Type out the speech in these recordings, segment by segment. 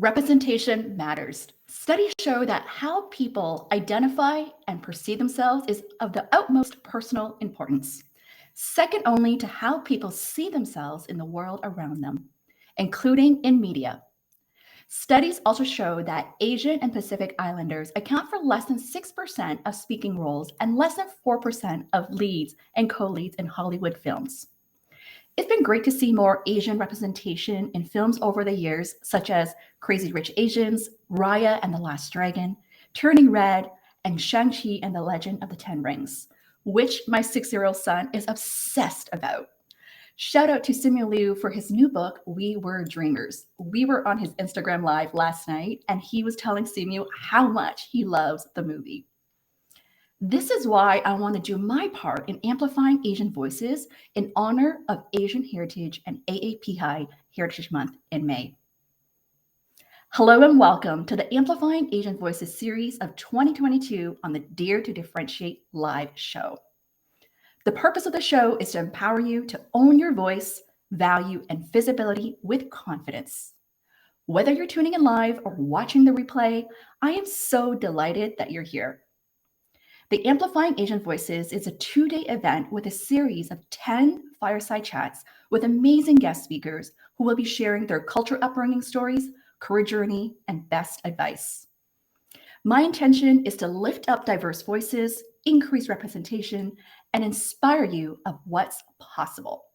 Representation matters. Studies show that how people identify and perceive themselves is of the utmost personal importance, second only to how people see themselves in the world around them, including in media. Studies also show that Asian and Pacific Islanders account for less than 6% of speaking roles and less than 4% of leads and co leads in Hollywood films. It's been great to see more Asian representation in films over the years, such as Crazy Rich Asians, Raya and the Last Dragon, Turning Red, and Shang-Chi and the Legend of the Ten Rings, which my 6-year-old son is obsessed about. Shout out to Simu Liu for his new book, We Were Dreamers. We were on his Instagram Live last night, and he was telling Simu how much he loves the movie. This is why I want to do my part in amplifying Asian voices in honor of Asian Heritage and AAPI Heritage Month in May. Hello and welcome to the Amplifying Asian Voices series of 2022 on the Dare to Differentiate live show. The purpose of the show is to empower you to own your voice, value, and visibility with confidence. Whether you're tuning in live or watching the replay, I am so delighted that you're here. The Amplifying Asian Voices is a 2-day event with a series of 10 fireside chats with amazing guest speakers who will be sharing their cultural upbringing stories, career journey, and best advice. My intention is to lift up diverse voices, increase representation, and inspire you of what's possible.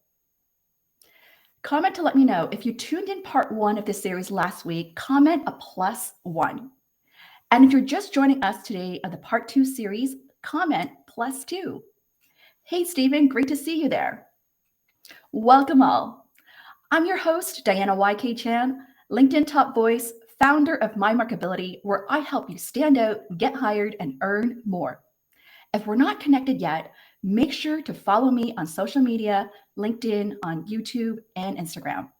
Comment to let me know if you tuned in part 1 of this series last week, comment a +1. And if you're just joining us today of the part 2 series, comment +2. Hey, Stephen, great to see you there. Welcome all. I'm your host, Diana YK Chan, LinkedIn top voice, founder of My Markability, where I help you stand out, get hired, and earn more. If we're not connected yet, make sure to follow me on social media, LinkedIn, on YouTube, and Instagram.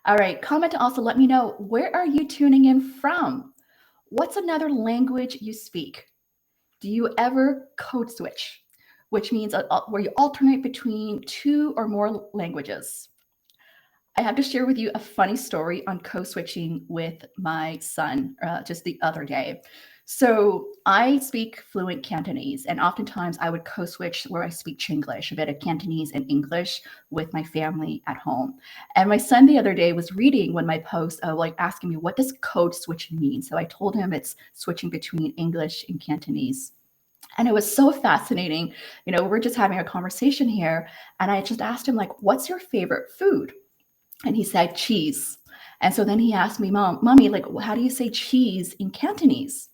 All right, comment to also let me know, where are you tuning in from? What's another language you speak? Do you ever code switch, which means where you alternate between 2 or more languages? I have to share with you a funny story on code switching with my son just the other day. So I speak fluent Cantonese, and oftentimes I would code switch where I speak Chinglish, a bit of Cantonese and English with my family at home. And my son the other day was reading one of my posts, asking me, what does code switch mean? So I told him it's switching between English and Cantonese. And it was so fascinating. You know, we're just having a conversation here, and I just asked him, like, what's your favorite food? And he said cheese. And so then he asked me, Mommy, like, how do you say cheese in Cantonese?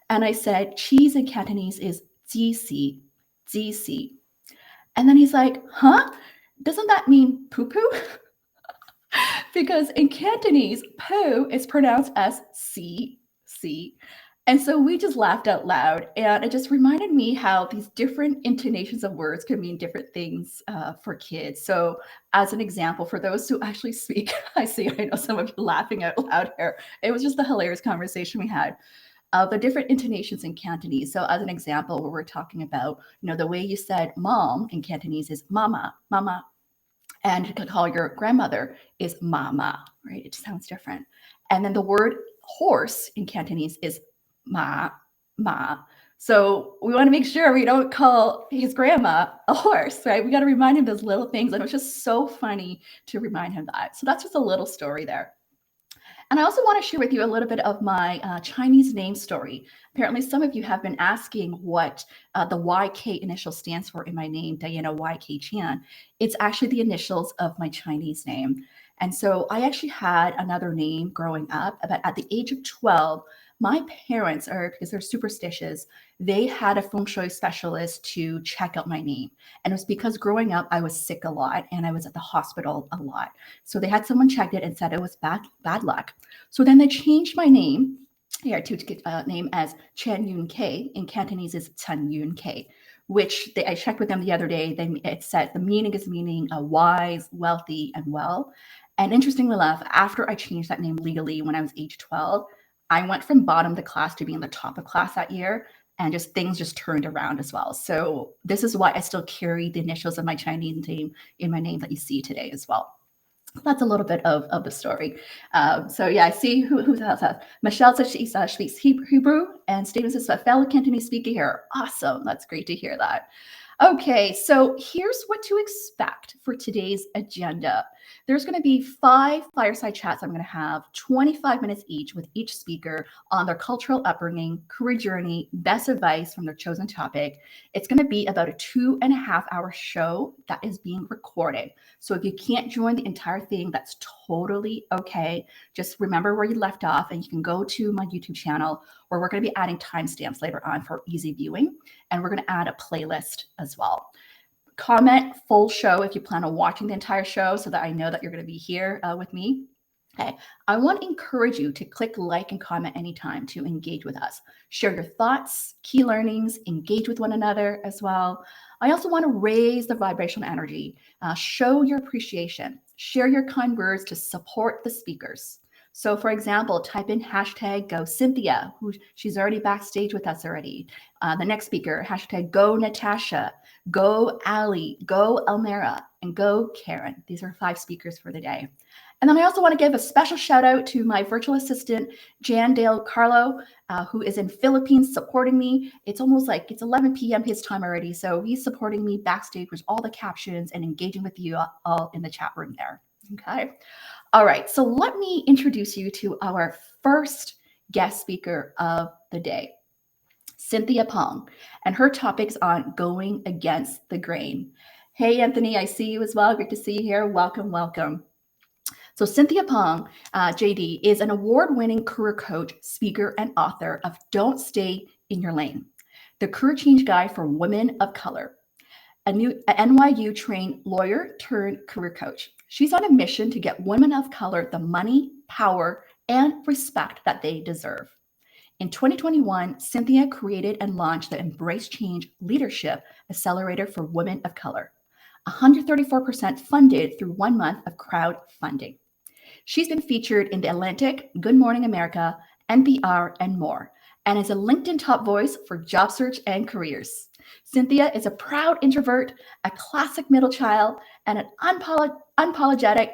And I said, cheese in Cantonese is ji si. And then he's like, huh? Doesn't that mean poo-poo? Because in Cantonese, poo is pronounced as si. And so we just laughed out loud, and it just reminded me how these different intonations of words can mean different things for kids. So as an example, for those who actually speak, I know some of you laughing out loud here. It was just a hilarious conversation we had. The different intonations in Cantonese. So as an example, where we're talking about, the way you said mom in Cantonese is mama. And you could call your grandmother is mama, right? It sounds different. And then the word horse in Cantonese is ma. So we want to make sure we don't call his grandma a horse, right? We got to remind him those little things. And it was just so funny to remind him that. So that's just a little story there. And I also want to share with you a little bit of my Chinese name story. Apparently, some of you have been asking what the YK initial stands for in my name, Diana YK Chan. It's actually the initials of my Chinese name. And so I actually had another name growing up, but at the age of 12, my parents, because they're superstitious, they had a feng shui specialist to check out my name. And it was because growing up, I was sick a lot and I was at the hospital a lot. So they had someone check it and said it was bad luck. So then they changed my name here to get name as Chen Yun K. In Cantonese is Chen Yun K, which I checked with them the other day. It said the meaning is wise, wealthy, and well. And interestingly enough, after I changed that name legally when I was age 12, I went from bottom of the class to being the top of class that year, and things just turned around as well. So this is why I still carry the initials of my Chinese name in my name that you see today as well. That's a little bit of the story. So yeah, I see who's else. Michelle says she speaks Hebrew, and Steven says a fellow Cantonese speaker here. Awesome, that's great to hear that. Okay, so here's what to expect for today's agenda. There's going to be 5 fireside chats I'm going to have, 25 minutes each with each speaker on their cultural upbringing, career journey, best advice from their chosen topic. It's going to be about a 2.5-hour show that is being recorded. So if you can't join the entire thing, that's totally okay. Just remember where you left off, and you can go to my YouTube channel where we're going to be adding timestamps later on for easy viewing. And we're going to add a playlist as well. Comment full show if you plan on watching the entire show so that I know that you're going to be here with me. Okay, I want to encourage you to click like and comment anytime to engage with us. Share your thoughts, key learnings, engage with one another as well. I also want to raise the vibrational energy, show your appreciation, share your kind words to support the speakers. So for example, type in hashtag go Cynthia, who she's already backstage with us already. The next speaker, hashtag go Natasha, go Ali, go Almeera, and go Karen. These are 5 speakers for the day. And then I also want to give a special shout out to my virtual assistant, Jan Dale Carlo, who is in Philippines supporting me. It's almost like it's 11 p.m. his time already. So he's supporting me backstage with all the captions and engaging with you all in the chat room there. Okay. All right. So let me introduce you to our first guest speaker of the day, Cynthia Pong, and her topic's on going against the grain. Hey, Anthony, I see you as well. Great to see you here. Welcome, welcome. So Cynthia Pong, JD, is an award-winning career coach, speaker, and author of Don't Stay in Your Lane, the career change guide for women of color, a NYU-trained lawyer turned career coach. She's on a mission to get women of color the money, power, and respect that they deserve. In 2021, Cynthia created and launched the Embrace Change Leadership Accelerator for Women of Color, 134% funded through 1 month of crowdfunding. She's been featured in The Atlantic, Good Morning America, NPR, and more, and is a LinkedIn top voice for job search and careers. Cynthia is a proud introvert, a classic middle child, and an unapologetic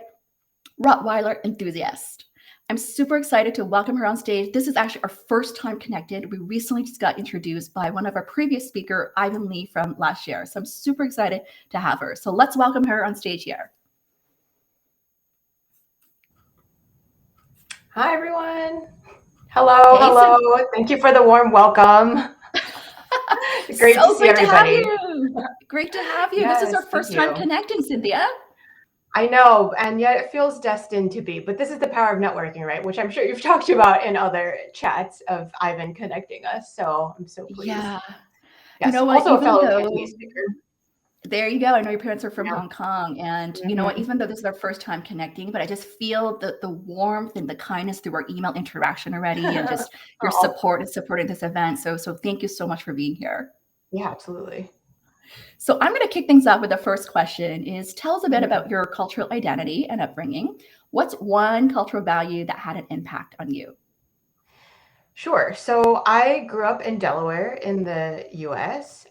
Rottweiler enthusiast. I'm super excited to welcome her on stage. This is actually our first time connected. We recently just got introduced by one of our previous speaker, Ivan Lee, from last year. So I'm super excited to have her. So let's welcome her on stage here. Hi, everyone. Hello. Thank you for the warm welcome. Great to see everybody. Great to have you. Yes, this is our first time connecting, Cynthia. I know, and yet it feels destined to be. But this is the power of networking, right? Which I'm sure you've talked about in other chats of Ivan connecting us. So I'm so pleased. Yeah. Yes, you know what? Also a fellow Cantonese speaker. There you go. I know your parents are from Hong Kong, and you know what, even though this is our first time connecting, but I just feel the warmth and the kindness through our email interaction already, and just your support and supporting this event. So thank you so much for being here. Yeah, absolutely. So I'm going to kick things off with the first question is tell us a bit about your cultural identity and upbringing. What's one cultural value that had an impact on you? Sure. So I grew up in Delaware in the US,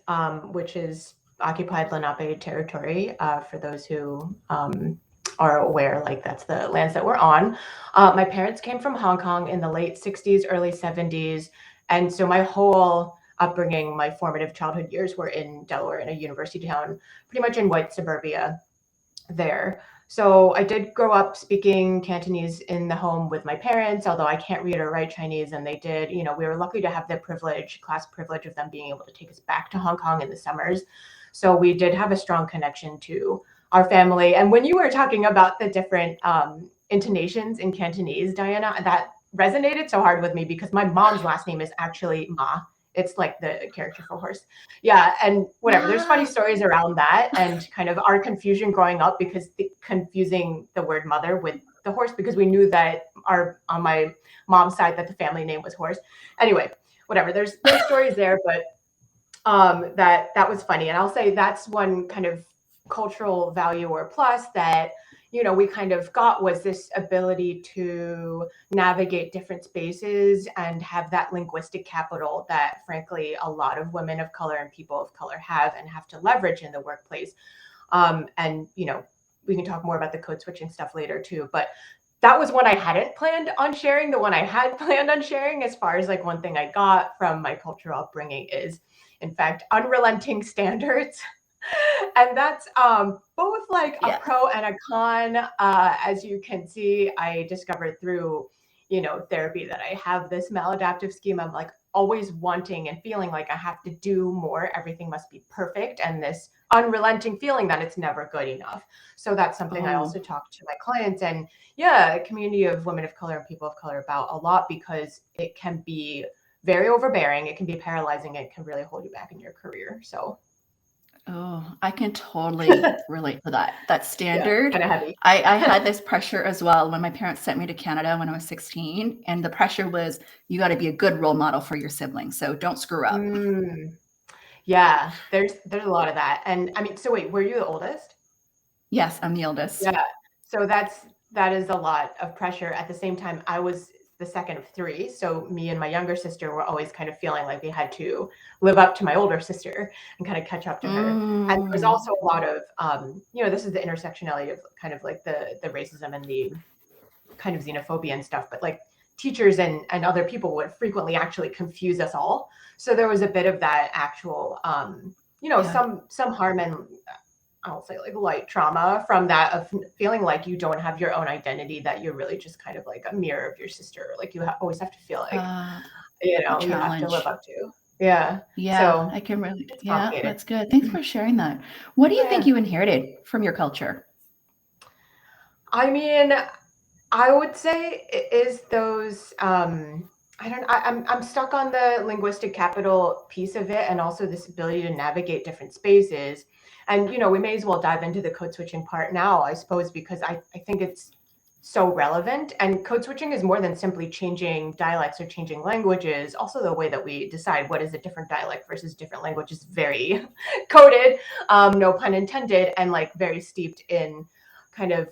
which is occupied Lenape territory, for those who are aware, like that's the lands that we're on. My parents came from Hong Kong in the late 60s, early 70s. And so my whole upbringing, my formative childhood years were in Delaware in a university town, pretty much in white suburbia there. So I did grow up speaking Cantonese in the home with my parents, although I can't read or write Chinese, and they did. You know, we were lucky to have the class privilege of them being able to take us back to Hong Kong in the summers. So we did have a strong connection to our family. And when you were talking about the different intonations in Cantonese, Diana, that resonated so hard with me because my mom's last name is actually Ma. It's like the character for horse. Yeah. And whatever, there's funny stories around that and kind of our confusion growing up because confusing the word mother with the horse, because we knew that on my mom's side that the family name was horse. Anyway, whatever, there's stories there, but that was funny. And I'll say that's one kind of cultural value or plus that, you know, we kind of got was this ability to navigate different spaces and have that linguistic capital that, frankly, a lot of women of color and people of color have and have to leverage in the workplace. And, you know, we can talk more about the code switching stuff later too. But that was one I hadn't planned on sharing. The one I had planned on sharing, as far as like one thing I got from my cultural upbringing, is in fact unrelenting standards. And that's both like a pro and a con. As you can see, I discovered through, therapy that I have this maladaptive scheme of like always wanting and feeling like I have to do more. Everything must be perfect. And this unrelenting feeling that it's never good enough. So that's something I also talk to my clients and a community of women of color and people of color about a lot, because it can be very overbearing. It can be paralyzing. It can really hold you back in your career. So. Oh, I can totally relate to that standard. Kind of heavy. I had this pressure as well when my parents sent me to Canada when I was 16, and the pressure was, you got to be a good role model for your siblings, so don't screw up. Yeah, there's a lot of that. And I mean, so wait, were you the oldest? Yes, I'm the oldest. Yeah. So that is a lot of pressure. At the same time, I was the second of three. So me and my younger sister were always kind of feeling like we had to live up to my older sister and kind of catch up to her. And there was also a lot of, this is the intersectionality of kind of like the racism and the kind of xenophobia and stuff, but like teachers and other people would frequently actually confuse us all. So there was a bit of that actual, some harm and I'll say like light trauma from that, of feeling like you don't have your own identity, that you're really just kind of like a mirror of your sister. Like you always have to feel like, you have to live up to. Yeah. So I can really, that's good. Thanks for sharing that. What do you think you inherited from your culture? I mean, I would say it is those, I'm stuck on the linguistic capital piece of it, and also this ability to navigate different spaces. And, we may as well dive into the code switching part now, I suppose, because I think it's so relevant. And code switching is more than simply changing dialects or changing languages. Also, the way that we decide what is a different dialect versus different language is very coded, no pun intended, and like very steeped in kind of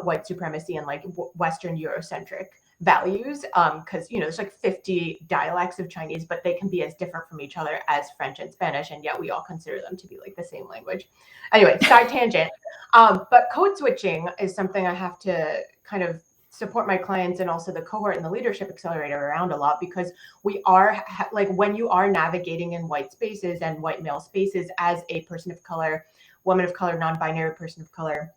white supremacy and like Western Eurocentric values, because there's like 50 dialects of Chinese, but they can be as different from each other as French and Spanish, and yet we all consider them to be like the same language. Anyway, side tangent. But code switching is something I have to kind of support my clients and also the cohort and the leadership accelerator around a lot, because we are like, when you are navigating in white spaces and white male spaces as a person of color, woman of color, non-binary person of color,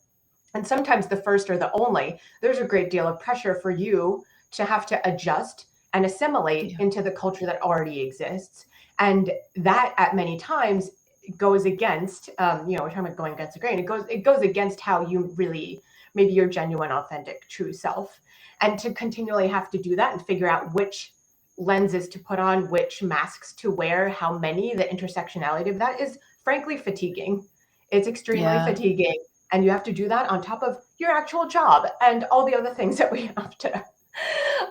and sometimes the first or the only, there's a great deal of pressure for you to have to adjust and assimilate into the culture that already exists. And that at many times goes against, we're talking about going against the grain. It goes against how you really, maybe your genuine, authentic, true self. And to continually have to do that and figure out which lenses to put on, which masks to wear, how many, the intersectionality of that is frankly fatiguing. It's extremely fatiguing. And you have to do that on top of your actual job and all the other things that we have to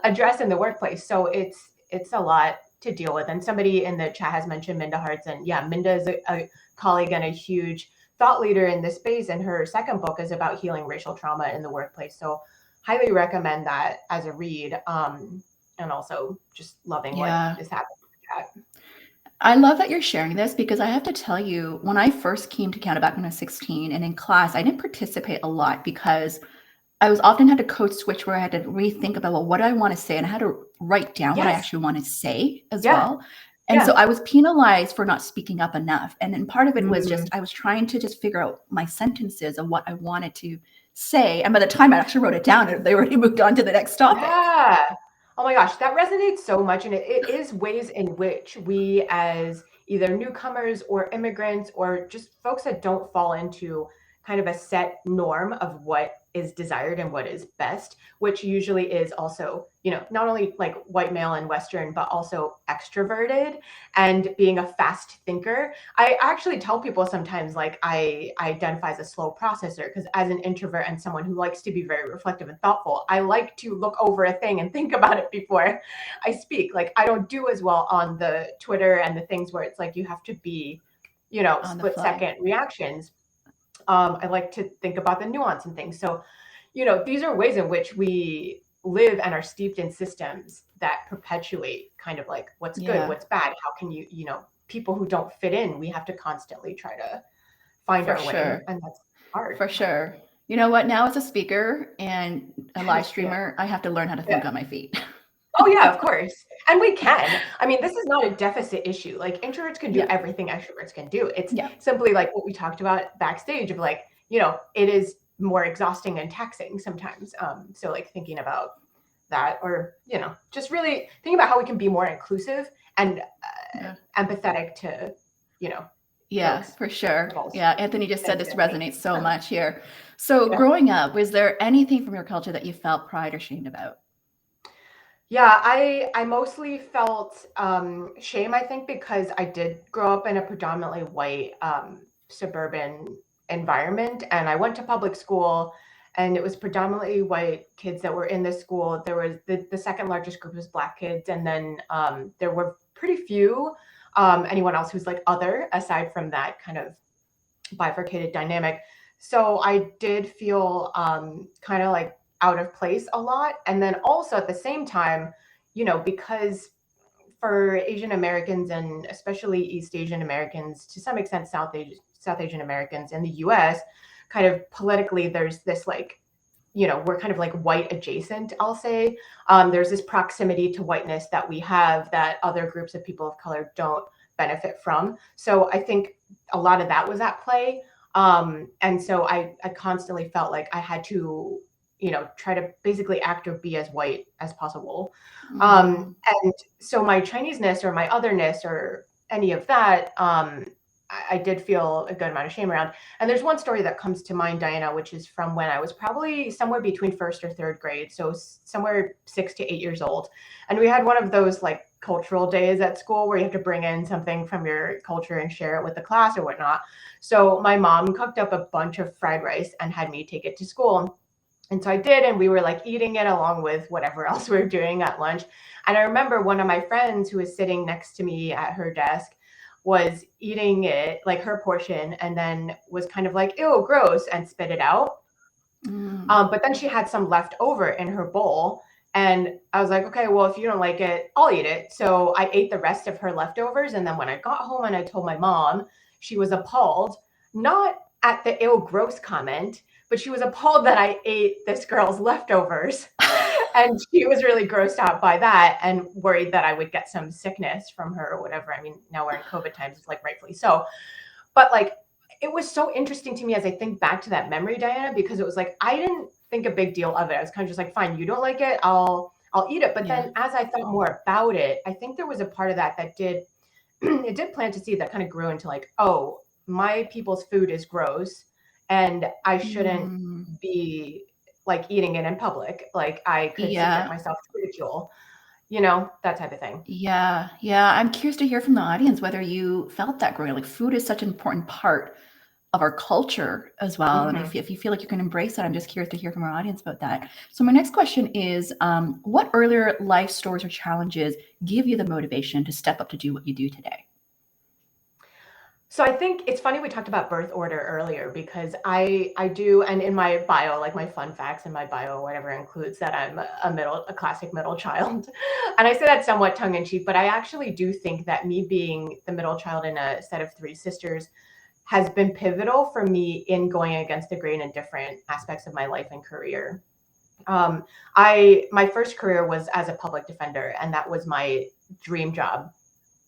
address in the workplace. So it's a lot to deal with. And somebody in the chat has mentioned Minda Hartz. And Minda is a colleague and a huge thought leader in this space. And her second book is about healing racial trauma in the workplace. So highly recommend that as a read. And also just loving what is happening in the chat. I love that you're sharing this, because I have to tell you, when I first came to Canada back when I was 16, and in class, I didn't participate a lot because I was often had to code switch, where I had to rethink about, well, what do I want to say? And I had to write down what I actually want to say as well. And so I was penalized for not speaking up enough. And then part of it was just, I was trying to just figure out my sentences of what I wanted to say. And by the time I actually wrote it down, they already moved on to the next topic. Yeah. Oh my gosh, that resonates so much. And it is ways in which we, as either newcomers or immigrants or just folks that don't fall into kind of a set norm of what is desired and what is best, which usually is also, not only like white male and Western, but also extroverted and being a fast thinker. I actually tell people sometimes, like, I identify as a slow processor, because as an introvert and someone who likes to be very reflective and thoughtful, I like to look over a thing and think about it before I speak. Like, I don't do as well on the Twitter and the things where it's like you have to be, split second reactions. I like to think about the nuance and things. So, these are ways in which we live and are steeped in systems that perpetuate kind of like what's good, what's bad. How can you, people who don't fit in, we have to constantly try to find our way. And that's hard. For sure. You know what? Now as a speaker and a live Yeah. streamer, I have to learn how to think on my feet. Oh yeah, of course. And we can. I mean, this is not a deficit issue. Like introverts can do Yeah. everything extroverts can do. It's Yeah. simply like what we talked about backstage of like, you know, it is more exhausting and taxing sometimes. So like thinking about that, or, you know, just really thinking about how we can be more inclusive and empathetic to, you know, Yeah, folks. for sure. Involves. Yeah, Anthony just said this resonates so much here. So Yeah. growing up, was there anything from your culture that you felt pride or shamed about? Yeah, I mostly felt shame, I think, because I did grow up in a predominantly white suburban environment, and I went to public school, and it was predominantly white kids that were in this school. There was the second largest group was Black kids, and then there were pretty few anyone else who's like other, aside from that kind of bifurcated dynamic. So I did feel kind of like out of place a lot. And then also at the same time, you know, because for Asian Americans and especially East Asian Americans, to some extent South Asian Americans in the US, kind of politically, there's this like, you know, we're kind of like white adjacent, I'll say. There's this proximity to whiteness that we have that other groups of people of color don't benefit from. So I think a lot of that was at play. And so I constantly felt like I had to, you know, try to basically act or be as white as possible. And so my Chineseness or my otherness or any of that, I did feel a good amount of shame around. And there's one story that comes to mind, Diana, which is from when I was probably somewhere between first or third grade. So somewhere 6 to 8 years old. And we had one of those like cultural days at school where you have to bring in something from your culture and share it with the class or whatnot. So my mom cooked up a bunch of fried rice and had me take it to school. And so I did, and we were like eating it along with whatever else we were doing at lunch. And I remember one of my friends who was sitting next to me at her desk was eating it, like her portion, and then was kind of like, ew, gross, and spit it out. But then she had some left over in her bowl. And I was like, okay, well, if you don't like it, I'll eat it. So I ate the rest of her leftovers. And then when I got home and I told my mom, she was appalled, not at the ew, gross comment, but she was appalled that I ate this girl's leftovers. And she was really grossed out by that and worried that I would get some sickness from her or whatever. I mean, now we're in COVID times, it's like rightfully so. But like, it was so interesting to me as I think back to that memory, Diana, because it was like, I didn't think a big deal of it. I was kind of just like, fine, you don't like it, I'll eat it. But then as I thought more about it, I think there was a part of that did, it did plant a seed that kind of grew into like, oh, my people's food is gross and I shouldn't be like eating it in public. Like I could subject myself to ridicule, you know, that type of thing. Yeah. I'm curious to hear from the audience whether you felt that growing. Like food is such an important part of our culture as well. And if you feel like you can embrace that, I'm just curious to hear from our audience about that. So my next question is, what earlier life stories or challenges give you the motivation to step up to do what you do today? So I think it's funny we talked about birth order earlier because I do, and in my bio, like my fun facts in my bio or whatever includes that I'm a classic middle child. And I say that somewhat tongue in cheek, but I actually do think that me being the middle child in a set of three sisters has been pivotal for me in going against the grain in different aspects of my life and career. My first career was as a public defender, and that was my dream job.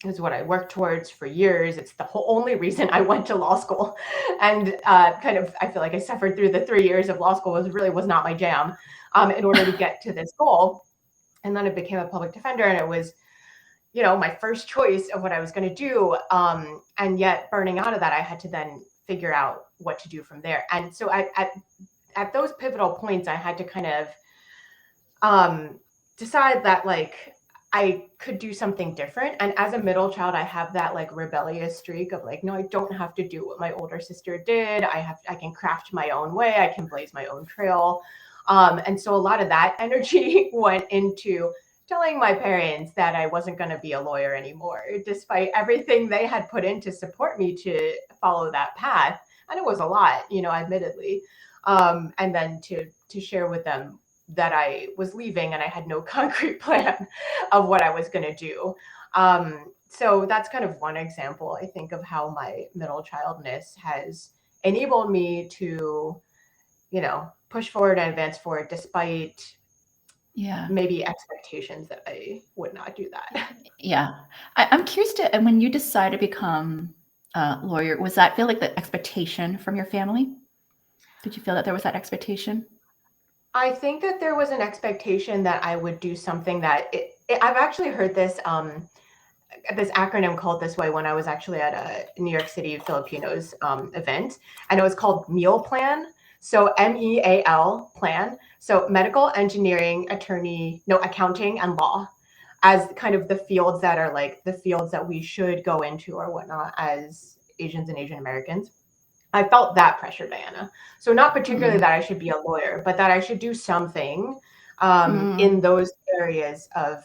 Is what I worked towards for years. It's the only reason I went to law school. And kind of, I feel like I suffered through the 3 years of law school was not my jam in order to get to this goal. And then it became a public defender, and it was, you know, my first choice of what I was going to do. And yet burning out of that, I had to then figure out what to do from there. And so at those pivotal points, I had to kind of decide that like, I could do something different. And as a middle child, I have that like rebellious streak of like, no, I don't have to do what my older sister did. I can craft my own way. I can blaze my own trail. And so a lot of that energy went into telling my parents that I wasn't going to be a lawyer anymore, despite everything they had put in to support me to follow that path. And it was a lot, you know, admittedly. And then to share with them that I was leaving and I had no concrete plan of what I was going to do. So that's kind of one example, I think, of how my middle childness has enabled me to push forward and advance forward despite Yeah. maybe expectations that I would not do that. Yeah. I'm curious and when you decided to become a lawyer, was that feel like the expectation from your family? Did you feel that there was that expectation? I think that there was an expectation that I would do something that I've actually heard this acronym called this way when I was actually at a New York City Filipinos event, and it was called MEAL plan. So MEAL plan. So medical, engineering, accounting, and law as kind of the fields that are like the fields that we should go into or whatnot as Asians and Asian Americans. I felt that pressure, Diana. So not particularly that I should be a lawyer, but that I should do something in those areas of,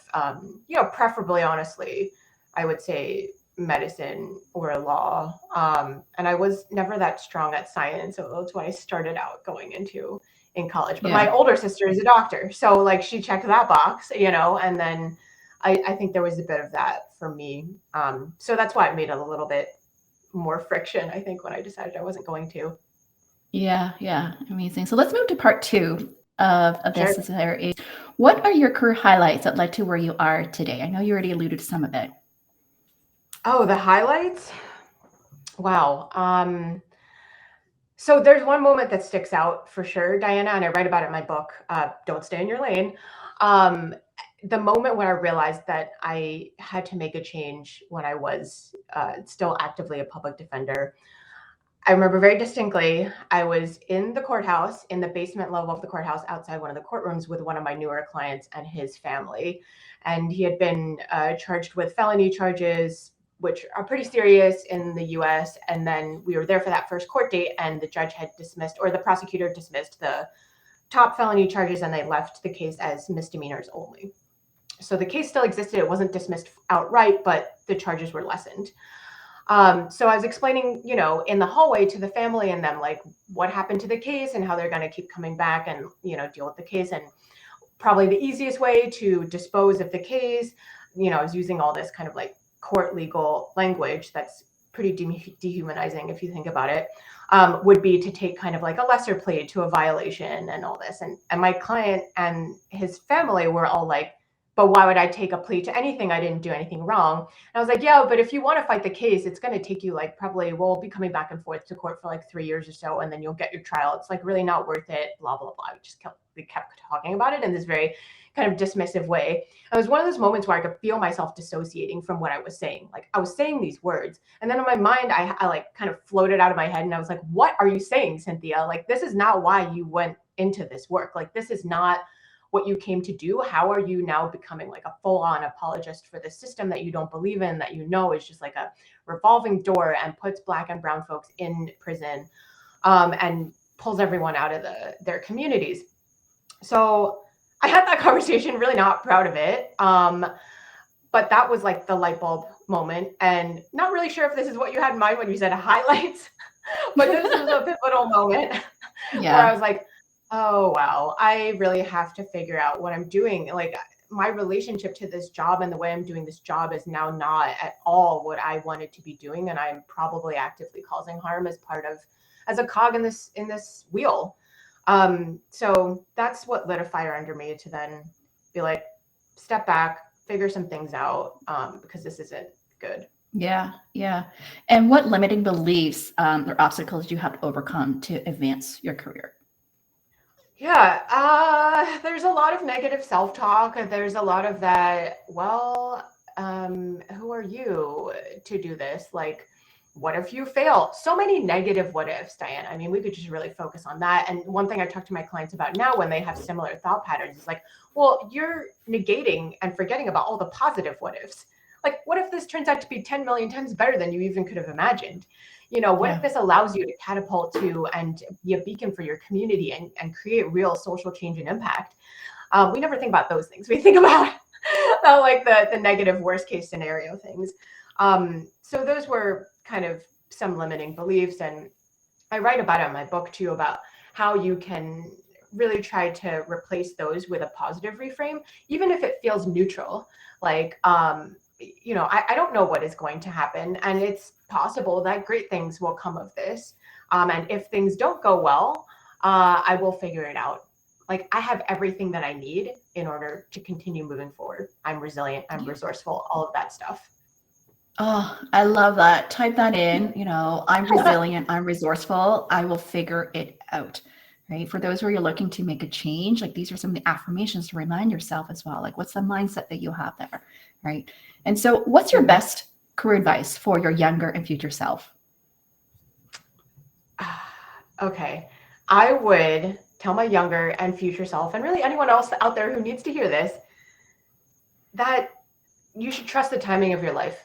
preferably, honestly, I would say medicine or law. And I was never that strong at science. So that's what I started out going into in college. But my older sister is a doctor. So like she checked that box, and then I think there was a bit of that for me. So that's why it made it a little bit more friction, I think, when I decided I wasn't going to. Yeah. Amazing. So let's move to part 2 of this Sure. series. What are your career highlights that led to where you are today? I know you already alluded to some of it. Oh, the highlights? Wow. So there's one moment that sticks out for sure, Diana, and I write about it in my book, Don't Stay in Your Lane. The moment when I realized that I had to make a change when I was still actively a public defender. I remember very distinctly, I was in the courthouse, in the basement level of the courthouse, outside one of the courtrooms with one of my newer clients and his family. And he had been charged with felony charges, which are pretty serious in the US. And then we were there for that first court date, and the judge had dismissed, or the prosecutor dismissed the top felony charges, and they left the case as misdemeanors only. So the case still existed. It wasn't dismissed outright, but the charges were lessened. So I was explaining, in the hallway to the family and them, like what happened to the case and how they're going to keep coming back and, deal with the case. And probably the easiest way to dispose of the case, I was using all this kind of like court legal language that's pretty dehumanizing if you think about it, would be to take kind of like a lesser plea to a violation and all this. And my client and his family were all like, but why would I take a plea to anything? I didn't do anything wrong. And I was like, yeah, but if you want to fight the case, it's going to take you like we'll be coming back and forth to court for like 3 years or so, and then you'll get your trial. It's like really not worth it, blah, blah, blah. We kept talking about it in this very kind of dismissive way. It was one of those moments where I could feel myself dissociating from what I was saying. Like I was saying these words, and then in my mind, I like kind of floated out of my head, and I was like, what are you saying, Cynthia? Like, this is not why you went into this work. Like, this is not what you came to do. How are you now becoming like a full-on apologist for the system that you don't believe in, that is just like a revolving door and puts Black and brown folks in prison, and pulls everyone out of their communities? So I had that conversation, really not proud of it. But that was like the light bulb moment, and not really sure if this is what you had in mind when you said highlights, but this was a pivotal moment where I was like, oh, wow, I really have to figure out what I'm doing. Like my relationship to this job and the way I'm doing this job is now not at all what I wanted to be doing. And I'm probably actively causing harm as a cog in this wheel. So that's what lit a fire under me to then be like, step back, figure some things out, because this isn't good. Yeah. And what limiting beliefs or obstacles do you have to overcome to advance your career? Yeah, there's a lot of negative self-talk. There's a lot of that, well, who are you to do this? Like, what if you fail? So many negative what ifs, Diana. I mean, we could just really focus on that. And one thing I talk to my clients about now when they have similar thought patterns is like, well, you're negating and forgetting about all the positive what ifs. Like, what if this turns out to be 10 million times better than you even could have imagined? What if this allows you to catapult to and be a beacon for your community and create real social change and impact? We never think about those things. We think about like the negative worst case scenario things. So those were kind of some limiting beliefs. And I write about it in my book too, about how you can really try to replace those with a positive reframe, even if it feels neutral. Like, I don't know what is going to happen, and it's possible that great things will come of this. And if things don't go well, I will figure it out. Like, I have everything that I need in order to continue moving forward. I'm resilient, I'm resourceful, all of that stuff. Oh, I love that. Type that in, I'm resilient, I'm resourceful, I will figure it out. Right? For those who are looking to make a change, like these are some of the affirmations to remind yourself as well. Like, what's the mindset that you have there? Right. And so, what's your best career advice for your younger and future self? Okay. I would tell my younger and future self, and really anyone else out there who needs to hear this, that you should trust the timing of your life.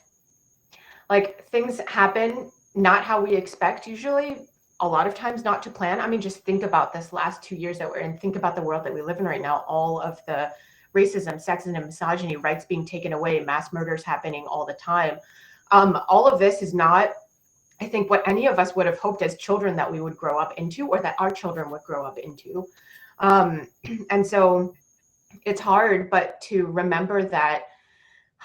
Like, things happen not how we expect, usually, a lot of times not to plan. I mean, just think about this last 2 years that we're in. Think about the world that we live in right now. All of the racism, sexism, misogyny, rights being taken away, mass murders happening all the time. All of this is not, I think, what any of us would have hoped as children that we would grow up into, or that our children would grow up into. And so it's hard, but to remember that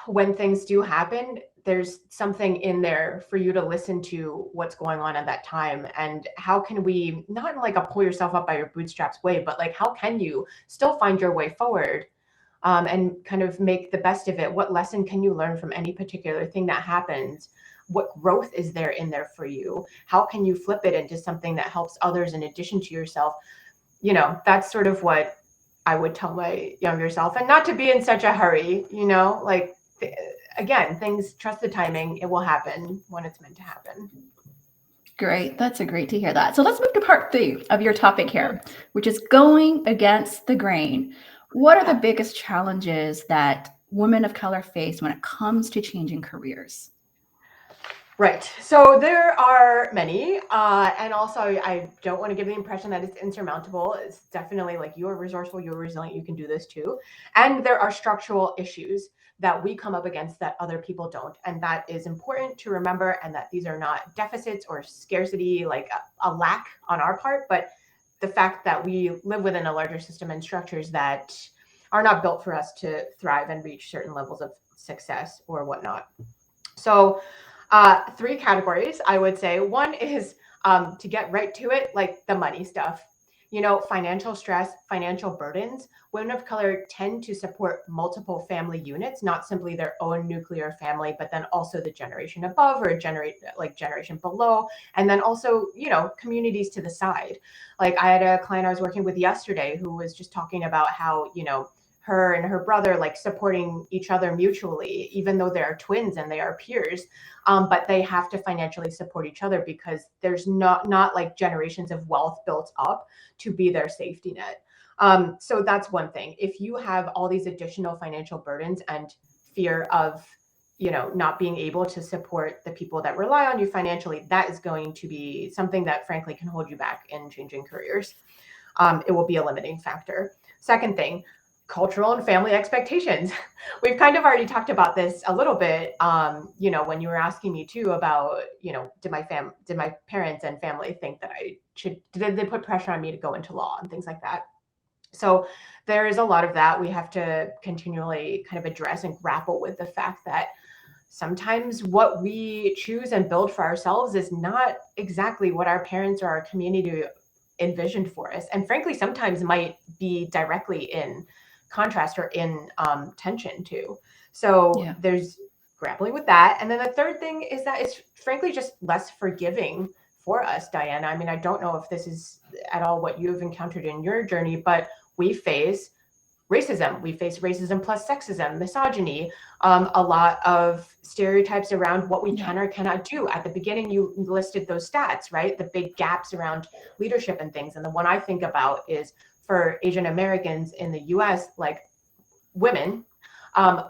when things do happen, there's something in there for you to listen to what's going on at that time. And how can we, not in like a pull yourself up by your bootstraps way, but like, how can you still find your way forward, and kind of make the best of it? What lesson can you learn from any particular thing that happens? What growth is there in there for you? How can you flip it into something that helps others in addition to yourself? That's sort of what I would tell my younger self, and not to be in such a hurry, like, again, things, trust the timing. It will happen when it's meant to happen. Great. That's great to hear that. So let's move to part 3 of your topic here, which is going against the grain. What are the biggest challenges that women of color face when it comes to changing careers? Right. So there are many. And also, I don't want to give the impression that it's insurmountable. It's definitely like, you're resourceful, you're resilient, you can do this too. And there are structural issues that we come up against that other people don't. And that is important to remember, and that these are not deficits or scarcity, like a lack on our part, but the fact that we live within a larger system and structures that are not built for us to thrive and reach certain levels of success or whatnot. So 3 categories, I would say. One is, to get right to it, like the money stuff. Financial stress, financial burdens. Women of color tend to support multiple family units, not simply their own nuclear family, but then also the generation above or generation below. And then also, communities to the side. Like, I had a client I was working with yesterday who was just talking about how, her and her brother, like, supporting each other mutually, even though they are twins and they are peers. But they have to financially support each other because there's not like generations of wealth built up to be their safety net. So that's one thing. If you have all these additional financial burdens and fear of, not being able to support the people that rely on you financially, that is going to be something that frankly can hold you back in changing careers. It will be a limiting factor. Second thing, cultural and family expectations. We've kind of already talked about this a little bit, when you were asking me too about, did my parents and family think that did they put pressure on me to go into law and things like that? So there is a lot of that we have to continually kind of address and grapple with, the fact that sometimes what we choose and build for ourselves is not exactly what our parents or our community envisioned for us. And frankly, sometimes might be directly in contrast or in tension too. So there's grappling with that. And then the third thing is that it's frankly just less forgiving for us, Diana. I mean, I don't know if this is at all what you've encountered in your journey, but we face racism. We face racism plus sexism, misogyny, a lot of stereotypes around what we can or cannot do. At the beginning, you listed those stats, right? The big gaps around leadership and things. And the one I think about is for Asian Americans in the US, like women,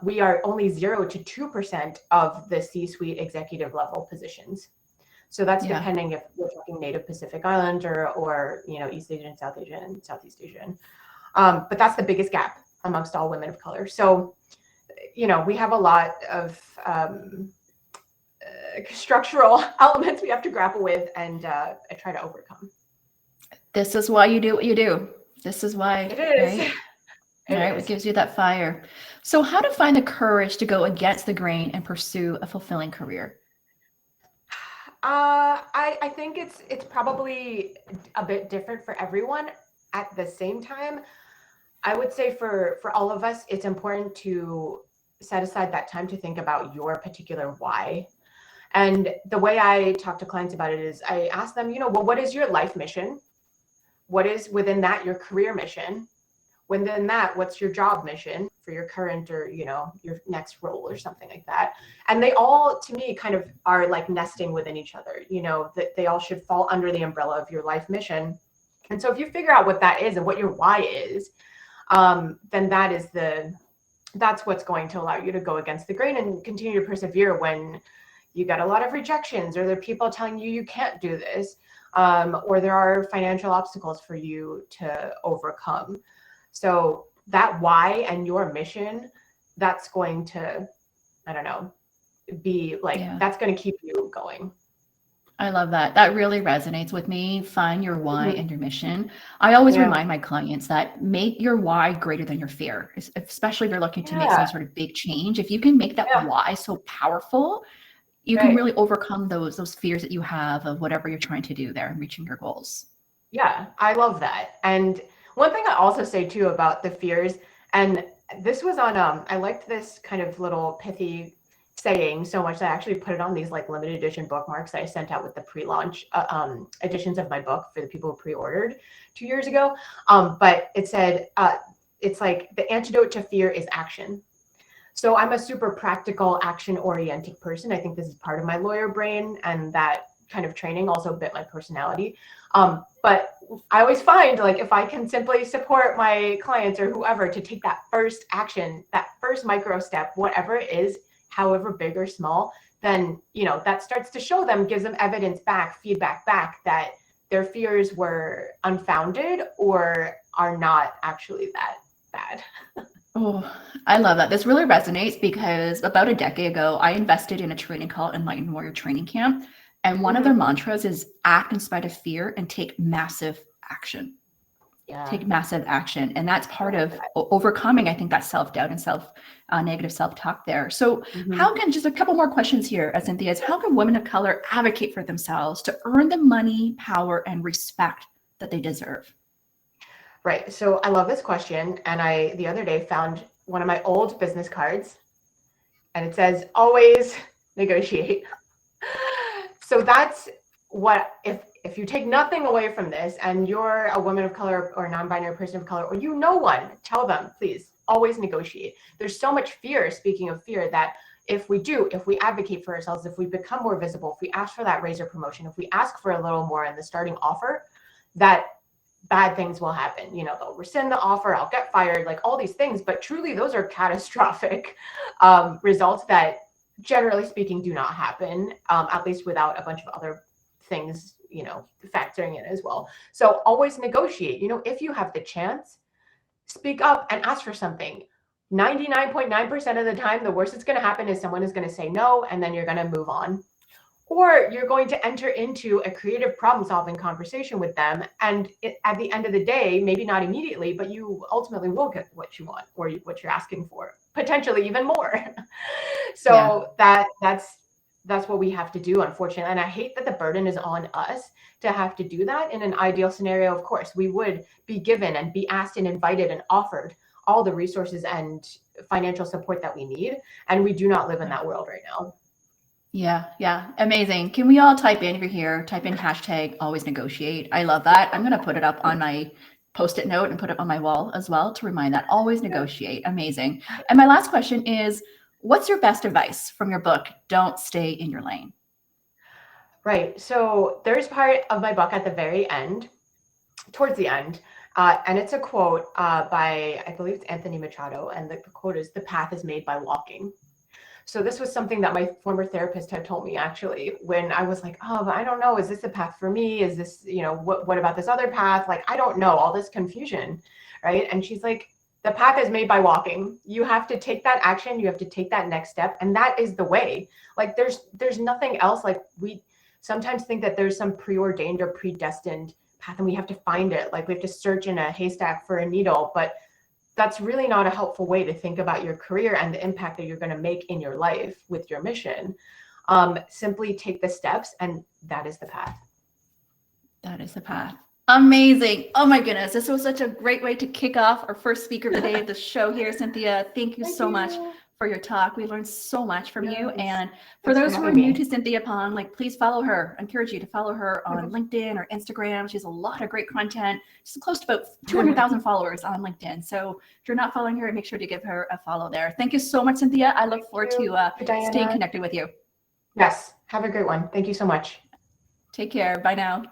we are only 0 to 2% of the C-suite executive level positions. So that's depending if we're talking Native Pacific Islander or East Asian, South Asian, Southeast Asian. But that's the biggest gap amongst all women of color. So, we have a lot of structural elements we have to grapple with and try to overcome. This is why you do what you do. This is why. It is. Right? It gives you that fire. So how to find the courage to go against the grain and pursue a fulfilling career? I think it's probably a bit different for everyone. At the same time, I would say for all of us, it's important to set aside that time to think about your particular why. And the way I talk to clients about it is I ask them, well, what is your life mission? What is within that your career mission? Within that, what's your job mission for your current or, your next role or something like that? And they all, to me, kind of are like nesting within each other, that they all should fall under the umbrella of your life mission. And so if you figure out what that is and what your why is, then that's what's going to allow you to go against the grain and continue to persevere when you get a lot of rejections, or there are people telling you can't do this, or there are financial obstacles for you to overcome. So that why and your mission, that's going to, I don't know, be like, that's going to keep you going. I love that. That really resonates with me. Find your why and your mission. I always remind my clients that make your why greater than your fear, especially if you're looking to make some sort of big change. If you can make that why so powerful, you can really overcome those fears that you have of whatever you're trying to do there and reaching your goals. Yeah, I love that. And one thing I also say too about the fears, and this was on, I liked this kind of little pithy saying so much that I actually put it on these like limited edition bookmarks that I sent out with the pre-launch editions of my book for the people who pre-ordered 2 years ago. But it said, it's like the antidote to fear is action. So I'm a super practical, action-oriented person. I think this is part of my lawyer brain, and that kind of training also bit my personality. But I always find like if I can simply support my clients or whoever to take that first action, that first micro step, whatever it is, however big or small, then, that starts to show them, gives them evidence back, feedback back that their fears were unfounded or are not actually that bad. Oh, I love that. This really resonates because about a decade ago, I invested in a training called Enlightened Warrior Training Camp. And one of their mantras is act in spite of fear and take massive action. Take massive action. And that's part of overcoming, I think, that self-doubt and negative self-talk there. So how can, just a couple more questions here, Cynthia, is how can women of color advocate for themselves to earn the money, power, and respect that they deserve? Right. So I love this question. And I, the other day, found one of my old business cards, and it says, always negotiate. So that's what, if you take nothing away from this and you're a woman of color or non-binary person of color, or one, tell them, please, always negotiate. There's so much fear, speaking of fear, that if we advocate for ourselves, if we become more visible, if we ask for that raise or promotion, if we ask for a little more in the starting offer, that bad things will happen. They'll rescind the offer, I'll get fired, like all these things. But truly, those are catastrophic results that, generally speaking, do not happen, at least without a bunch of other things, factoring in as well. So always negotiate. If you have the chance, speak up and ask for something. 99.9% of the time, the worst that's going to happen is someone is going to say no, and then you're going to move on. Or you're going to enter into a creative problem-solving conversation with them. And at the end of the day, maybe not immediately, but you ultimately will get what you want or what you're asking for, potentially even more. So that's what we have to do, unfortunately. And I hate that the burden is on us to have to do that. In an ideal scenario, of course, we would be given and be asked and invited and offered all the resources and financial support that we need. And we do not live in that world right now. Yeah. Amazing. Can we all type in, if you're here, type in hashtag always negotiate. I love that. I'm going to put it up on my Post-it note and put it on my wall as well to remind that always negotiate. Amazing. And my last question is, what's your best advice from your book, Don't Stay in Your Lane? Right. So there's part of my book at the very end, towards the end, and it's a quote by, I believe it's Anthony Machado. And the quote is, "The path is made by walking." So this was something that my former therapist had told me, actually, when I was like, oh, but I don't know, is this a path for me? Is this, what about this other path? Like, I don't know, all this confusion, right? And she's like, the path is made by walking. You have to take that action. You have to take that next step. And that is the way. Like, there's nothing else. Like, we sometimes think that there's some preordained or predestined path and we have to find it. Like, we have to search in a haystack for a needle, but that's really not a helpful way to think about your career and the impact that you're going to make in your life with your mission. Simply take the steps, and that is the path. That is the path. Amazing. Oh my goodness. This was such a great way to kick off our first speaker of the day of the show here, Cynthia. Thank you so much for your talk. We learned so much from you. And for those who are new to Cynthia Pong, like, please follow her. I encourage you to follow her on LinkedIn or Instagram. She has a lot of great content. She's close to about 200,000 followers on LinkedIn. So if you're not following her, make sure to give her a follow there. Thank you so much, Cynthia. I look forward to staying connected with you. Yes. Have a great one. Thank you so much. Take care. Bye now.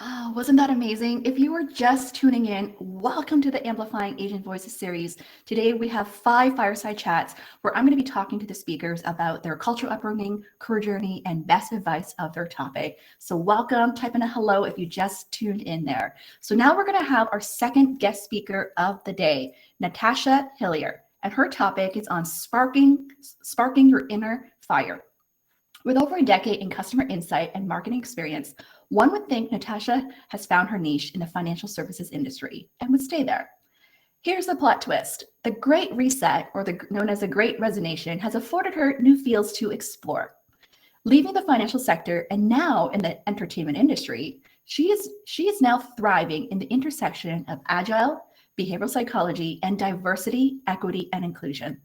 Oh, wasn't that amazing? If you were just tuning in, welcome to the Amplifying Asian Voices series. Today we have 5 fireside chats where I'm going to be talking to the speakers about their cultural upbringing, career journey, and best advice of their topic. So welcome, type in a hello if you just tuned in there. So now we're going to have our second guest speaker of the day, Natasha Hillier, and her topic is on sparking your inner fire. With over a decade in customer insight and marketing experience, one would think Natasha has found her niche in the financial services industry and would stay there. Here's the plot twist. The Great Reset, or known as the Great Resignation, has afforded her new fields to explore. Leaving the financial sector and now in the entertainment industry, she is now thriving in the intersection of Agile, behavioral psychology, and diversity, equity, and inclusion.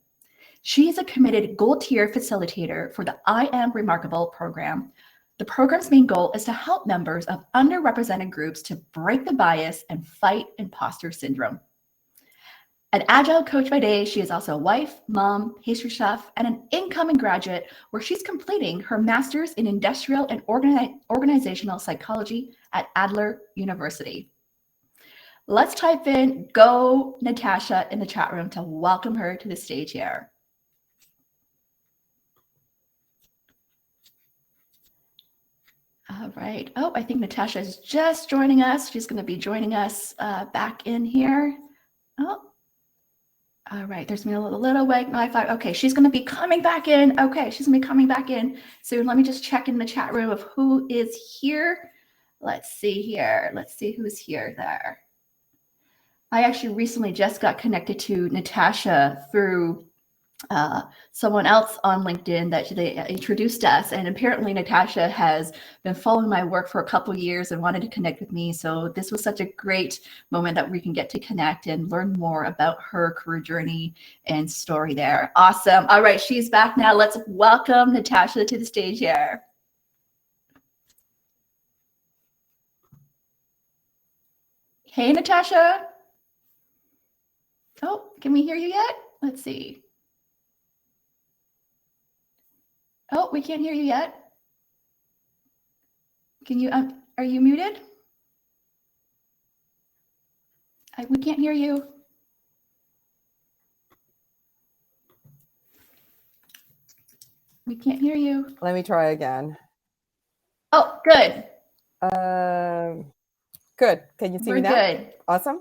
She is a committed gold tier facilitator for the I Am Remarkable program. The program's main goal is to help members of underrepresented groups to break the bias and fight imposter syndrome. An Agile coach by day, she is also a wife, mom, pastry chef, and an incoming graduate where she's completing her master's in industrial and organizational psychology at Adler University. Let's type in "Go Natasha" in the chat room to welcome her to the stage here. All right. Oh, I think Natasha is just joining us. She's going to be joining us back in here. Oh, all right. There's been a little Wi-Fi. Okay, she's going to be coming back in. Okay, she's going to be coming back in soon. Let me just check in the chat room of who is here. Let's see here. Let's see who's here there. I actually recently just got connected to Natasha through someone else on LinkedIn that they introduced us, and apparently Natasha has been following my work for a couple of years and wanted to connect with me. So this was such a great moment that we can get to connect and learn more about her career journey and story there. Awesome. All right, she's back now. Let's welcome Natasha to the stage here. Hey, Natasha. Oh, can we hear you yet? Let's see. Oh, we can't hear you yet. Can you, are you muted? We can't hear you. We can't hear you. Let me try again. Oh, good. Good. Can you see me now? We're good. Awesome.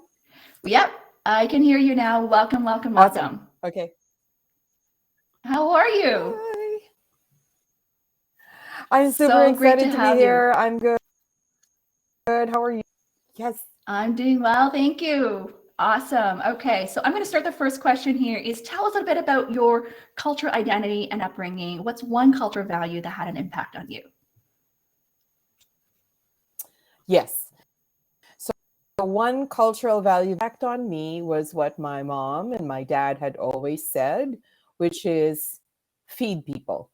Yep, I can hear you now. Welcome, welcome, Awesome. welcome. Okay. How are you? Hi. I'm super So great excited to to have be here. you. I'm good. Good. How are you? Yes. I'm doing well, thank you. Awesome. Okay, so I'm going to start the first question here is tell us a bit about your cultural identity and upbringing. What's one cultural value that had an impact on you? Yes. So one cultural value impact on me was what my mom and my dad had always said, which is feed people.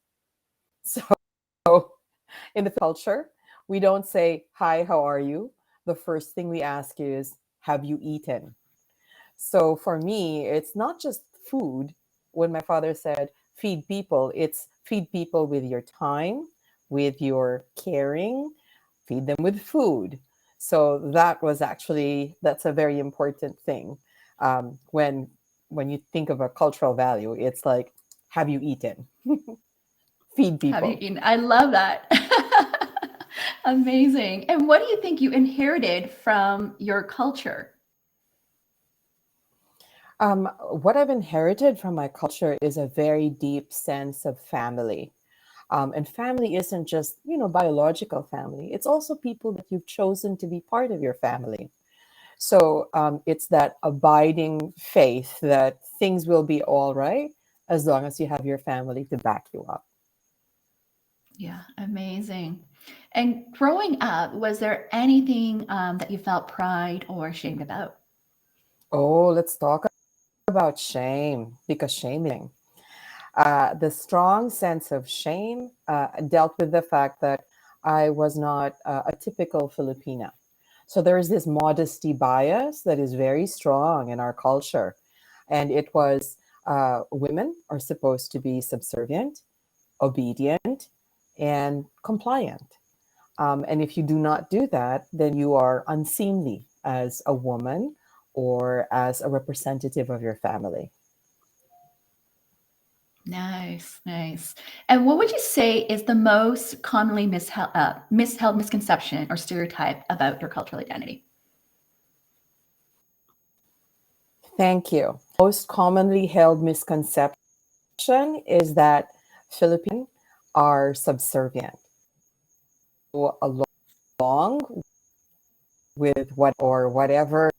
So in the culture, we don't say, "Hi, how are you?" The first thing we ask is, "Have you eaten?" So for me, it's not just food. When my father said, "Feed people," it's feed people with your time, with your caring, feed them with food. So that's a very important thing. When you think of a cultural value, it's like, have you eaten? Feed people. Have you eaten? I love that. Amazing. And what do you think you inherited from your culture? What I've inherited from my culture is a very deep sense of family. And family isn't just, biological family. It's also people that you've chosen to be part of your family. So it's that abiding faith that things will be all right as long as you have your family to back you up. Yeah, amazing. And growing up, was there anything that you felt pride or ashamed about? Oh, let's talk about shame, because shaming. The strong sense of shame dealt with the fact that I was not a typical Filipina. So there is this modesty bias that is very strong in our culture. And it was women are supposed to be subservient, obedient, and compliant. And if you do not do that, then you are unseemly as a woman or as a representative of your family. Nice, nice. And what would you say is the most commonly misheld misconception or stereotype about your cultural identity? Thank you. Most commonly held misconception is that Filipinos are subservient. So along with whatever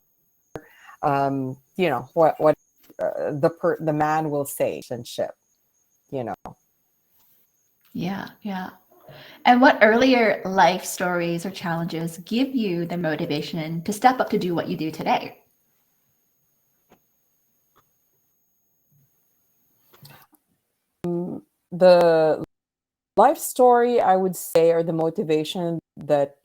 what the man will say, relationship, you know. Yeah, yeah. And what earlier life stories or challenges give you the motivation to step up to do what you do today? The life story, I would say, or the motivation that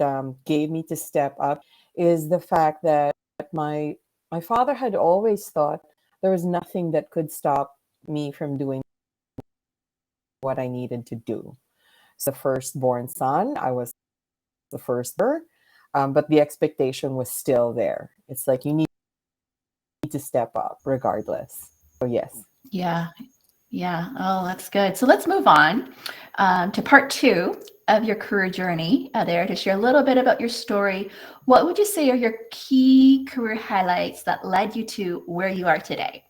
gave me to step up is the fact that my father had always thought there was nothing that could stop me from doing what I needed to do. So the firstborn son, I was the firstborn, but the expectation was still there. It's like you need to step up regardless. So yes. Yeah, yeah. Oh, that's good. So let's move on to part two of your career journey there to share a little bit about your story. What would you say are your key career highlights that led you to where you are today?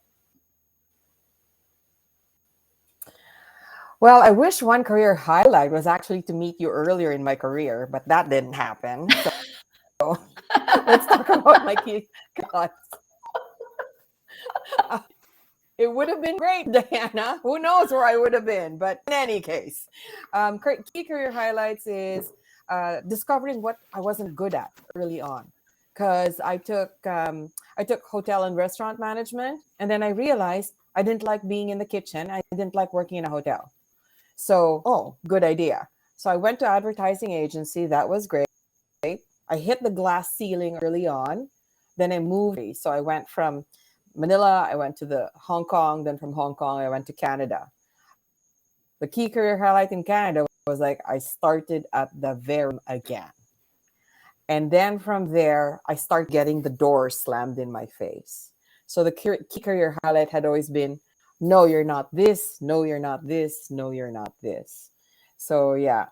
Well, I wish one career highlight was actually to meet you earlier in my career, but that didn't happen. So let's talk about my key highlights. It would have been great, Diana. Who knows where I would have been? But in any case, key career highlights is discovering what I wasn't good at early on, because I took hotel and restaurant management, and then I realized I didn't like being in the kitchen. I didn't like working in a hotel. So, good idea. So I went to advertising agency. That was great. I hit the glass ceiling early on. Then I moved. So I went from Manila, I went to the Hong Kong. Then from Hong Kong, I went to Canada. The key career highlight in Canada was like I started at the very again. And then from there, I started getting the doors slammed in my face. So the key career highlight had always been, no, you're not this. No, you're not this. No, you're not this. So yeah.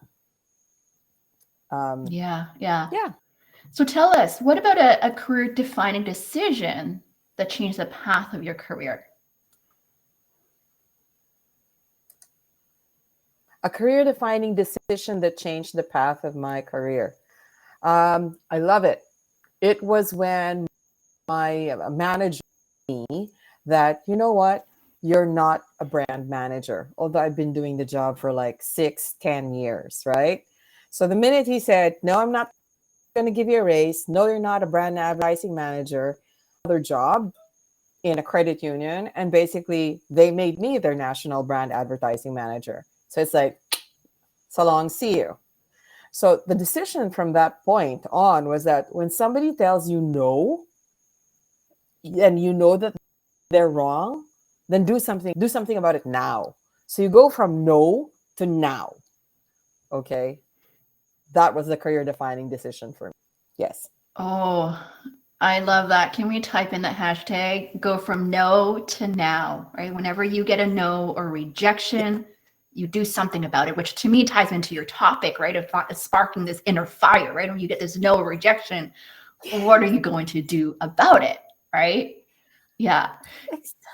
Yeah. Yeah. So tell us, what about a career defining decision that changed the path of your career? A career defining decision that changed the path of my career. I love it. It was when my manager told me that, you know what, you're not a brand manager, although I've been doing the job for like 6-10 years, right? So the minute he said, no, I'm not going to give you a raise. No, you're not a brand advertising manager. Other job in a credit union. And basically they made me their national brand advertising manager. So it's like, so long, see you. So the decision from that point on was that when somebody tells you no, and you know that they're wrong, then do something about it now. So you go from no to now. Okay. That was the career defining decision for me. Yes. Oh, I love that. Can we type in that hashtag? Go from no to now, right? Whenever you get a no or rejection, you do something about it, which to me ties into your topic, right? Of sparking this inner fire, right? When you get this no or rejection, what are you going to do about it, right? Yeah.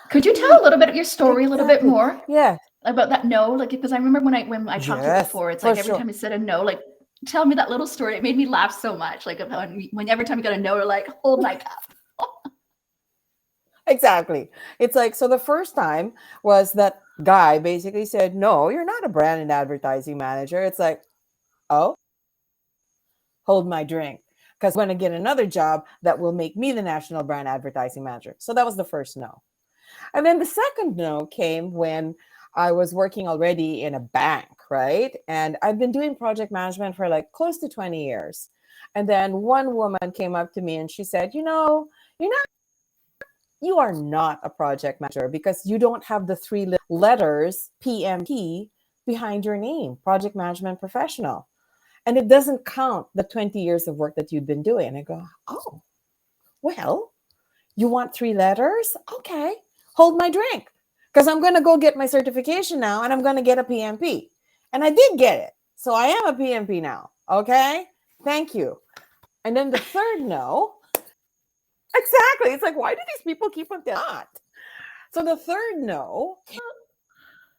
Could you tell a little bit of your story, a little bit more? Yeah. About that no, like, because I remember when I talked to you Yes, before, it's for like every sure. time I said a no, like tell me that little story. It made me laugh so much. Like when every time you got a no, you're like, hold my cup. Exactly. It's like, so the first time was that guy basically said, no, you're not a brand and advertising manager. It's like, oh, hold my drink. Because I'm going to get another job that will make me the national brand advertising manager. So that was the first no. And then the second no came when I was working already in a bank, right? And I've been doing project management for like close to 20 years. And then one woman came up to me and she said, you are not a project manager because you don't have the three letters PMP behind your name, project management professional. And it doesn't count the 20 years of work that you've been doing. And I go, oh, well, you want three letters? Okay, hold my drink. Because I'm going to go get my certification now and I'm going to get a PMP. And I did get it. So I am a PMP now. Okay, thank you. And then the third no, exactly. It's like, why do these people keep on that? So the third no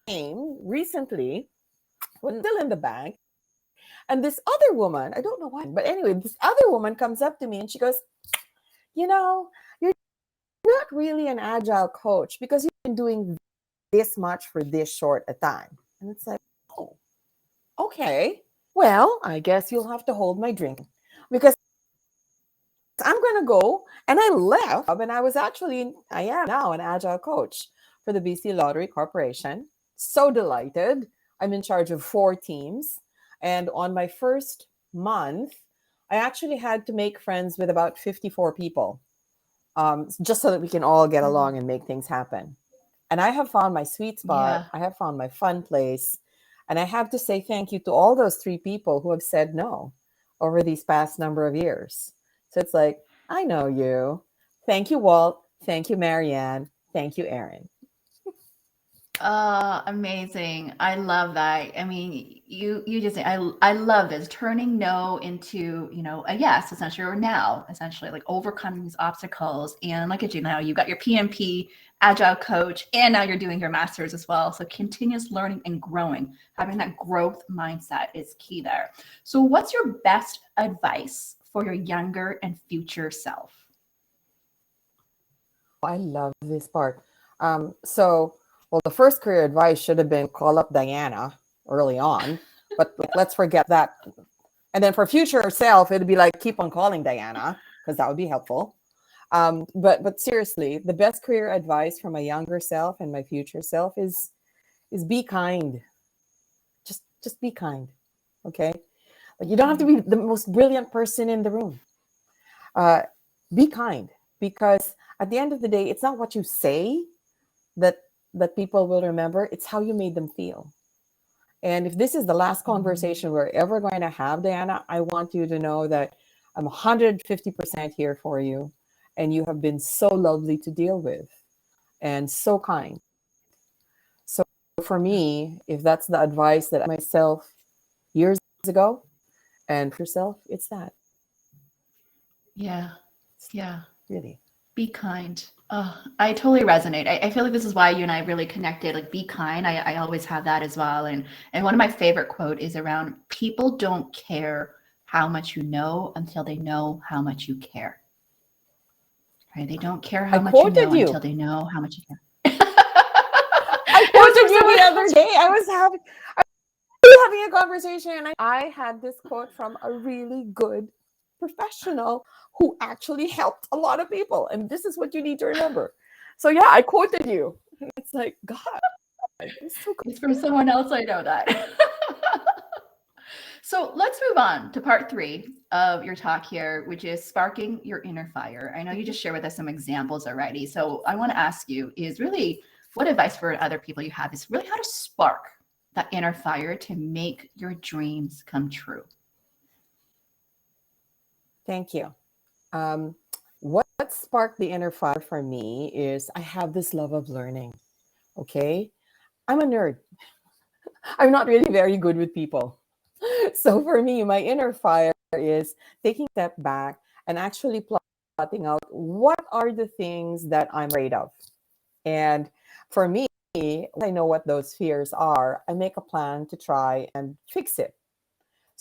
came recently when still in the bank. And this other woman, I don't know why, but anyway, this other woman comes up to me and she goes, you're not really an agile coach because you've been doing this much for this short a time. And it's like, oh, okay. Well, I guess you'll have to hold my drink because I'm going to go. And I left and I am now an agile coach for the BC Lottery Corporation. So delighted. I'm in charge of 4 teams. And on my first month, I actually had to make friends with about 54 people, just so that we can all get along and make things happen. And I have found my sweet spot. Yeah. I have found my fun place. And I have to say thank you to all those 3 people who have said no over these past number of years. So it's like, I know you. Thank you, Walt. Thank you, Marianne. Thank you, Erin. Amazing. I love that. I mean, you just say, I love this turning no into, a yes, essentially, or now, essentially, like overcoming these obstacles. And look at you now, you got your PMP, agile coach, and now you're doing your master's as well. So continuous learning and growing, having that growth mindset is key there. So what's your best advice for your younger and future self? I love this part. Well, the first career advice should have been call up Diana early on, but let's forget that. And then for future self, it'd be like, keep on calling Diana, because that would be helpful. But seriously, the best career advice for my younger self and my future self is be kind. Just be kind. Okay. Like, you don't have to be the most brilliant person in the room. Be kind, because at the end of the day, it's not what you say that people will remember. It's how you made them feel. And if this is the last conversation we're ever going to have, Diana, I want you to know that I'm 150% here for you. And you have been so lovely to deal with and so kind. So for me, if that's the advice that I myself years ago, and for yourself, it's that. Yeah. Really. Be kind. Oh, I totally resonate. I feel like this is why you and I really connected. Like, be kind. I always have that as well. And one of my favorite quote is around, people don't care how much you know until they know how much you care. Right? They don't care how much you know until they know how much you care. I quoted you the other day. I was having a conversation, and I had this quote from a really good professional who actually helped a lot of people. And this is what you need to remember. So yeah, I quoted you. It's like, God, it's so good. It's from someone else. I know that. So let's move on to part 3 of your talk here, which is sparking your inner fire. I know you just shared with us some examples already. So I want to ask you is really, what advice for other people you have is really how to spark that inner fire to make your dreams come true. Thank you. What sparked the inner fire for me is I have this love of learning. Okay. I'm a nerd. I'm not really very good with people. So for me, my inner fire is taking a step back and actually plotting out what are the things that I'm afraid of. And for me, I know what those fears are. I make a plan to try and fix it.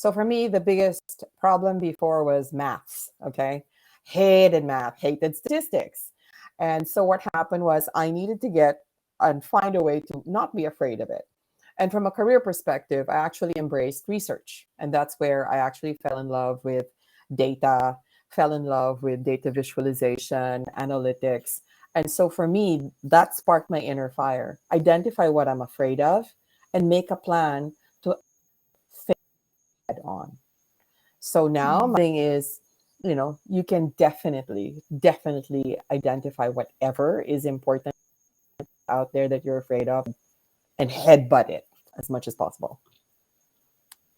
So for me, the biggest problem before was maths. Okay. Hated math, hated statistics. And so what happened was I needed to get and find a way to not be afraid of it. And from a career perspective, I actually embraced research. And that's where I actually fell in love with data, fell in love with data visualization, analytics. And so for me, that sparked my inner fire. Identify what I'm afraid of and make a plan to fit on. So now my thing is, you can definitely identify whatever is important out there that you're afraid of and headbutt it as much as possible.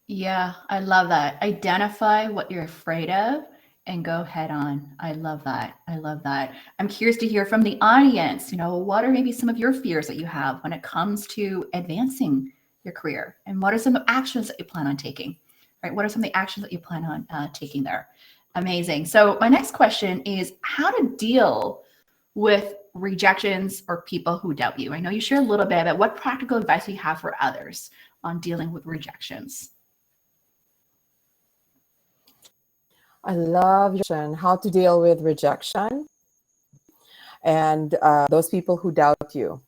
Yeah, I love that. Identify what you're afraid of and go head on. I love that. I love that. I'm curious to hear from the audience. What are maybe some of your fears that you have when it comes to advancing your career? And what are some actions that you plan on taking? Right? What are some of the actions that you plan on taking there? Amazing. So my next question is how to deal with rejections or people who doubt you. I know you share a little bit about what practical advice you have for others on dealing with rejections. I love how to deal with rejection and those people who doubt you.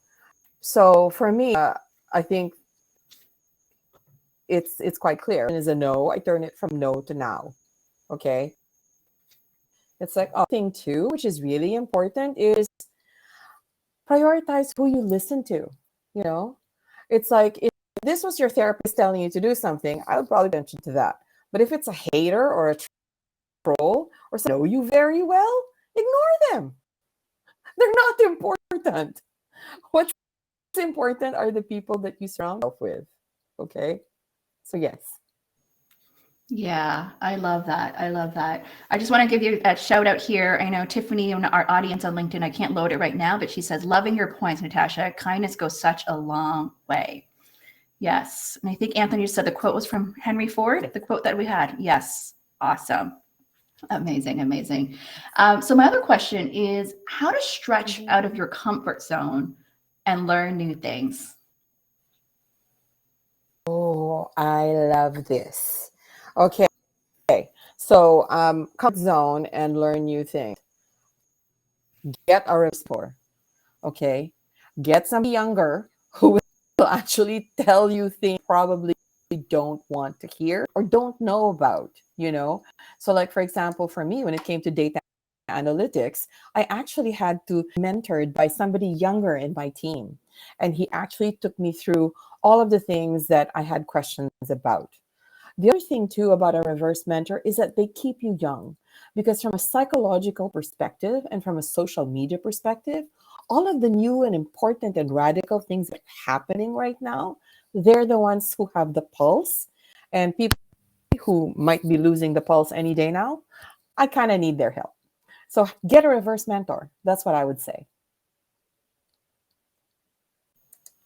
So for me, I think it's quite clear. Is a no. I turn it from no to now. Okay. It's like thing two, which is really important, is prioritize who you listen to. It's like if this was your therapist telling you to do something, I would probably pay attention to that. But if it's a hater or a troll or someone know you very well, ignore them. They're not important. What's important are the people that you surround yourself with. Okay. So yes. Yeah, I love that. I love that. I just want to give you a shout out here. I know Tiffany in our audience on LinkedIn, I can't load it right now, but she says, loving your points, Natasha. Kindness goes such a long way. Yes. And I think Anthony just said the quote was from Henry Ford, the quote that we had. Yes. Awesome. Amazing. Amazing. So my other question is how to stretch out of your comfort zone and learn new things. Oh, I love this. Okay. So comfort zone and learn new things. Get a mentor. Okay. Get somebody younger who will actually tell you things you probably don't want to hear or don't know about, So like, for example, for me, when it came to data analytics, I actually had to be mentored by somebody younger in my team. And he actually took me through all of the things that I had questions about. The other thing too about a reverse mentor is that they keep you young, because from a psychological perspective and from a social media perspective, all of the new and important and radical things that are happening right now, they're the ones who have the pulse. And people who might be losing the pulse any day now, I kind of need their help. So get a reverse mentor. That's what I would say.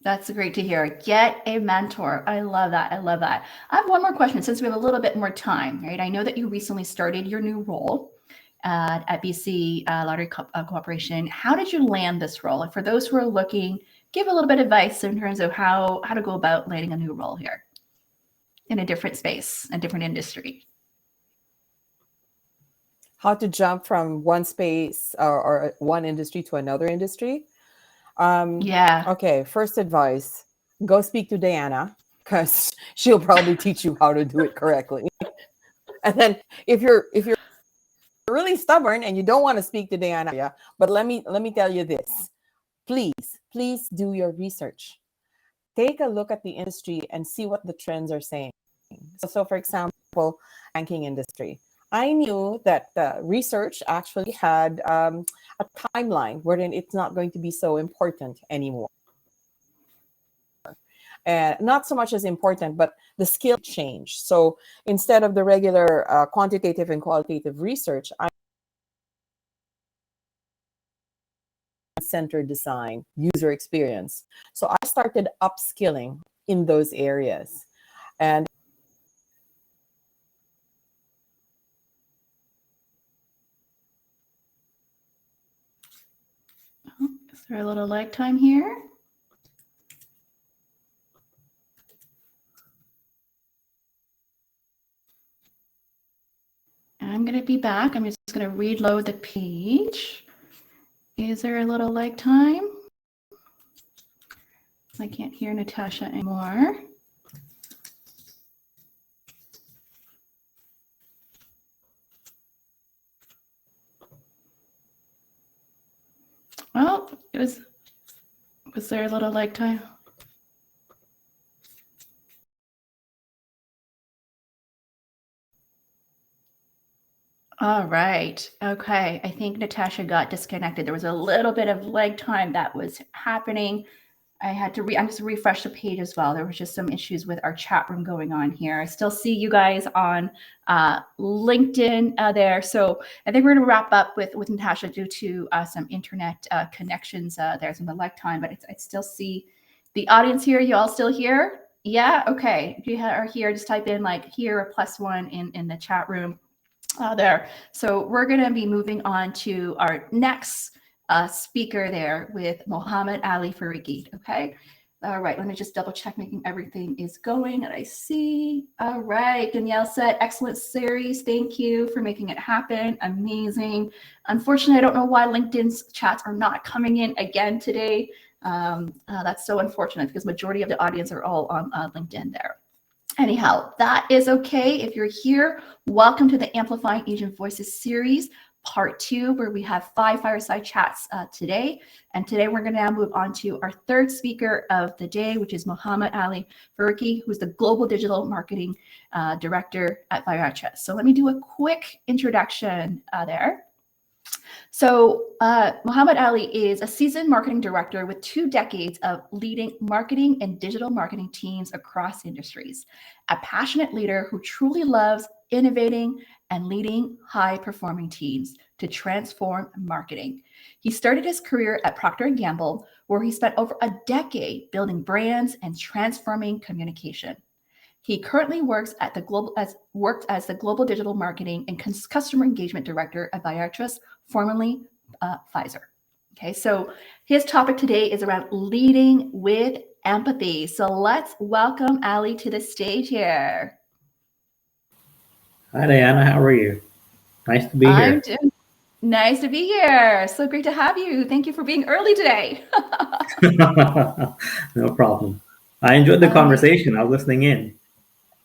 That's great to hear. Get a mentor. I love that. I love that. I have one more question since we have a little bit more time, right? I know that you recently started your new role at BC Lottery Corporation. How did you land this role? And for those who are looking, give a little bit of advice in terms of how to go about landing a new role here in a different space, a different industry. How to jump from one space or one industry to another industry. Yeah. Okay. First advice: go speak to Diana, because she'll probably teach you how to do it correctly. And then if you're really stubborn and you don't want to speak to Diana, but let me tell you this: please do your research. Take a look at the industry and see what the trends are saying. So for example, banking industry. I knew that research actually had a timeline wherein it's not going to be so important anymore. Not so much as important, but the skill change. So instead of the regular quantitative and qualitative research, I centered design, user experience. So I started upskilling in those areas. And Is there a little lag time here? going to be back. I'm just going to reload the page. Is there a little lag time? I can't hear Natasha anymore. Oh, was there a little lag time? All right. Okay. I think Natasha got disconnected. There was a little bit of lag time that was happening. I had to I'm just refresh the page as well. There was just some issues with our chat room going on here. I still see you guys on LinkedIn there. So I think we're going to wrap up with Natasha due to some internet connections there, some of the lag time, but I still see the audience here. You all still here? Yeah. Okay. If you are here, just type in like here or +1 in the chat room there. So we're going to be moving on to our next speaker there with Mohammed Ali Faruqi. Okay. All right. Let me just double check making everything is going that I see. All right. Danielle said, excellent series. Thank you for making it happen. Amazing. Unfortunately, I don't know why LinkedIn's chats are not coming in again today. That's so unfortunate because majority of the audience are all on LinkedIn there. Anyhow, that is okay. If you're here, welcome to the Amplifying Asian Voices series, part 2, where we have 5 fireside chats today. And today we're going to now move on to our third speaker of the day, which is Mohammed Ali Faruqi, who's the Global Digital Marketing Director at Viatris. So let me do a quick introduction there. So Mohammed Ali is a seasoned marketing director with 2 decades of leading marketing and digital marketing teams across industries, a passionate leader who truly loves innovating and leading high-performing teams to transform marketing. He started his career at Procter & Gamble, where he spent over a decade building brands and transforming communication. He currently works at worked as the Global Digital Marketing and Customer Engagement Director at Viatris, formerly Pfizer. Okay, so his topic today is around leading with empathy. So let's welcome Ali to the stage here. Hi, Diana. How are you? Nice to be here. Nice to be here. So great to have you. Thank you for being early today. No problem. I enjoyed the conversation. I was listening in.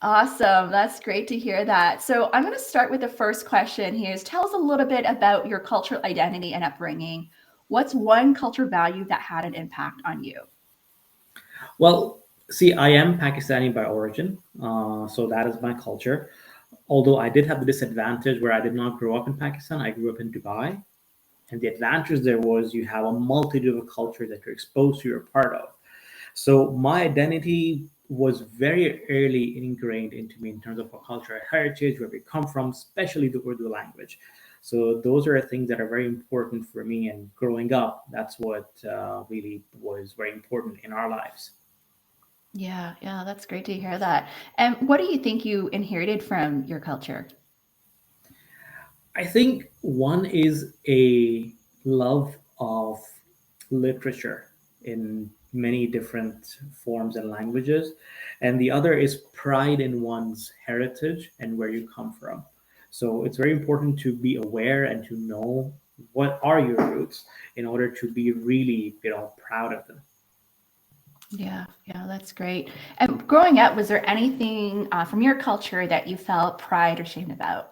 Awesome. That's great to hear that. So I'm going to start with the first question here. Tell us a little bit about your cultural identity and upbringing. What's one culture value that had an impact on you? Well, see, I am Pakistani by origin, so that is my culture. Although I did have the disadvantage where I did not grow up in Pakistan, I grew up in Dubai. And the advantage there was you have a multitude of cultures that you're exposed to, you're a part of. So my identity was very early ingrained into me in terms of our cultural heritage, where we come from, especially the Urdu language. So those are things that are very important for me. And growing up, that's what really was very important in our lives. Yeah, that's great to hear that. And what do you think you inherited from your culture? I think one is a love of literature in many different forms and languages, and the other is pride in one's heritage and where you come from. So it's very important to be aware and to know what are your roots in order to be really, proud of them. Yeah, that's great. And growing up, was there anything from your culture that you felt pride or shame about?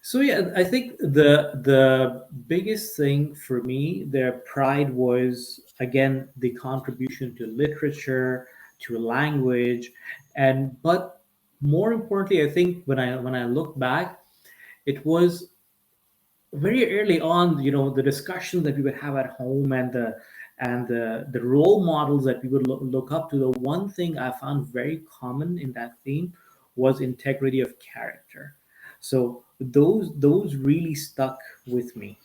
So yeah, I think the biggest thing for me, their pride was again the contribution to literature, to language, and but more importantly, I think when I look back, it was very early on, the discussions that we would have at home and the role models that we would look up to. The one thing I found very common in that theme was integrity of character. So those really stuck with me.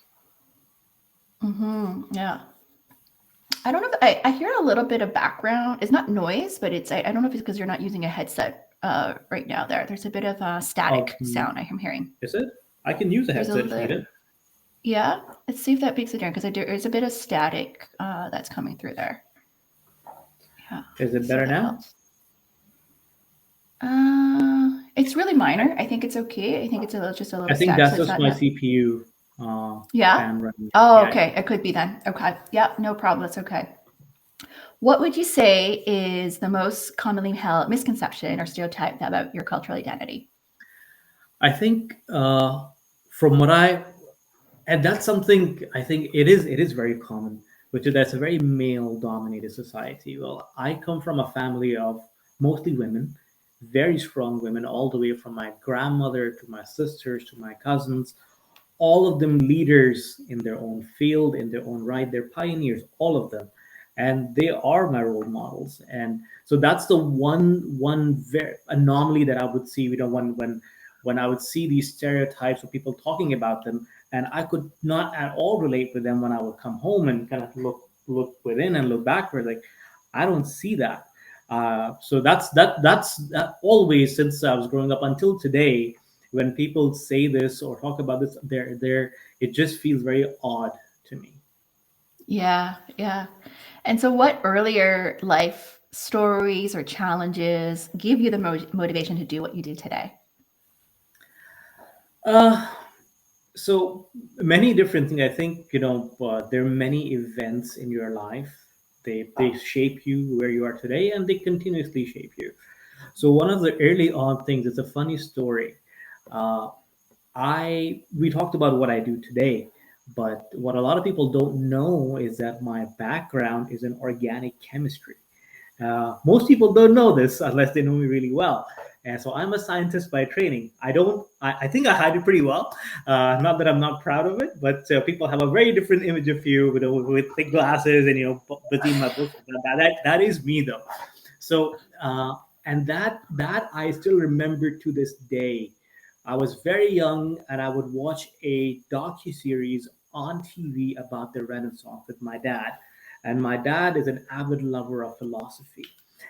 Yeah. I don't know if I hear a little bit of background. It's not noise, but I don't know if it's because you're not using a headset right now there. There's a bit of static sound I'm hearing. Is it? I can use a headset if needed. Yeah. Let's see if that makes it down, because there's a bit of static that's coming through there. Yeah. Is it better now? It's really minor. I think it's okay. I think it's just a little I think stack. that's So it's just not my no. CPU Yeah. fan running. Oh, Yeah, okay. It could be then. Okay. Yeah, no problem. That's okay. What would you say is the most commonly held misconception or stereotype about your cultural identity? I think from what and that's something I think it is very common, which is that's a very male dominated society. Well, I come from a family of mostly women, very strong women, all the way from my grandmother to my sisters to my cousins, all of them leaders in their own field, in their own right. They're pioneers, all of them, and they are my role models. And so that's the one very anomaly that I would see. When I would see these stereotypes of people talking about them, and I could not at all relate with them when I would come home and kind of look within and look backward. Like, I don't see that. So that's always since I was growing up until today when people say this or talk about this, it just feels very odd to me. Yeah, yeah. And so, what earlier life stories or challenges give you the motivation to do what you do today? Uh, so many different things. I think there are many events in your life. They shape you where you are today, and they continuously shape you. So one of the early on things, it's a funny story. Uh, I we talked about what I do today, but what a lot of people don't know is that my background is in organic chemistry. Most people don't know this unless they know me really well. And so I'm a scientist by training. I don't. I think I hide it pretty well. Not that I'm not proud of it, but people have a very different image of you with thick glasses and busy in my books. That is me though. So and that I still remember to this day. I was very young and I would watch a docu-series on TV about the Renaissance with my dad. And my dad is an avid lover of philosophy.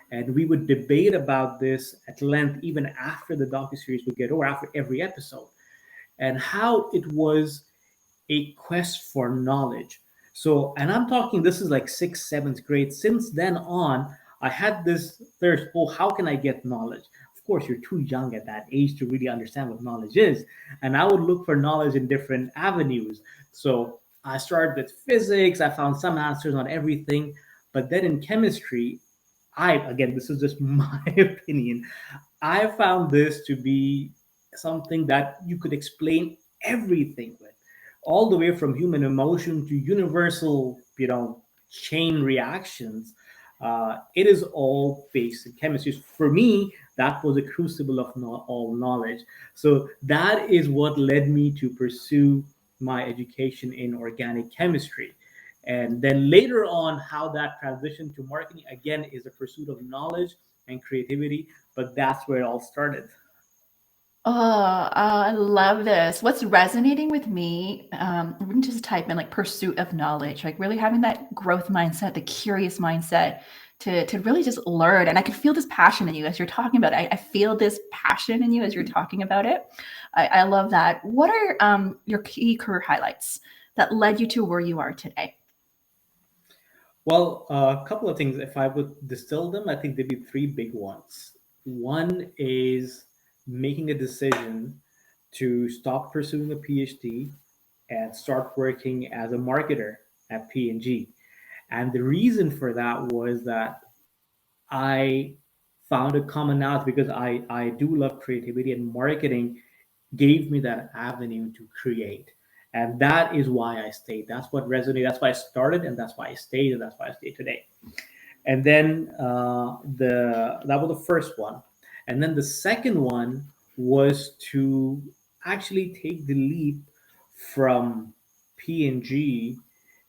And we would debate about this at length even after the docu-series would get over, after every episode, and how it was a quest for knowledge. So, and I'm talking, this is like sixth, seventh grade. Since then on, I had this thirst. Oh, how can I get knowledge? Of course, you're too young at that age to really understand what knowledge is. And I would look for knowledge in different avenues. So I started with physics. I found some answers on everything. But then in chemistry, again, this is just my opinion. I found this to be something that you could explain everything with, all the way from human emotion to universal, chain reactions. It is all based in chemistry. For me, that was a crucible of all knowledge. So that is what led me to pursue my education in organic chemistry. And then later on, how that transitioned to marketing again is a pursuit of knowledge and creativity. But that's where it all started. I love this. What's resonating with me, we can just type in like pursuit of knowledge, like really having that growth mindset, the curious mindset to really just learn. And I could feel this passion in you as you're talking about it. I feel this passion in you as you're talking about it. I love that. What are your key career highlights that led you to where you are today? Well, a couple of things. If I would distill them, I think there'd be three big ones. One is making a decision to stop pursuing a PhD and start working as a marketer at P&G. And the reason for that was that I found a commonality because I do love creativity, and marketing gave me that avenue to create. And that is why I stayed. That's what resonated. That's why I started, and that's why I stayed, and that's why I stay today. And then the that was the first one, and then the second one was to actually take the leap from P&G,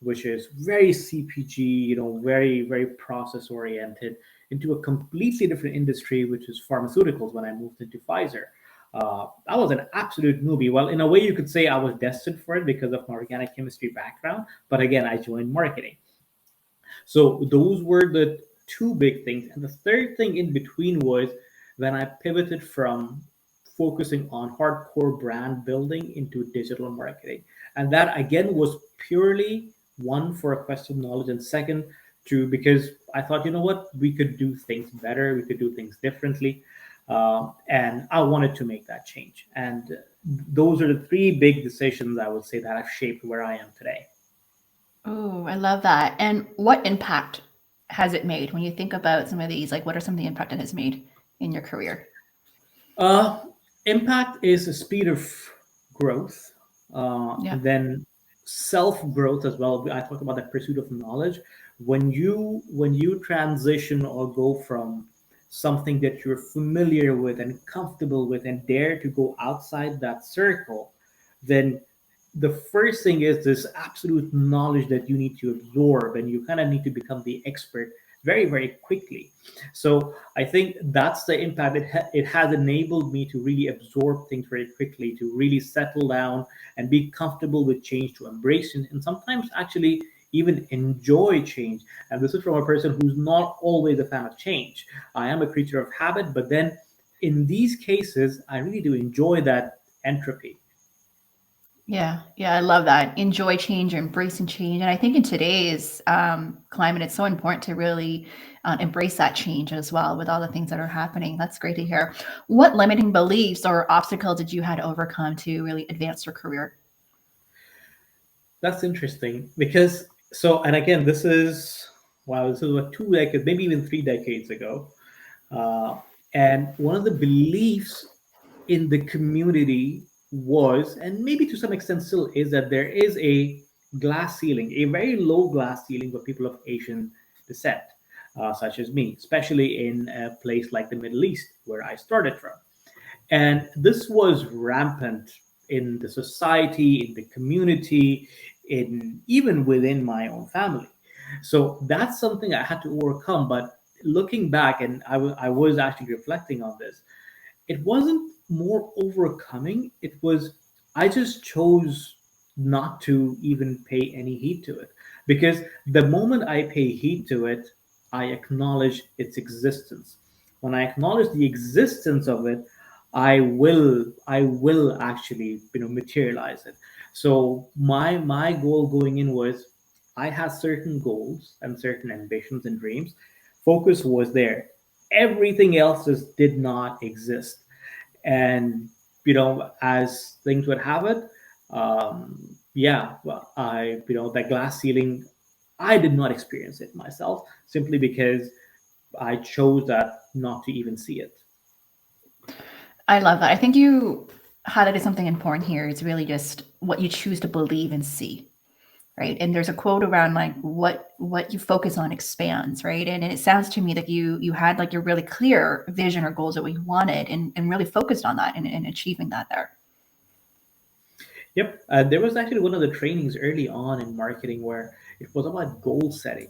which is very CPG, very process oriented, into a completely different industry, which is pharmaceuticals. When I moved into Pfizer, I was an absolute newbie. Well, in a way, you could say I was destined for it because of my organic chemistry background. But again, I joined marketing. So those were the two big things. And the third thing in between was when I pivoted from focusing on hardcore brand building into digital marketing. And that again was purely one for a quest of knowledge, and second to because I thought, you know what, we could do things better, we could do things differently. And I wanted to make that change. And those are the three big decisions I would say that have shaped where I am today. Oh, I love that. And what impact has it made when you think about some of these? Like, what are some of the impact it has made in your career? Uh, Impact is the speed of growth, Yeah. and then self growth as well. I talk about the pursuit of knowledge. When you transition or go from something that you're familiar with and comfortable with and dare to go outside that circle, then the first thing is this absolute knowledge that you need to absorb, and you kind of need to become the expert very, very quickly. So I think that's the impact. It has enabled me to really absorb things very quickly, to really settle down and be comfortable with change, to embrace it, and sometimes actually even enjoy change. And this is from a person who's not always a fan of change. I am a creature of habit, but then in these cases, I really do enjoy that entropy. Yeah, I love that. Enjoy change or embracing change. And I think in today's climate, it's so important to really embrace that change as well with all the things that are happening. That's great to hear. What limiting beliefs or obstacles did you had to overcome to really advance your career? That's interesting because so, and again, this is wow, this is what 2 decades, maybe even 3 decades ago. Uh, and one of the beliefs in the community was, and maybe to some extent still is, that there is a glass ceiling, a very low glass ceiling for people of Asian descent, such as me, especially in a place like the Middle East, where I started from. And this was rampant in the society, in the community, in even within my own family. So that's something I had to overcome. But looking back, and I was actually reflecting on this, it wasn't more overcoming. It was, I just chose not to even pay any heed to it. Because the moment I pay heed to it, I acknowledge its existence. When I acknowledge the existence of it, I will actually, materialize it. So my goal going in was, I had certain goals and certain ambitions and dreams. Focus was there. Everything else just did not exist. And as things would have it, yeah, well, that glass ceiling, I did not experience it myself, simply because I chose that not to even see it. I love that. I think you highlighted something important here. It's really just what you choose to believe and see. Right. And there's a quote around like what you focus on expands, right? And it sounds to me that you had like your really clear vision or goals that we wanted and really focused on that and achieving that there. Yep. There was actually one of the trainings early on in marketing where it was about goal setting.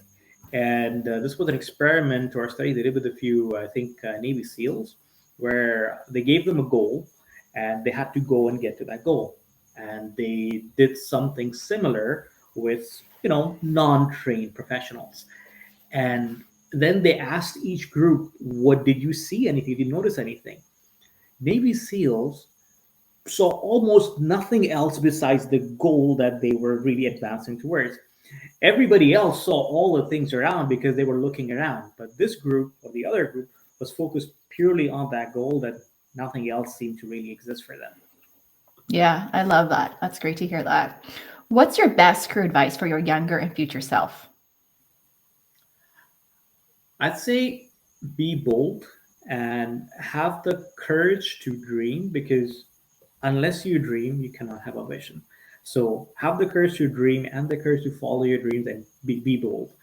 And this was an experiment or a study they did with a few, I think, Navy SEALs, where they gave them a goal and they had to go and get to that goal. And they did something similar with, non trained professionals. And then they asked each group, what did you see? Anything? Did you notice anything? Navy SEALs saw almost nothing else besides the goal that they were really advancing towards. Everybody else saw all the things around because they were looking around. But this group or the other group was focused purely on that goal, that nothing else seemed to really exist for them. Yeah, I love that. That's great to hear that. What's your best career advice for your younger and future self? I'd say be bold and have the courage to dream, because unless you dream, you cannot have a vision. So have the courage to dream and the courage to follow your dreams, and be bold.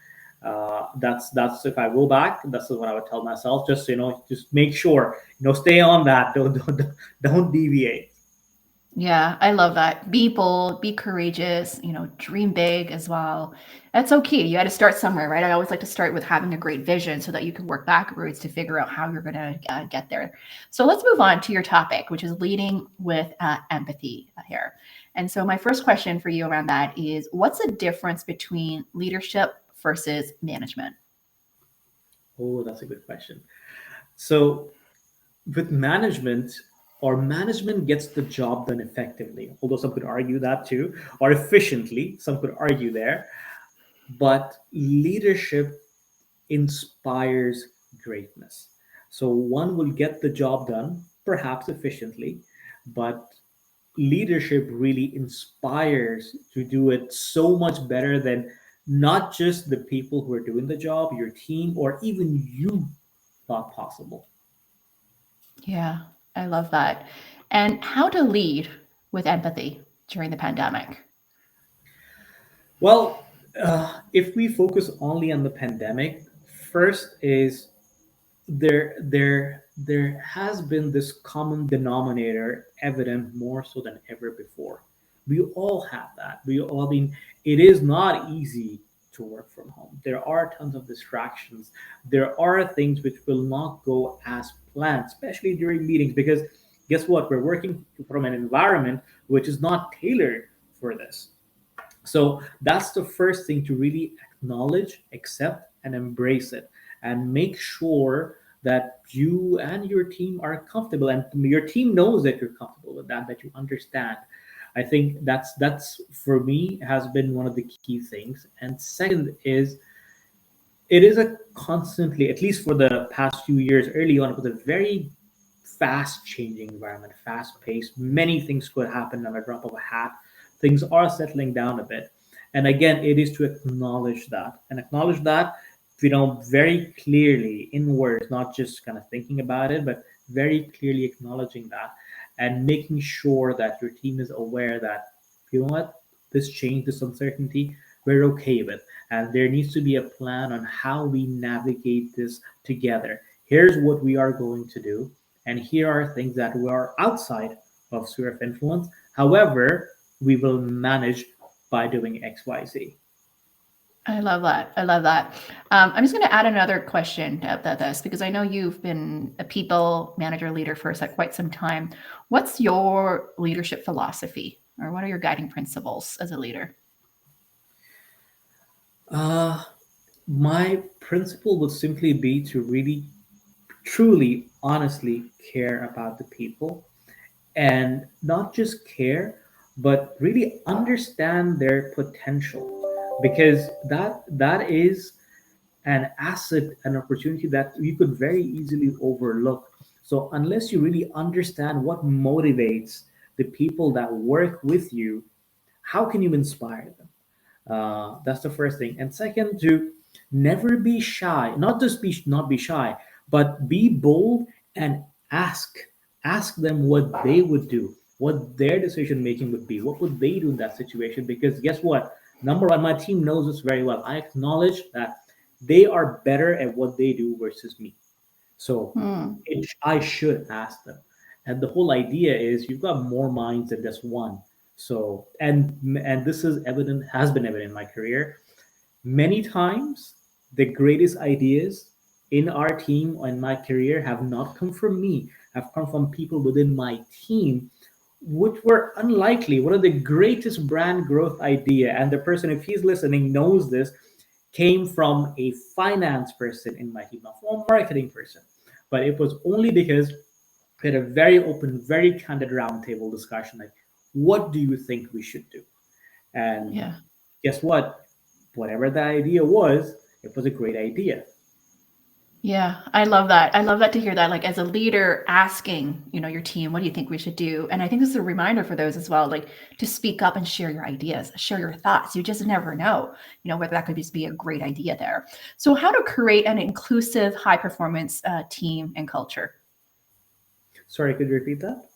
That's if I go back, that's what I would tell myself. Just just make sure stay on that. Don't deviate. Yeah, I love that. Be bold, be courageous, dream big as well. That's okay. You got to start somewhere, right? I always like to start with having a great vision so that you can work backwards to figure out how you're going to get there. So let's move on to your topic, which is leading with empathy here. And so my first question for you around that is, what's the difference between leadership versus management? Oh, that's a good question. So with management, or management gets the job done effectively, although some could argue that too, or efficiently, some could argue there. But leadership inspires greatness. So one will get the job done, perhaps efficiently, but leadership really inspires to do it so much better than not just the people who are doing the job, your team, or even you thought possible. Yeah, I love that. And how to lead with empathy during the pandemic. Well, if we focus only on the pandemic, first is there has been this common denominator evident more so than ever before. We all have that. We all, I mean, it is not easy to work from home. There are tons of distractions. There are things which will not go as planned, especially during meetings, because guess what? We're working from an environment which is not tailored for this. So that's the first thing, to really acknowledge, accept, and embrace it, and make sure that you and your team are comfortable, and your team knows that you're comfortable with that, that you understand. I think that's for me has been one of the key things. And second is, it is a constantly, at least for the past few years, early on, it was a very fast changing environment, fast paced. Many things could happen on a drop of a hat. Things are settling down a bit. And again, it is to acknowledge that, and acknowledge that, very clearly in words, not just kind of thinking about it, but very clearly acknowledging that, and making sure that your team is aware that, you know what, this change, this uncertainty, we're okay with. And there needs to be a plan on how we navigate this together. Here's what we are going to do, and here are things that we are outside of sphere of influence. However, we will manage by doing XYZ. I love that. I love that. I'm just going to add another question about this, because I know you've been a people manager leader for quite some time. What's your leadership philosophy, or what are your guiding principles as a leader? Uh, my principle would simply be to really, truly, honestly care about the people, and not just care, but really understand their potential, because that is an asset, an opportunity that you could very easily overlook. So unless you really understand what motivates the people that work with you, how can you inspire them? That's the first thing. And second, to never be shy. Not be shy, but be bold and ask. Ask them what they would do, what their decision making would be, what would they do in that situation. Because guess what? Number one, my team knows this very well. I acknowledge that they are better at what they do versus me. So Hmm. I should ask them. And the whole idea is, you've got more minds than just one. So, and this is evident, has been evident in my career. Many times, the greatest ideas in our team or in my career have not come from me, have come from people within my team, which were unlikely. One of the greatest brand growth idea, and the person, if he's listening, knows this, came from a finance person in my team, not from a marketing person. But it was only because we had a very open, very candid roundtable discussion, like, what do you think we should do? And Yeah. guess what? Whatever the idea was, it was a great idea. Yeah, I love that. I love that to hear that, like as a leader asking, your team, what do you think we should do? And I think this is a reminder for those as well, like to speak up and share your ideas, share your thoughts. You just never know, whether that could just be a great idea there. So how to create an inclusive, high performance team and culture? Sorry, could you repeat that?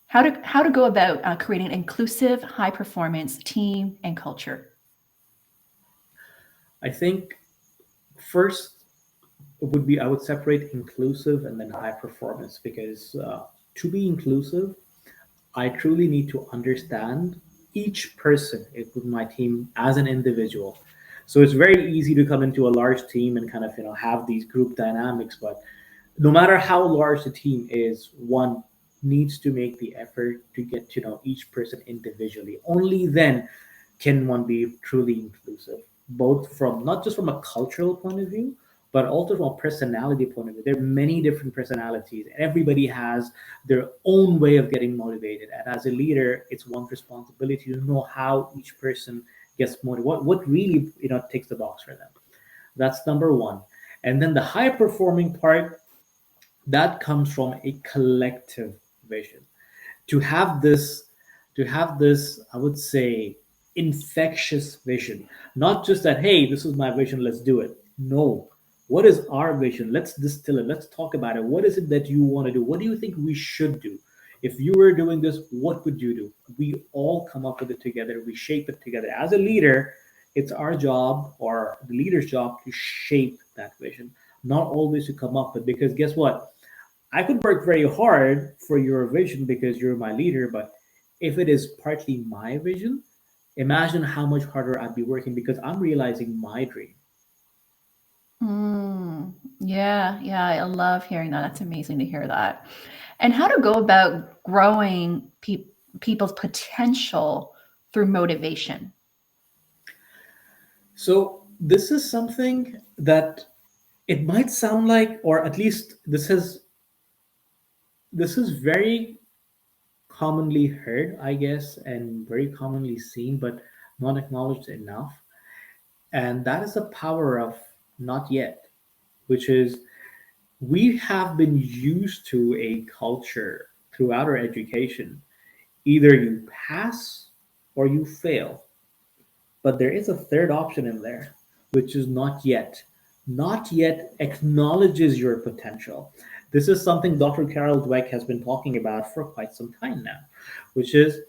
How to go about creating an inclusive, high performance team and culture? I think first would be, I would separate inclusive and then high performance, because to be inclusive, I truly need to understand each person with my team as an individual. So it's very easy to come into a large team and kind of have these group dynamics, but no matter how large the team is, one needs to make the effort to get to know each person individually. Only then can one be truly inclusive, both from, not just from a cultural point of view, but also from a personality point of view. There are many different personalities, and everybody has their own way of getting motivated. And as a leader, it's one's responsibility to know how each person gets motivated, what really ticks the box for them. That's number one. And then the high performing part, that comes from a collective vision. To have this, I would say, infectious vision, not just that, hey, this is my vision, let's do it. No, what is our vision? Let's distill it, let's talk about it. What is it that you want to do? What do you think we should do? If you were doing this, what would you do? We all come up with it together, we shape it together. As a leader, it's our job, or the leader's job, to shape that vision, not always to come up with. Because guess what, I could work very hard for your vision because you're my leader, but if it is partly my vision, imagine how much harder I'd be working because I'm realizing my dream. Yeah, yeah, I love hearing that. That's amazing to hear that. And how to go about growing people's potential through motivation. So this is something that it might sound like, or at least this is very commonly heard, I guess, and very commonly seen, but not acknowledged enough. And that is the power of not yet, which is we have been used to a culture throughout our education. Either you pass or you fail. But there is a third option in there, which is not yet. Not yet acknowledges your potential. This is something Dr. Carol Dweck has been talking about for quite some time now, which is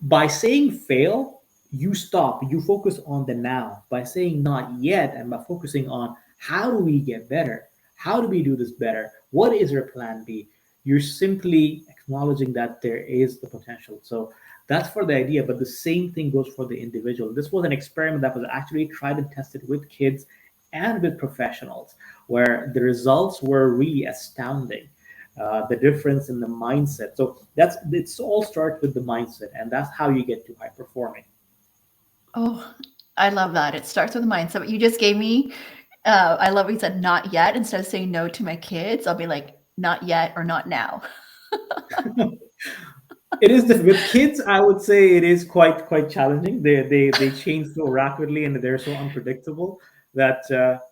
by saying fail, you stop, you focus on the now. By saying not yet, and by focusing on how do we get better? How do we do this better? What is your plan B? You're simply acknowledging that there is the potential. So that's for the idea, but the same thing goes for the individual. This was an experiment that was actually tried and tested with kids and with professionals, where the results were really astounding. The difference in the mindset. So it's all starts with the mindset, and that's how you get to high performing. Oh, I love that. It starts with the mindset. What you just gave me, I love what you said, not yet. Instead of saying no to my kids, I'll be like, not yet or not now. It is with kids. I would say it is quite challenging. They change so rapidly and they're so unpredictable that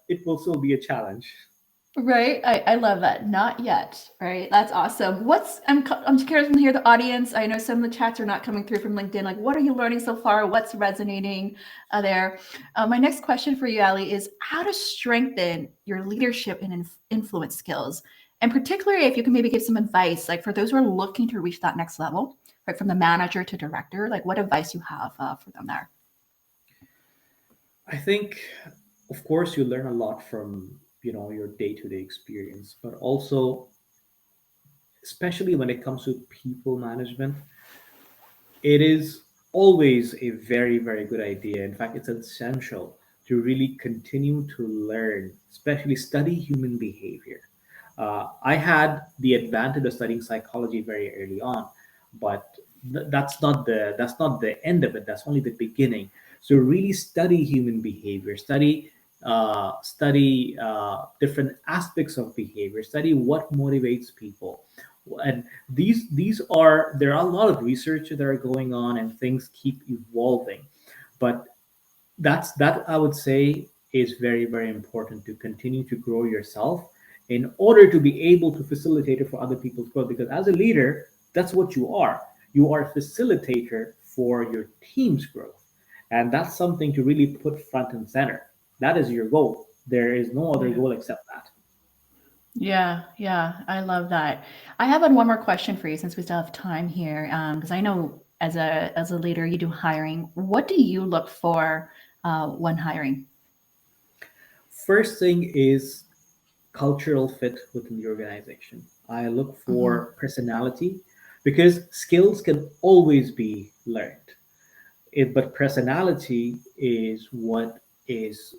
it will still be a challenge. Right. I love that. Not yet. Right. That's awesome. I'm curious to hear the audience. I know some of the chats are not coming through from LinkedIn. Like, what are you learning so far? What's resonating there? My next question for you, Ali, is how to strengthen your leadership and influence skills. And particularly if you can maybe give some advice, like for those who are looking to reach that next level, right, from the manager to director, like what advice you have for them there. I think, of course, you learn a lot from your day-to-day experience, but also, especially when it comes to people management, it is always a very, very good idea. In fact, it's essential to really continue to learn, especially study human behavior. I had the advantage of studying psychology very early on, but that's not the end of it. That's only the beginning. So really study human behavior, study different aspects of behavior, study what motivates people, and these are there are a lot of research that are going on and things keep evolving, but that I would say is very, very important to continue to grow yourself in order to be able to facilitate it for other people's growth, because as a leader, that's what you are a facilitator for your team's growth, and that's something to really put front and center. That is your goal. There is no other goal except that. Yeah, yeah, I love that. I have one more question for you since we still have time here, because I know as a leader you do hiring. What do you look for when hiring? First thing is cultural fit within the organization. I look Hmm. for personality because skills can always be learned. But personality is what is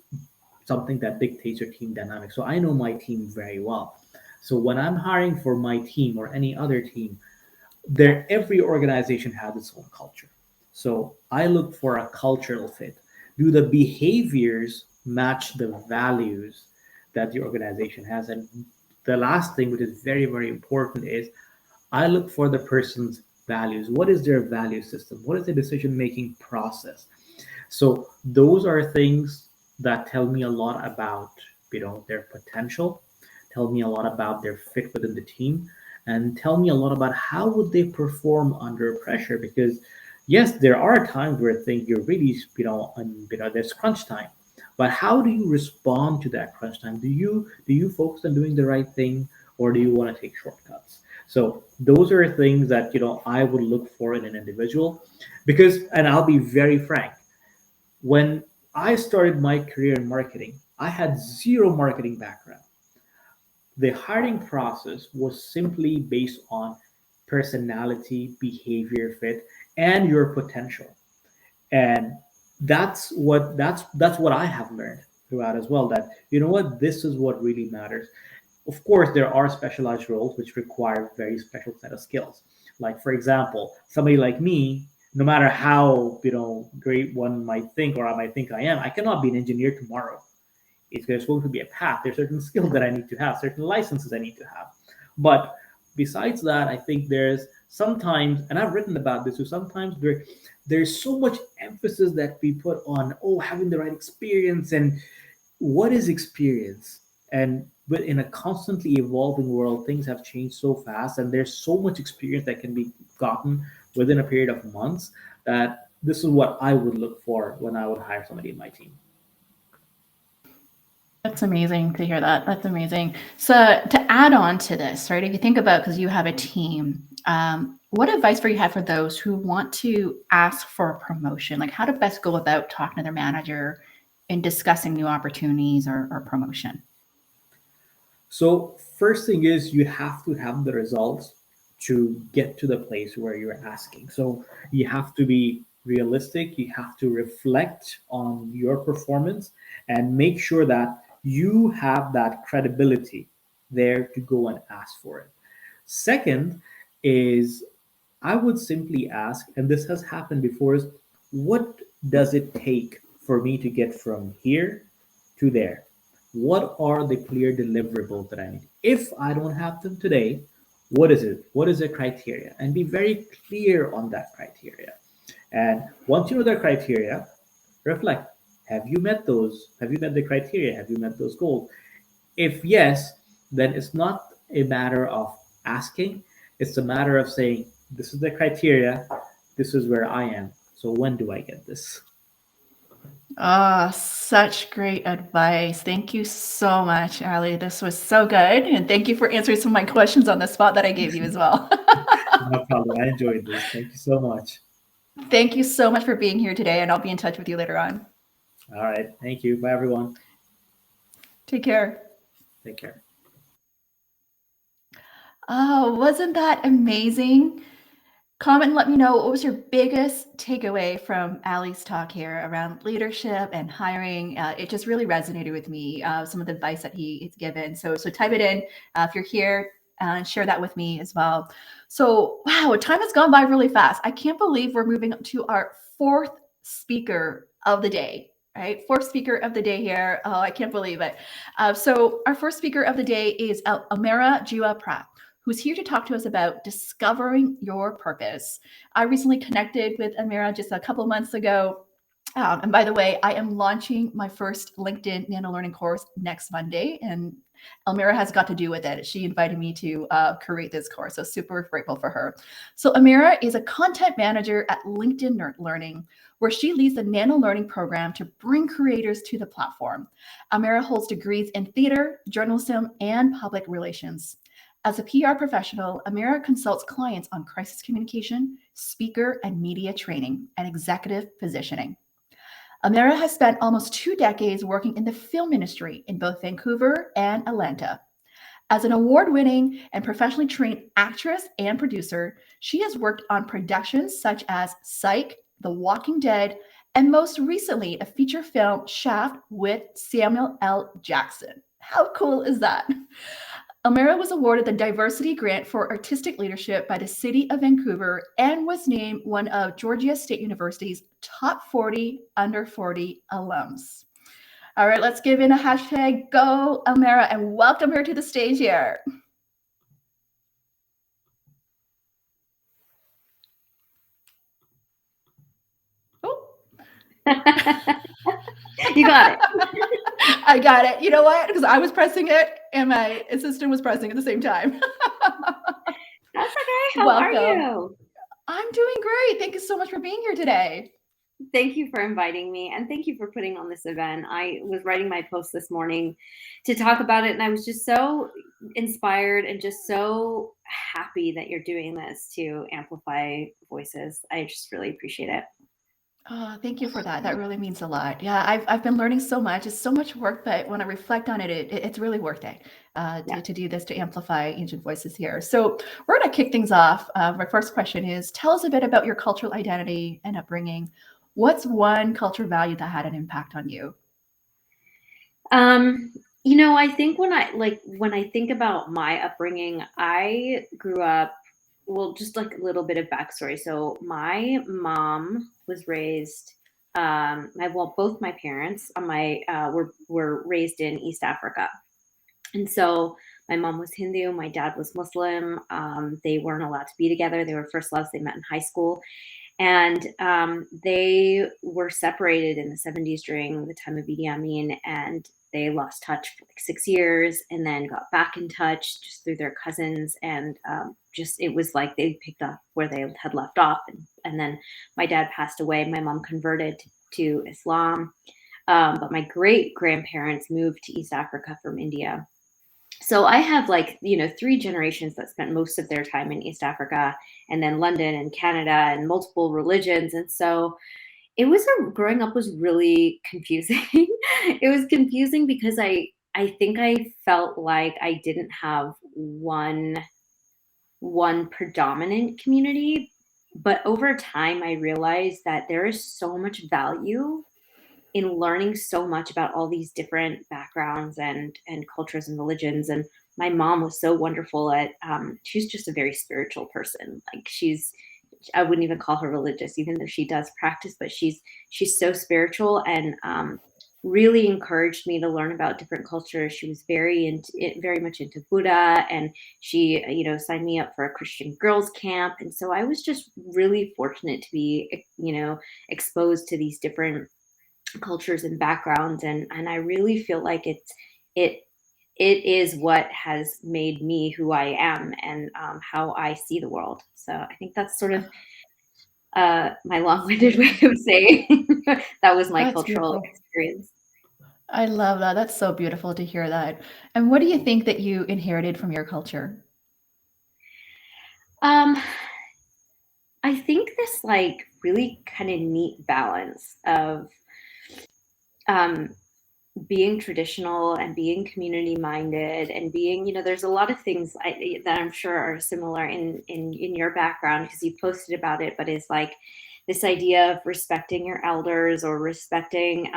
something that dictates your team dynamic. So I know my team very well. So when I'm hiring for my team or any other team, every organization has its own culture. So I look for a cultural fit. Do the behaviors match the values that the organization has? And the last thing, which is very, very important, is I look for the person's values. What is their value system? What is the decision making process? So those are things that tell me a lot about their potential, tell me a lot about their fit within the team, and tell me a lot about how would they perform under pressure. Because yes, there are times where things you're really, there's crunch time. But how do you respond to that crunch time? Do you focus on doing the right thing, or do you want to take shortcuts? So those are things that I would look for in an individual, because, and I'll be very frank, when I started my career in marketing, I had zero marketing background. The hiring process was simply based on personality, behavior fit, and your potential. And that's what I have learned throughout as well, that this is what really matters. Of course, there are specialized roles which require very special set of skills. Like, for example, somebody like me, no matter how great one might think, or I might think I am, I cannot be an engineer tomorrow. There's going to be a path. There's certain skills that I need to have, certain licenses I need to have. But besides that, I think there's sometimes, and I've written about this, so sometimes there's so much emphasis that we put on, having the right experience. And what is experience? But in a constantly evolving world, things have changed so fast, and there's so much experience that can be gotten within a period of months, that this is what I would look for when I would hire somebody in my team. That's amazing to hear that. That's amazing. So to add on to this, right, if you think about, because you have a team, what advice for you have for those who want to ask for a promotion? Like, how to best go about talking to their manager and discussing new opportunities or promotion? So first thing is, you have to have the results to get to the place where you're asking. So you have to be realistic. You have to reflect on your performance and make sure that you have that credibility there to go and ask for it. Second is, I would simply ask, and this has happened before, is what does it take for me to get from here to there? What are the clear deliverables that I need? If I don't have them today, what is it? What is the criteria? And be very clear on that criteria. And once you know the criteria, reflect. Have you met those? Have you met the criteria? Have you met those goals? If yes, then it's not a matter of asking. It's a matter of saying, this is the criteria. This is where I am. So when do I get this? Such great advice. Thank you so much, Ali. This was so good. And thank you for answering some of my questions on the spot that I gave you as well. No problem. I enjoyed this. Thank you so much. Thank you so much for being here today, and I'll be in touch with you later on. All right. Thank you. Bye, everyone. Take care. Take care. Oh, wasn't that amazing? Comment and let me know, what was your biggest takeaway from Ali's talk here around leadership and hiring? It just really resonated with me, some of the advice that he's given. So type it in if you're here, and share that with me as well. So wow, time has gone by really fast. I can't believe we're moving to our fourth speaker of the day. Right, fourth speaker of the day here. Oh, I can't believe it. So our first speaker of the day is Almeera Jiwa Pratt, who's here to talk to us about discovering your purpose. I recently connected with Almeera just a couple months ago. And by the way, I am launching my first LinkedIn Nano Learning course next Monday, and Almeera has got to do with it. She invited me to create this course, so super grateful for her. So Almeera is a content manager at LinkedIn Learning, where she leads the Nano Learning program to bring creators to the platform. Almeera holds degrees in theater, journalism, and public relations. As a PR professional, Almeera consults clients on crisis communication, speaker and media training, and executive positioning. Almeera has spent almost 2 decades working in the film industry in both Vancouver and Atlanta. As an award-winning and professionally trained actress and producer, she has worked on productions such as Psych, The Walking Dead, and most recently, a feature film, Shaft, with Samuel L. Jackson. How cool is that? Almeera was awarded the Diversity Grant for Artistic Leadership by the City of Vancouver and was named one of Georgia State University's top 40 under 40 alums. All right, let's give in a hashtag go Almeera and welcome her to the stage here. Oh. You got it. I got it. You know what? Because I was pressing it and my assistant was pressing at the same time. That's okay. How are Welcome. you? I'm doing great. Thank you so much for being here today. Thank you for inviting me, and thank you for putting on this event. I was writing my post this morning to talk about it, and I was just so inspired and just so happy that you're doing this to amplify voices. I just really appreciate it. Oh, thank you for that. That really means a lot. Yeah, I've been learning so much. It's so much work, but when I reflect on it, it's really worth it to do this, to amplify ancient voices here. So we're going to kick things off. My first question is, tell us a bit about your cultural identity and upbringing. What's one cultural value that had an impact on you? I think when I think about my upbringing, I grew up, well, just like a little bit of backstory. So my mom was raised, both my parents on were raised in East Africa. And so my mom was Hindu, my dad was Muslim. They weren't allowed to be together. They were first loves. They met in high school. And they were separated in the 70s during the time of Idi Amin, and they lost touch for like 6 years and then got back in touch just through their cousins. And it was like they picked up where they had left off. And then my dad passed away. My mom converted to Islam. But my great grandparents moved to East Africa from India. So I have 3 generations that spent most of their time in East Africa, and then London and Canada and multiple religions. And so growing up was really confusing. It was confusing because I think I felt like I didn't have one predominant community. But over time, I realized that there is so much value in learning so much about all these different backgrounds and cultures and religions. And my mom was so wonderful at, she's just a very spiritual person. Like I wouldn't even call her religious, even though she does practice, but she's so spiritual, and really encouraged me to learn about different cultures. She was very much into Buddha, and she, signed me up for a Christian girls camp. And so I was just really fortunate to be, exposed to these different cultures and backgrounds, and I really feel like it is what has made me who I am, and how I see the world. So I think that's sort of my long-winded way of saying that was my cultural experience. I love that. That's so beautiful to hear that. And what do you think that you inherited from your culture? I think this really kind of neat balance of being traditional and being community minded and being, there's a lot of things that I'm sure are similar in your background, because you posted about it, but it's like this idea of respecting your elders, or respecting,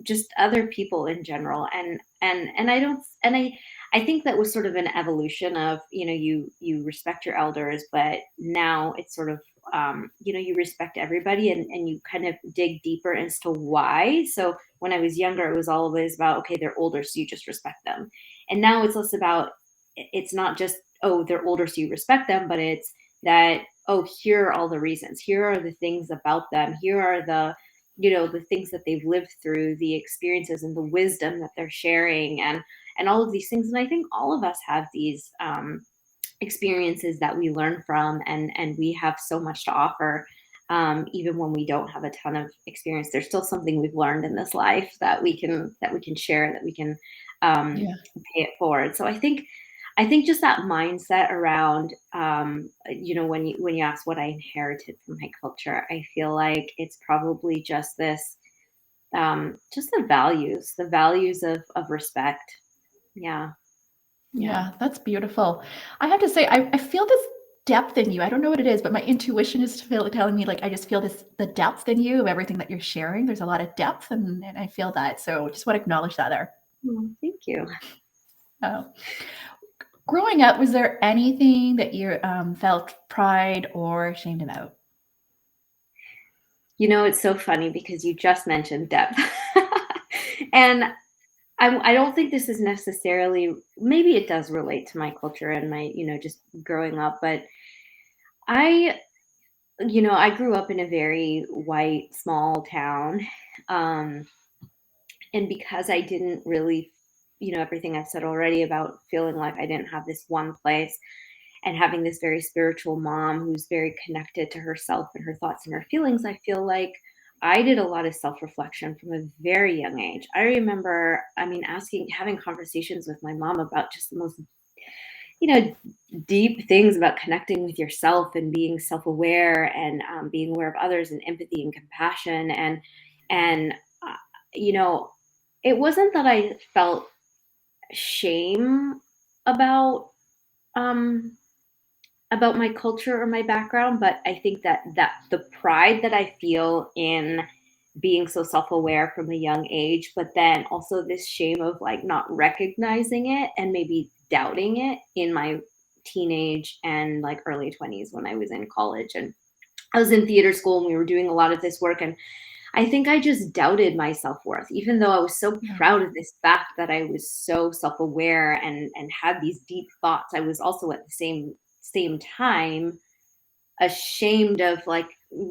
just other people in general. I think that was sort of an evolution of, you respect your elders, but now it's sort of, you respect everybody, and you kind of dig deeper as to why. So when I was younger, it was always about, okay, they're older, so you just respect them. And now it's less about, it's not just, oh, they're older, so you respect them, but it's that, oh, here are all the reasons. Here are the things about them. Here are the, the things that they've lived through, the experiences and the wisdom that they're sharing, and all of these things. And I think all of us have these experiences that we learn from, and we have so much to offer. Even when we don't have a ton of experience, there's still something we've learned in this life that we can share, that we can pay it forward. So I think just that mindset around, when you ask what I inherited from my culture, I feel like it's probably just this, just the values of respect. Yeah, that's beautiful. I have to say, I feel this depth in you. I don't know what it is, but my intuition is telling me, I just feel the depth in you of everything that you're sharing. There's a lot of depth, and I feel that. So just want to acknowledge that there. Thank you. Growing up, was there anything that you felt pride or ashamed about? It's so funny because you just mentioned depth. And I don't think this is necessarily, maybe it does relate to my culture and my, just growing up, but I grew up in a very white, small town. And because I didn't really everything I've said already about feeling like I didn't have this one place, and having this very spiritual mom who's very connected to herself and her thoughts and her feelings, I feel like I did a lot of self-reflection from a very young age. I remember, having conversations with my mom about just the most, deep things about connecting with yourself and being self-aware, and being aware of others, and empathy and compassion. And it wasn't that I felt shame about um, my culture or my background, but I think that the pride that I feel in being so self-aware from a young age, but then also this shame of like not recognizing it and maybe doubting it in my teenage and like early 20s when I was in college, and I was in theater school and we were doing a lot of this work, and I think I just doubted my self-worth, even though I was so proud of this fact that I was so self-aware and had these deep thoughts. I was also at the same time ashamed of like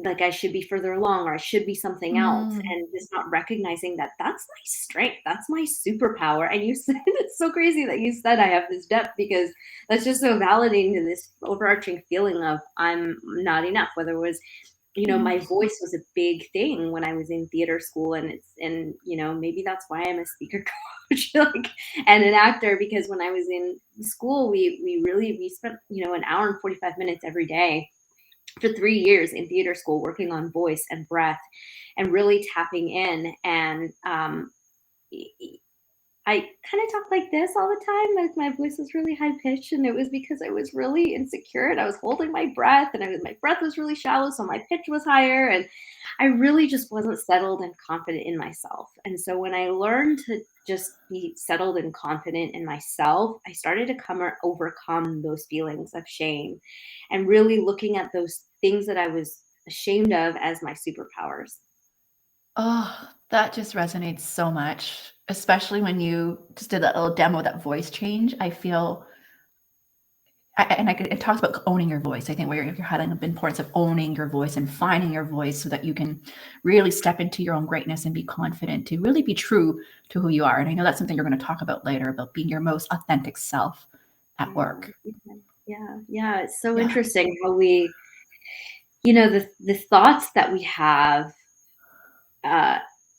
I should be further along, or I should be something else, and just not recognizing that that's my strength, that's my superpower. And you said, it's so crazy that you said I have this depth, because that's just so validating to this overarching feeling of I'm not enough. Whether it was, my voice was a big thing when I was in theater school, and maybe that's why I'm a speaker coach like, and an actor, because when I was in school, we spent, an hour and 45 minutes every day for 3 years in theater school, working on voice and breath and really tapping in. And I kind of talk like this all the time. Like my voice was really high pitched, and it was because I was really insecure and I was holding my breath, and my breath was really shallow, so my pitch was higher, and I really just wasn't settled and confident in myself. And so when I learned to just be settled and confident in myself, I started to overcome those feelings of shame, and really looking at those things that I was ashamed of as my superpowers. Oh, that just resonates so much, especially when you just did that little demo, that voice change. I feel, it talks about owning your voice. I think where you're highlighting the importance of owning your voice and finding your voice so that you can really step into your own greatness and be confident to really be true to who you are. And I know that's something you're going to talk about later, about being your most authentic self at work. Yeah. It's so interesting how we, the thoughts that we have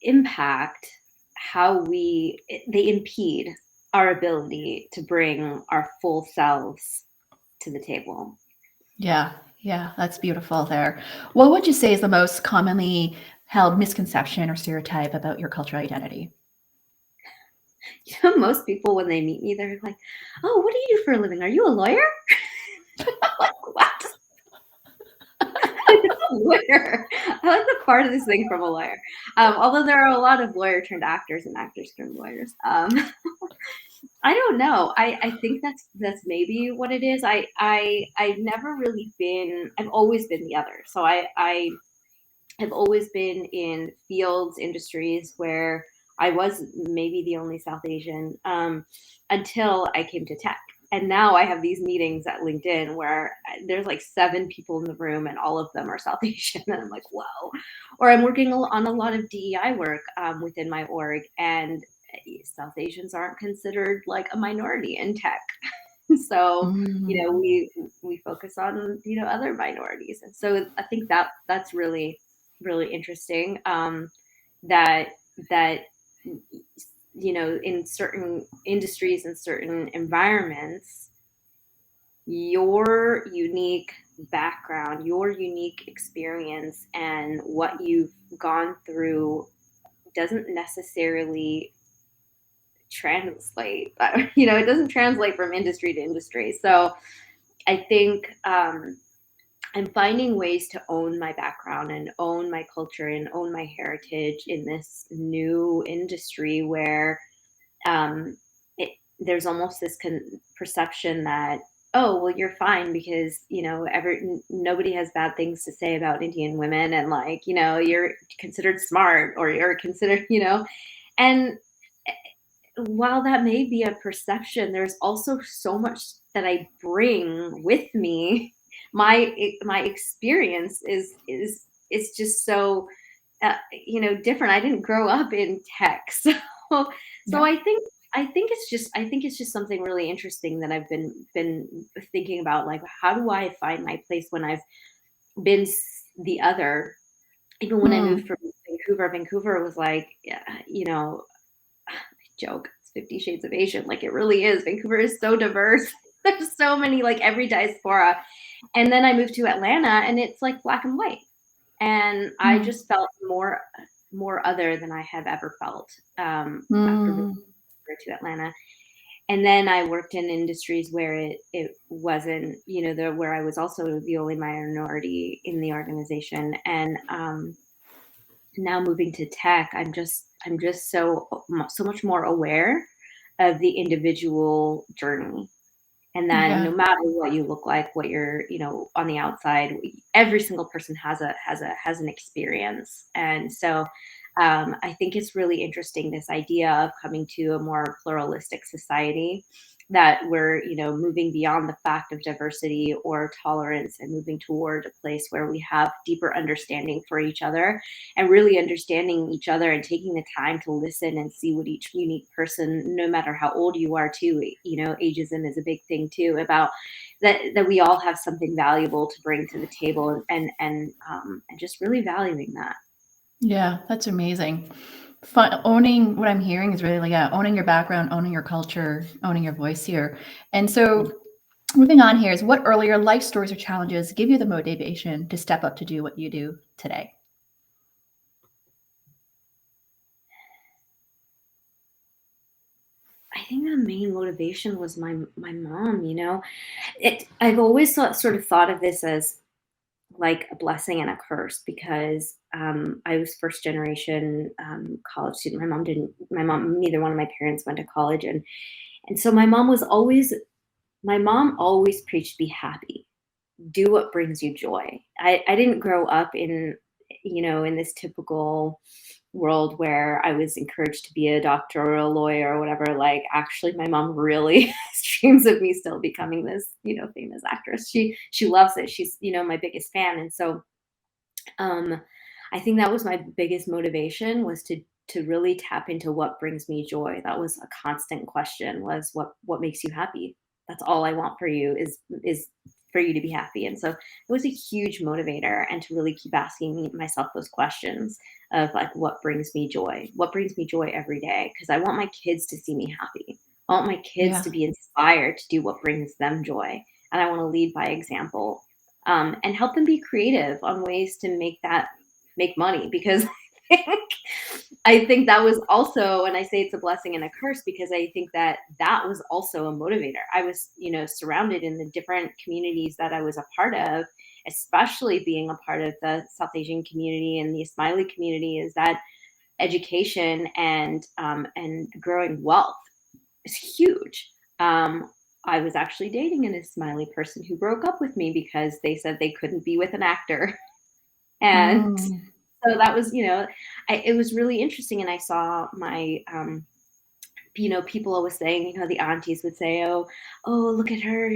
impact how they impede our ability to bring our full selves to the table. Yeah, that's beautiful there. What would you say is the most commonly held misconception or stereotype about your cultural identity? Most people, when they meet me, they're like, "Oh, what do you do for a living? Are you a lawyer?" Like, what? A lawyer. I like the farthest thing from a lawyer. Although there are a lot of lawyer turned actors and actors turned lawyers. I don't know. I think that's maybe what it is. I've never really been. I've always been the other. So I have always been in fields, industries where I was maybe the only South Asian until I came to tech. And now I have these meetings at LinkedIn where there's like 7 people in the room and all of them are South Asian. And I'm like, whoa. Or I'm working on a lot of DEI work within my org, and South Asians aren't considered like a minority in tech. So, we focus on, other minorities. And so I think that's really, really interesting, that in certain industries and certain environments, your unique background, your unique experience, and what you've gone through doesn't necessarily translate. It doesn't translate from industry to industry. So I think I'm finding ways to own my background and own my culture and own my heritage in this new industry where there's almost this perception that, oh, well, you're fine because, nobody has bad things to say about Indian women, and like, you're considered smart, or you're considered, and while that may be a perception, there's also so much that I bring with me. My experience is just so different. I didn't grow up in tech, so I think I think it's just something really interesting that I've been thinking about. Like, how do I find my place when I've been the other? Even when I moved from Vancouver was like, yeah, you know, joke, it's 50 Shades of Asian. Like, it really is. Vancouver is so diverse. There's so many, like, every diaspora. And then I moved to Atlanta, and it's like black and white. And I just felt more other than I have ever felt after moving to Atlanta. And then I worked in industries where it wasn't, you know, where I was also the only minority in the organization. And now moving to tech, I'm just so much more aware of the individual journey. And then no matter what you look like, what you're, you know, on the outside, every single person has an experience. And so I think it's really interesting, this idea of coming to a more pluralistic society, that we're, you know, moving beyond the fact of diversity or tolerance and moving toward a place where we have deeper understanding for each other, and really understanding each other and taking the time to listen and see what each unique person, no matter how old you are too, you know, ageism is a big thing too, about that we all have something valuable to bring to the table, and just really valuing that. Yeah, that's amazing. Owning what I'm hearing is really, owning your background, owning your culture, owning your voice here. And so moving on here is, what earlier life stories or challenges give you the motivation to step up to do what you do today? I think the main motivation was my mom, you know. I've always sort of thought of this as like a blessing and a curse, because I was first generation college student. Neither one of my parents went to college, and so my mom always preached, be happy, do what brings you joy. I didn't grow up in, you know, in this typical world where I was encouraged to be a doctor or a lawyer or whatever. Like, actually, my mom really dreams of me still becoming this, you know, famous actress. She loves it. She's, you know, my biggest fan. And so I think that was my biggest motivation, was to really tap into what brings me joy. That was a constant question, was what makes you happy? That's all I want for you, is for you to be happy. And so it was a huge motivator, and to really keep asking myself those questions of, like, what brings me joy? What brings me joy every day? Because I want my kids to see me happy. I want my kids to be inspired to do what brings them joy. And I want to lead by example, and help them be creative on ways to make money. Because I think that was also, and I say it's a blessing and a curse, because I think that was also a motivator. I was, you know, surrounded in the different communities that I was a part of, especially being a part of the South Asian community and the Ismaili community, is that education and growing wealth is huge. I was actually dating an Ismaili person who broke up with me because they said they couldn't be with an actor. And so that was, you know, it was really interesting. And I saw my, you know, people always saying, you know, the aunties would say, oh, look at her.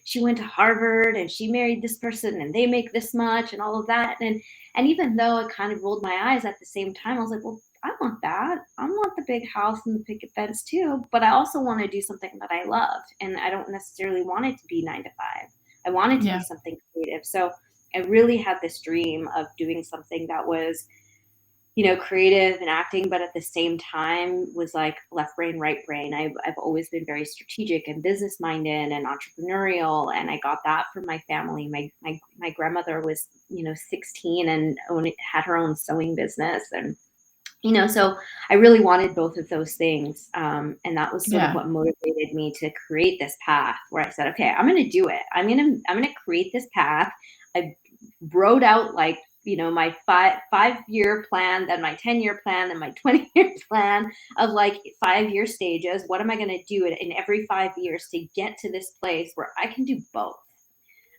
She went to Harvard and she married this person and they make this much and all of that. And even though I kind of rolled my eyes, at the same time, I was like, well, I want that. I want the big house and the picket fence too, but I also want to do something that I love. And I don't necessarily want it to be 9 to 5. I want it to be something creative. So I really had this dream of doing something that was, you know, creative and acting, but at the same time was like left brain, right brain. I've always been very strategic and business minded and entrepreneurial, and I got that from my family. My grandmother was, you know, 16 and had her own sewing business, and you know, so I really wanted both of those things, and that was sort of what motivated me to create this path, where I said, okay, I'm going to do it. I'm going to create this path. I wrote out, like, you know, my 5-year plan, then my 10-year plan, then my 20-year plan of like 5-year stages. What am I going to do in every 5 years to get to this place where I can do both?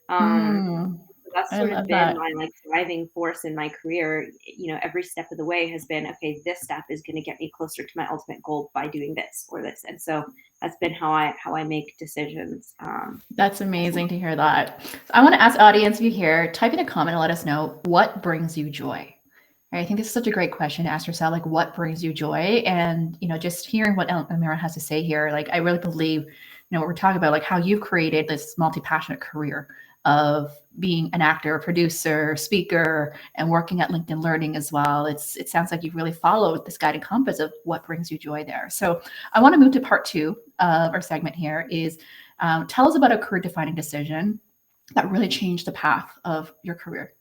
So that's sort of been my like driving force in my career. You know, every step of the way has been, okay, this step is going to get me closer to my ultimate goal by doing this or this. And so that's been how I make decisions. That's amazing to hear that. So I want to ask audience, if you here, type in a comment and let us know what brings you joy. I think this is such a great question to ask yourself, like what brings you joy? And, just hearing what Almeera has to say here, like I really believe, what we're talking about, like how you've created this multi-passionate career of being an actor, producer, speaker, and working at LinkedIn Learning as well. It sounds like you've really followed this guiding compass of what brings you joy there. So I want to move to part 2 of our segment here is tell us about a career defining decision that really changed the path of your career.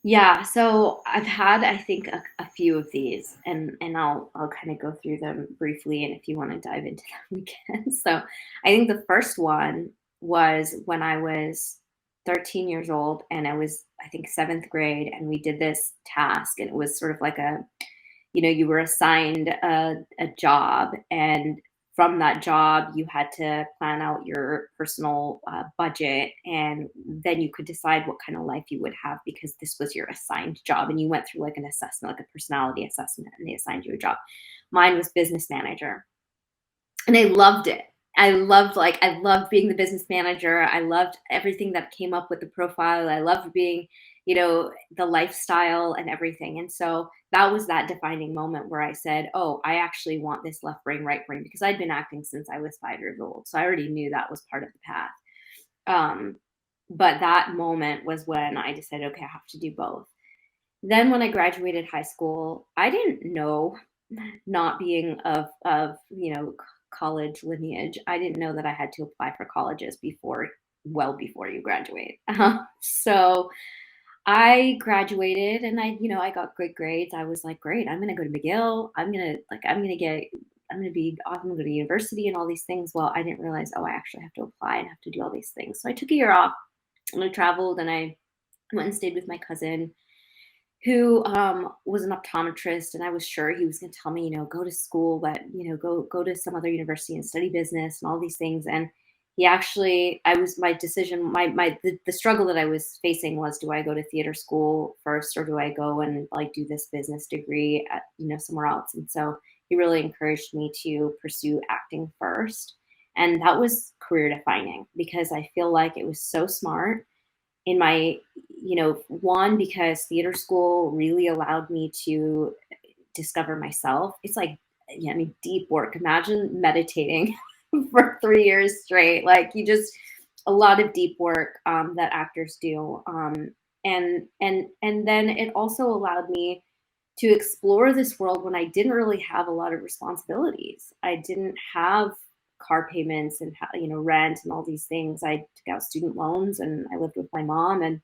Yeah, so I've had, I think, a few of these, and I'll kind of go through them briefly, and if you want to dive into them, we can. So I think the first one was when I was 13 years old, and I was, I think, 7th grade, and we did this task, and it was sort of like you were assigned a job, and from that job, you had to plan out your personal budget, and then you could decide what kind of life you would have because this was your assigned job. And you went through like an assessment, like a personality assessment, and they assigned you a job. Mine was business manager, and I loved it. I loved being the business manager. I loved everything that came up with the profile. I loved being, the lifestyle and everything. And so that was that defining moment where I said, oh, I actually want this left brain, right brain, because I'd been acting since I was 5 years old. So I already knew that was part of the path. But that moment was when I decided, okay, I have to do both. Then when I graduated high school, I didn't know, not being of college lineage, I didn't know that I had to apply for colleges well before you graduate. So I graduated and I got good grades. I was like, great, I'm going to go to McGill. I'm going to be off and go to university and all these things. Well, I didn't realize, I actually have to apply and have to do all these things. So I took a year off and I traveled and I went and stayed with my cousin who was an optometrist, and I was sure he was going to tell me, go to school, but go to some other university and study business and all these things. And he actually, my decision, the struggle that I was facing was, do I go to theater school first, or do I go and do this business degree at somewhere else? And so he really encouraged me to pursue acting first, and that was career defining because I feel like it was so smart. In my, one, because theater school really allowed me to discover myself. It's like, deep work. Imagine meditating for 3 years straight. A lot of deep work that actors do. And then it also allowed me to explore this world when I didn't really have a lot of responsibilities. I didn't have car payments and rent and all these things. I took out student loans and I lived with my mom, and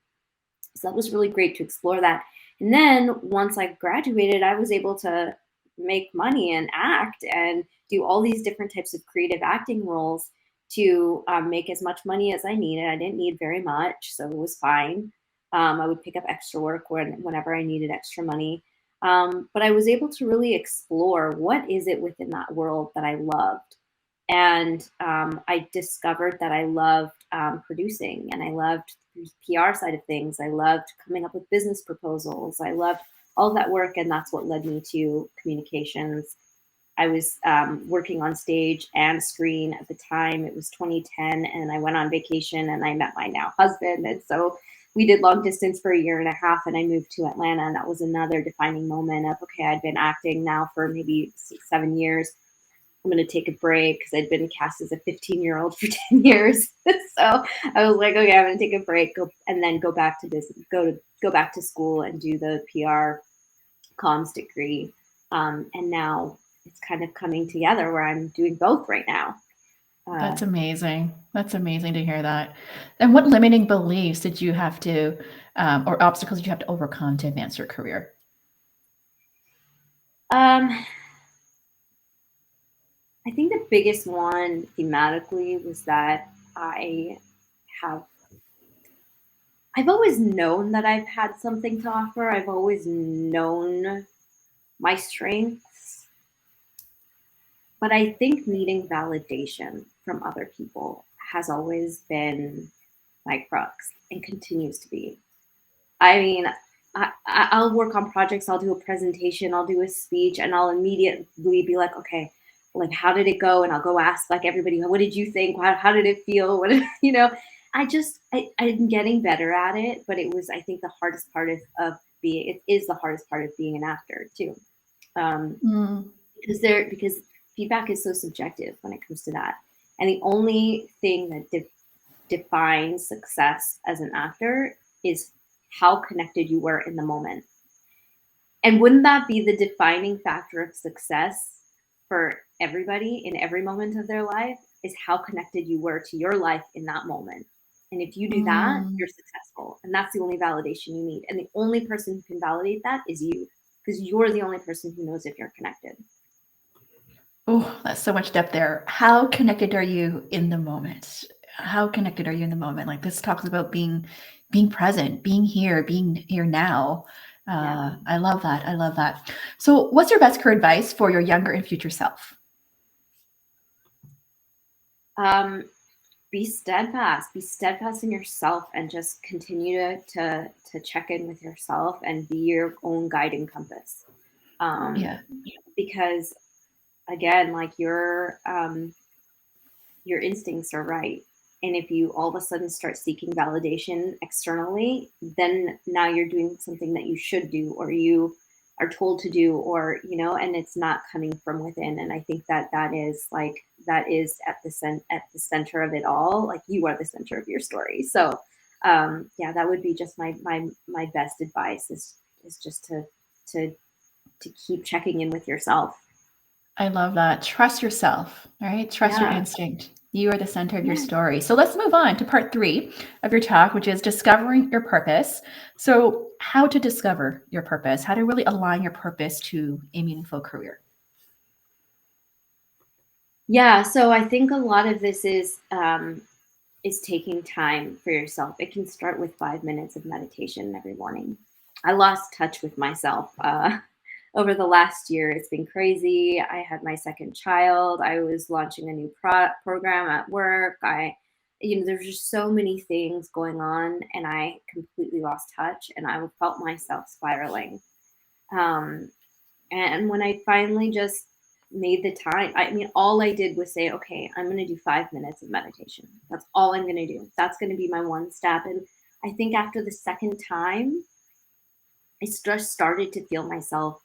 so that was really great to explore that. And then once I graduated, I was able to make money and act and do all these different types of creative acting roles to make as much money as I needed. I didn't need very much, so it was fine. I would pick up extra work whenever I needed extra money. But I was able to really explore what is it within that world that I loved. And I discovered that I loved producing, and I loved the PR side of things. I loved coming up with business proposals. I loved all of that work, and that's what led me to communications. I was working on stage and screen at the time. It was 2010, and I went on vacation, and I met my now husband. And so we did long distance for 1.5 years, and I moved to Atlanta, and that was another defining moment of, okay, I'd been acting now for maybe 6-7 years. I'm going to take a break because I'd been cast as a 15-year-old for 10 years. So I was like, okay, I'm going to take a break and then go back to business, go back to school and do the PR comms degree. And now it's kind of coming together where I'm doing both right now. That's amazing. That's amazing to hear that. And what limiting beliefs did you have to, or obstacles did you have to overcome to advance your career? I think the biggest one thematically was that I've always known that I've had something to offer. I've always known my strengths, but I think needing validation from other people has always been my crux and continues to be. I mean, I'll work on projects, I'll do a presentation, I'll do a speech, and I'll immediately be like, okay, how did it go? And I'll go ask everybody, what did you think? How did it feel? I'm getting better at it, but it was, I think, the hardest part of being, it is the hardest part of being an actor too. Because feedback is so subjective when it comes to that. And the only thing that defines success as an actor is how connected you were in the moment. And wouldn't that be the defining factor of success for everybody in every moment of their life, is how connected you were to your life in that moment. And if you do that, you're successful. And that's the only validation you need. And the only person who can validate that is you, because you're the only person who knows if you're connected. Oh, that's so much depth there. How connected are you in the moment? How connected are you in the moment? Like, this talks about being present, being here now. I love that. I love that. So what's your best career advice for your younger and future self? Be steadfast in yourself, and just continue to check in with yourself and be your own guiding compass. Because again, like, your instincts are right. And if you all of a sudden start seeking validation externally, then now you're doing something that you should do, or you are told to do, or, and it's not coming from within. And I think that is at the center of it all. Like, you are the center of your story. So that would be just my best advice, is just to keep checking in with yourself. I love that. Trust yourself, right? Trust your instinct. You are the center of your story. So let's move on to part 3 of your talk, which is discovering your purpose. So how to discover your purpose, how to really align your purpose to a meaningful career. Yeah. So I think a lot of this is taking time for yourself. It can start with 5 minutes of meditation every morning. I lost touch with myself over the last year. It's been crazy. I had my second child. I was launching a new program at work. There's just so many things going on, and I completely lost touch, and I felt myself spiraling. And when I finally just made the time, all I did was say, okay, I'm going to do 5 minutes of meditation. That's all I'm going to do. That's going to be my one step. And I think after the second time, I just started to feel myself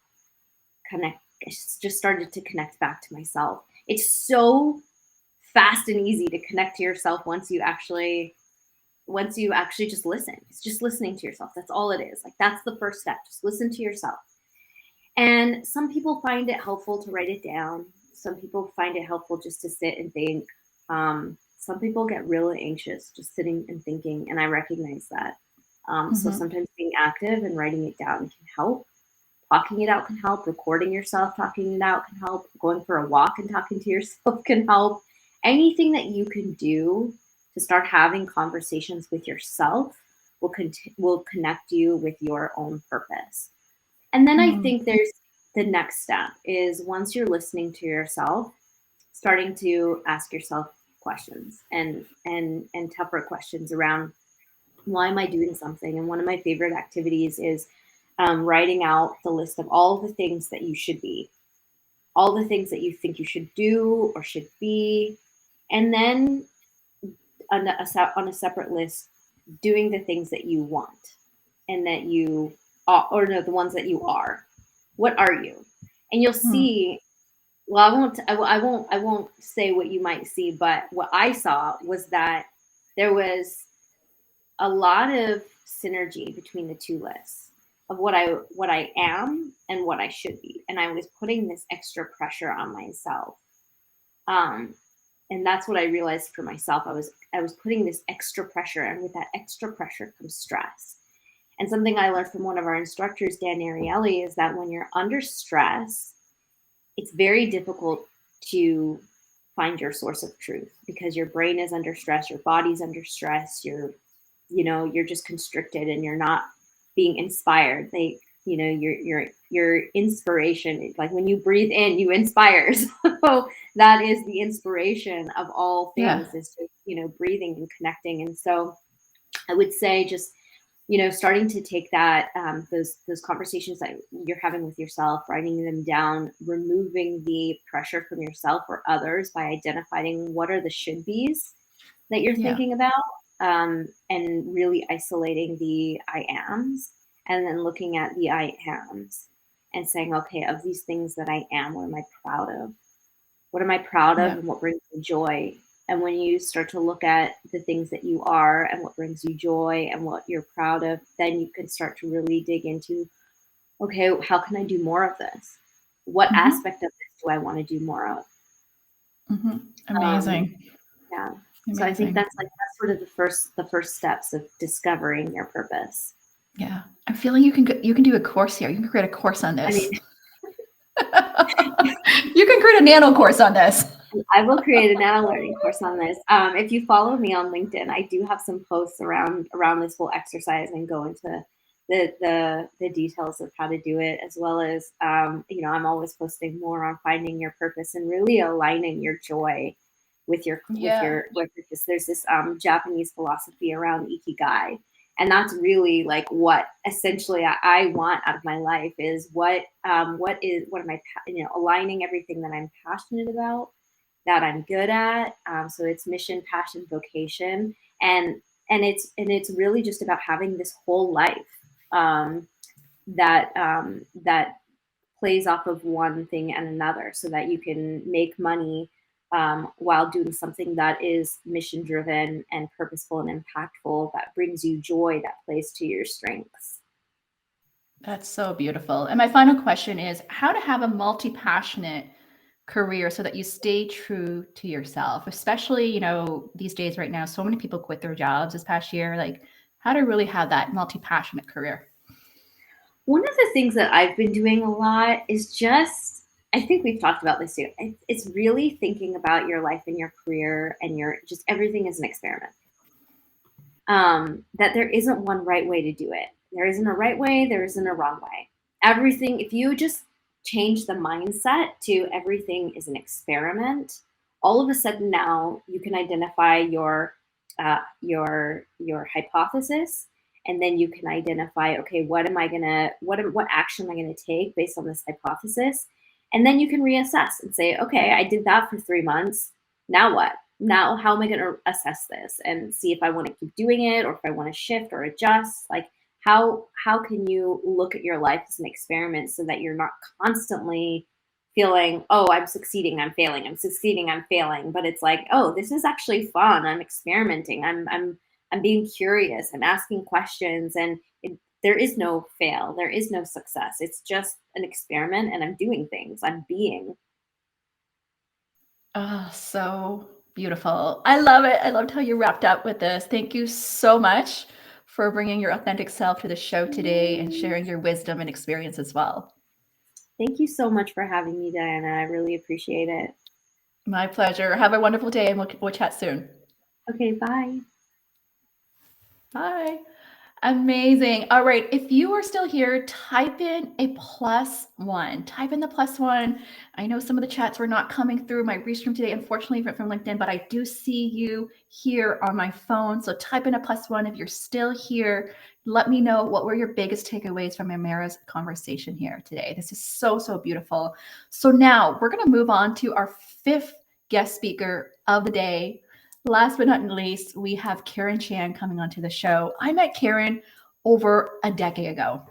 connect. I just started to connect back to myself. It's so fast and easy to connect to yourself once you actually just listen. It's just listening to yourself. That's all it is. Like, that's the first step. Just listen to yourself. And some people find it helpful to write it down. Some people find it helpful just to sit and think. Some people get really anxious just sitting and thinking, and I recognize that. So sometimes being active and writing it down can help. Talking it out can help. Recording yourself talking it out can help. Going for a walk and talking to yourself can help. Anything that you can do to start having conversations with yourself will connect you with your own purpose. And then I think there's the next step is, once you're listening to yourself, starting to ask yourself questions and tougher questions around, why am I doing something? And one of my favorite activities is writing out the list of all the things that you should be, all the things that you think you should do or should be, and then on a separate list, doing the things that you want and that you are, or no, the ones that you are. What are you? And you'll see. Well, I won't say what you might see, but what I saw was that there was a lot of synergy between the two lists of what I am and what I should be. And I was putting this extra pressure on myself. And that's what I realized for myself. I was putting this extra pressure, and with that extra pressure comes stress. And something I learned from one of our instructors, Dan Ariely, is that when you're under stress, it's very difficult to find your source of truth, because your brain is under stress, your body's under stress, you're just constricted, and you're not being inspired. Your inspiration, like when you breathe in, you inspire. So that is the inspiration of all things, is just, breathing and connecting. And so I would say just, starting to take that, those conversations that you're having with yourself, writing them down, removing the pressure from yourself or others by identifying what are the should-bes that you're thinking about, and really isolating the I ams, and then looking at the I ams and saying, okay, of these things that I am, what am I proud of? What am I proud of, Yeah. and what brings me joy? And when you start to look at the things that you are and what brings you joy and what you're proud of, then you can start to really dig into, okay, how can I do more of this? What Mhm. aspect of this do I want to do more of? Amazing. Yeah. So I think Amazing. that's sort of the first steps of discovering your purpose. Yeah. I'm feeling you can do a course here. You can create a course on I this. mean, You can create a nano course on this. I will create a nano learning course on this. If you follow me on LinkedIn, I do have some posts around this whole exercise and go into the details of how to do it, as well as I'm always posting more on finding your purpose and really aligning your joy with your purpose. There's this Japanese philosophy around ikigai, and that's really like what essentially I want out of my life is what am I aligning everything that I'm passionate about, that I'm good at. So it's mission, passion, vocation, and it's really just about having this whole life that plays off of one thing and another, so that you can make money while doing something that is mission driven and purposeful and impactful, that brings you joy, that plays to your strengths. That's so beautiful. And my final question is how to have a multi-passionate career so that you stay true to yourself, especially, these days right now, so many people quit their jobs this past year. Like how to really have that multi-passionate career. One of the things that I've been doing a lot is just, I think we've talked about this too. It's really thinking about your life and your career and your just everything is an experiment. That there isn't one right way to do it. There isn't a right way. There isn't a wrong way. Everything, if you just change the mindset to everything is an experiment, all of a sudden now you can identify your hypothesis, and then you can identify, okay, what action am I gonna take based on this hypothesis, and then you can reassess and say, okay, I did that for 3 months. Now what? Now how am I going to assess this and see if I want to keep doing it or if I want to shift or adjust? Like how can you look at your life as an experiment so that you're not constantly feeling, oh, I'm succeeding, I'm failing, I'm succeeding, I'm failing, but it's like, oh, this is actually fun. I'm experimenting. I'm being curious. I'm asking questions, and there is no fail. There is no success. It's just an experiment, and I'm doing things. I'm being. Oh, so beautiful. I love it. I loved how you wrapped up with this. Thank you so much for bringing your authentic self to the show today and sharing your wisdom and experience as well. Thank you so much for having me, Diana. I really appreciate it. My pleasure. Have a wonderful day, and we'll chat soon. Okay, bye. Bye. Amazing. All right. If you are still here, type in a +1. Type in the +1. I know some of the chats were not coming through my restream today, unfortunately, from LinkedIn, but I do see you here on my phone. So type in a +1 if you're still here. Let me know what were your biggest takeaways from Almeera's conversation here today. This is so, so beautiful. So now we're going to move on to our 5th guest speaker of the day. Last but not least, we have Karen Chan coming onto the show. I met Karen over a decade ago,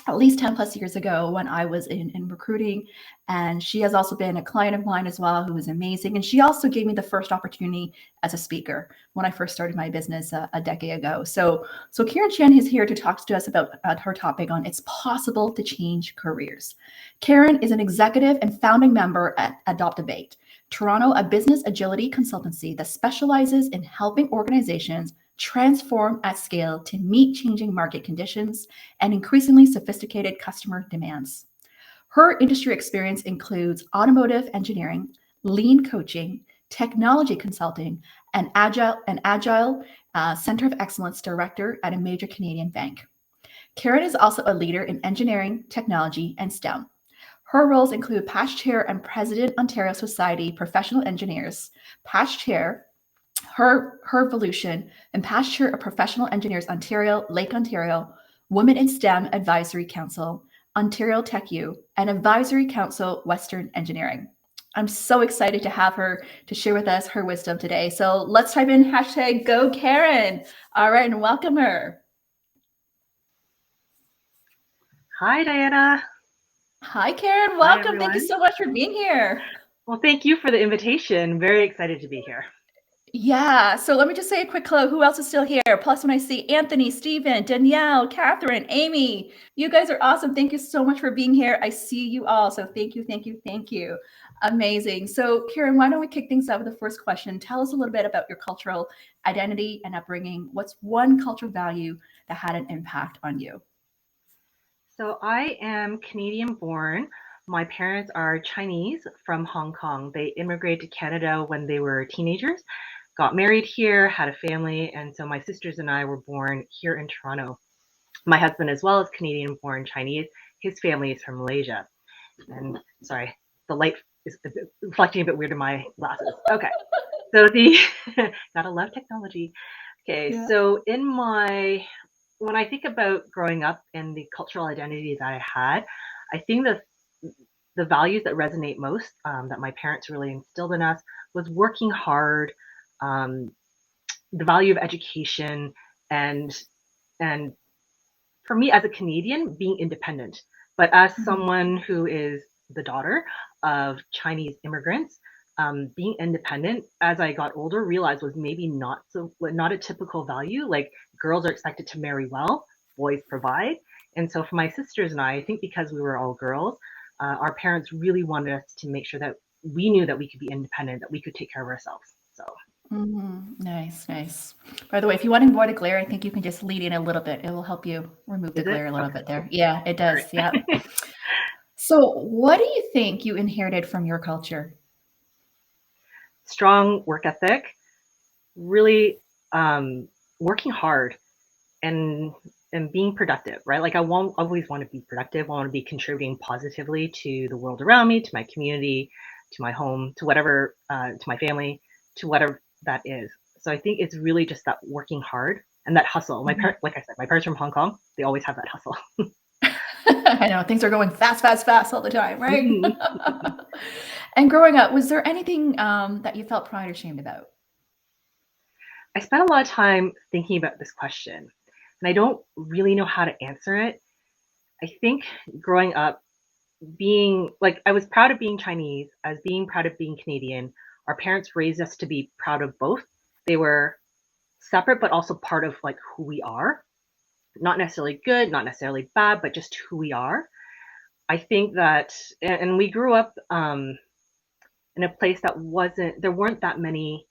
at least 10 plus years ago when I was in recruiting. And she has also been a client of mine as well, who is amazing. And she also gave me the first opportunity as a speaker when I first started my business a decade ago. So Karen Chan is here to talk to us about her topic on it's possible to change careers. Karen is an executive and founding member at ADAPTOVATE, Toronto, a business agility consultancy that specializes in helping organizations transform at scale to meet changing market conditions and increasingly sophisticated customer demands. Her industry experience includes automotive engineering, lean coaching, technology consulting, and Agile Center of Excellence Director at a major Canadian bank. Karen is also a leader in engineering, technology, and STEM. Her roles include past chair and president, Ontario Society Professional Engineers, past chair, her Evolution, and past chair of Professional Engineers Ontario, Lake Ontario, Women in STEM Advisory Council, Ontario Tech U, and Advisory Council Western Engineering. I'm so excited to have her to share with us her wisdom today. So let's type in hashtag Go Karen. All right, and welcome her. Hi, Diana. Hi, Karen. Hi, Welcome. Thank you everyone. so much for being here. Well, thank you for the invitation. Very excited to be here. Yeah. So let me just say a quick hello. Who else is still here? Plus, when I see Anthony, Stephen, Danielle, Catherine, Amy, you guys are awesome. Thank you so much for being here. I see you all. So thank you, thank you, thank you. Amazing. So, Karen, why don't we kick things out with the first question? Tell us a little bit about your cultural identity and upbringing. What's one cultural value that had an impact on you? So I am Canadian born. My parents are Chinese from Hong Kong. They immigrated to Canada when they were teenagers, got married here, had a family, and so my sisters and I were born here in Toronto. My husband as well is Canadian born Chinese. His family is from Malaysia. And sorry, the light is reflecting a bit weird in my glasses. Okay. So gotta love technology. Okay, Yeah. so when I think about growing up and the cultural identity that I had, I think the values that resonate most, that my parents really instilled in us, was working hard, um, the value of education, and and for me as a Canadian, being independent. But as someone who is the daughter of Chinese immigrants, being independent as I got older, realized was maybe not a typical value. Like girls are expected to marry well, boys provide. And so for my sisters and I think because we were all girls, our parents really wanted us to make sure that we knew that we could be independent, that we could take care of ourselves. So Nice, nice. By the way, if you want to avoid a glare, I think you can just lead in a little bit. It will help you remove the is it? glare a little Okay, bit there. cool. Yeah, it does. Great. Yeah. So, what do you think you inherited from your culture? Strong work ethic, really working hard and being productive, right? Like I won't always want to be productive. I want to be contributing positively to the world around me, to my community, to my home, to whatever, to my family, to whatever that is. So I think it's really just that working hard and that hustle. Like I said, my parents from Hong Kong, they always have that hustle. I know things are going fast, fast, fast all the time, right? Mhm. And growing up, was there anything that you felt pride or shamed about? I spent a lot of time thinking about this question, and I don't really know how to answer it. I think growing up, being like I was proud of being Chinese, I was being proud of being Canadian. Our parents raised us to be proud of both. They were separate but also part of like who we are. Not necessarily good, not necessarily bad, but just who we are. I think that and we grew up in a place that wasn't there weren't that many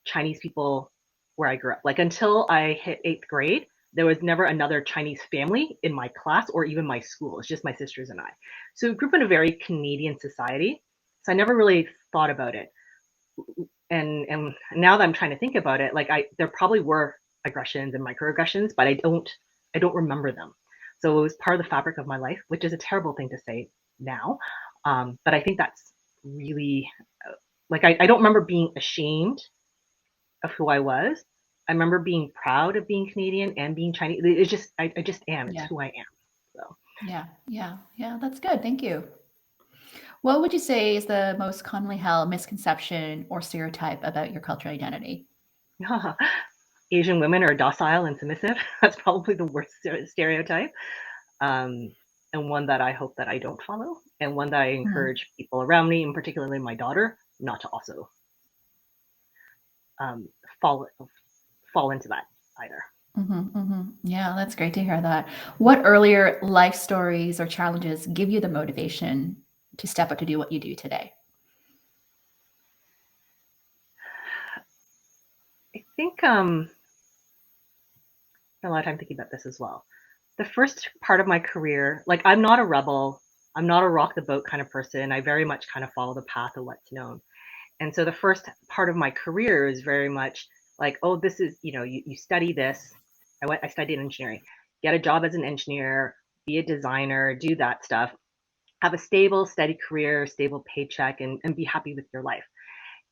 Chinese people where I grew up. Like until I hit 8th grade, there was never another Chinese family in my class or even my school. It's just my sisters and I. So we grew up in a very Canadian society. So I never really thought about it. And now that I'm trying to think about it, like there probably were aggressions and microaggressions, but I don't remember them. So it was part of the fabric of my life, which is a terrible thing to say now. But I think that's really like I don't remember being ashamed of who I was. I remember being proud of being Canadian and being Chinese. It's just I just am. It's Yeah, who I am. So yeah. That's good. Thank you. What would you say is the most commonly held misconception or stereotype about your cultural identity? Asian women are docile and submissive. That's probably the worst stereotype, um, and one that I hope that I don't follow, and one that I Hmm. encourage people around me, and particularly my daughter, not to also um, fall fall into that either. Yeah, that's great to hear that. What earlier life stories or challenges give you the motivation to step up to do what you do today? I think a lot of time thinking about this as well. The first part of my career, like I'm not a rebel, I'm not a rock the boat kind of person. I very much kind of follow the path of what's known. And so the first part of my career is very much like, oh, this is, you study this. I studied engineering, get a job as an engineer, be a designer, do that stuff, have a stable, steady career, stable paycheck, and be happy with your life.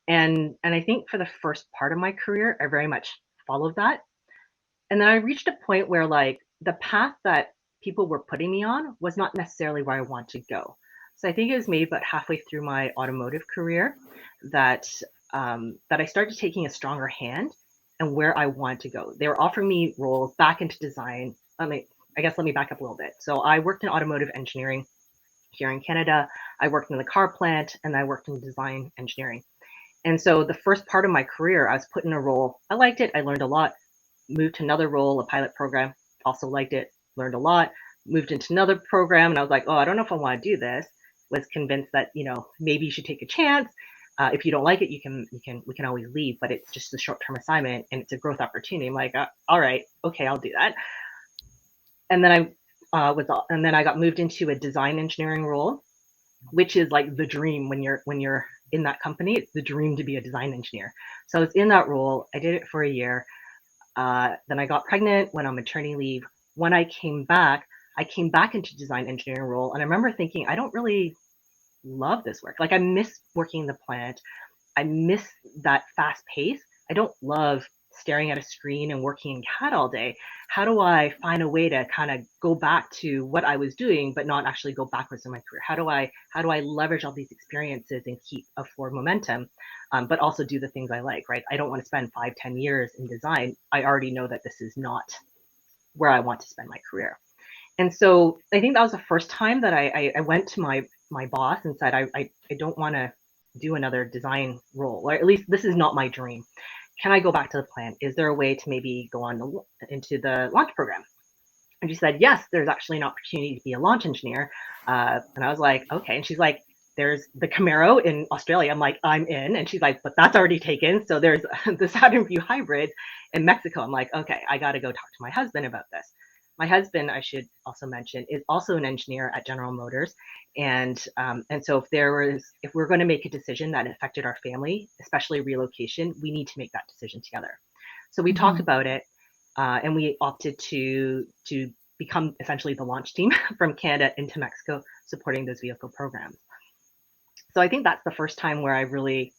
And I think for the first part of my career, I very much followed that. And then I reached a point where like the path that people were putting me on was not necessarily where I want to go. So I think it was maybe about halfway through my automotive career that that I started taking a stronger hand and where I wanted to go. They were offering me roles back into design. I guess let me back up a little bit. So I worked in automotive engineering here in Canada. I worked in the car plant, and I worked in design engineering. And so the first part of my career, I was put in a role. I liked it. I learned a lot. Moved to another role, a pilot program. Also liked it. Learned a lot. Moved into another program, and I was like, oh, I don't know if I want to do this. Was convinced that maybe you should take a chance. If you don't like it, we can always leave. But it's just a short-term assignment, and it's a growth opportunity. I'm like, all right, okay, I'll do that. And then I got moved into a design engineering role, which is like the dream when you're in that company. It's the dream to be a design engineer. So I was in that role. I did it for a year. Then I got pregnant, went on maternity leave. When I came back into design engineering role. And I remember thinking, I don't really love this work. Like, I miss working in the plant. I miss that fast pace. I don't love staring at a screen and working in CAD all day. How do I find a way to kind of go back to what I was doing, but not actually go backwards in my career? How do I leverage all these experiences and keep a forward momentum, but also do the things I like, right? I don't want to spend 5-10 years in design. I already know that this is not where I want to spend my career. And so I think that was the first time that I went to my boss and said, I don't want to do another design role, or at least this is not my dream. Can I go back to the plant? Is there a way to maybe go on into the launch program? And she said, yes, there's actually an opportunity to be a launch engineer. And I was like, okay. And she's like, there's the Camaro in Australia. I'm like, I'm in. And she's like, but that's already taken. So there's the Saturn Vue Hybrid in Mexico. I'm like, okay, I got to go talk to my husband about this. My husband, I should also mention, is also an engineer at General Motors. And so if we're going to make a decision that affected our family, especially relocation, we need to make that decision together. So we talked about it, and we opted to become essentially the launch team from Canada into Mexico, supporting those vehicle programs. So I think that's the first time where I really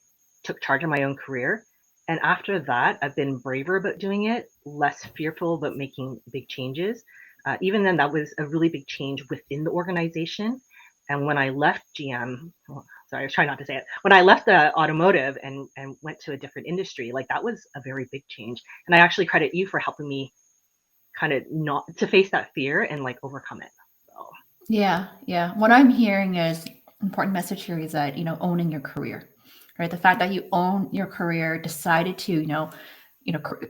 took charge of my own career. And after that, I've been braver about doing it, less fearful about making big changes. Even then, that was a really big change within the organization. And when I left GM, sorry, I was trying not to say it. When I left the automotive and went to a different industry, like, that was a very big change. And I actually credit you for helping me kind of not to face that fear and like overcome it. So. Yeah. What I'm hearing is important message here is that, owning your career. Right, the fact that you own your career, decided to,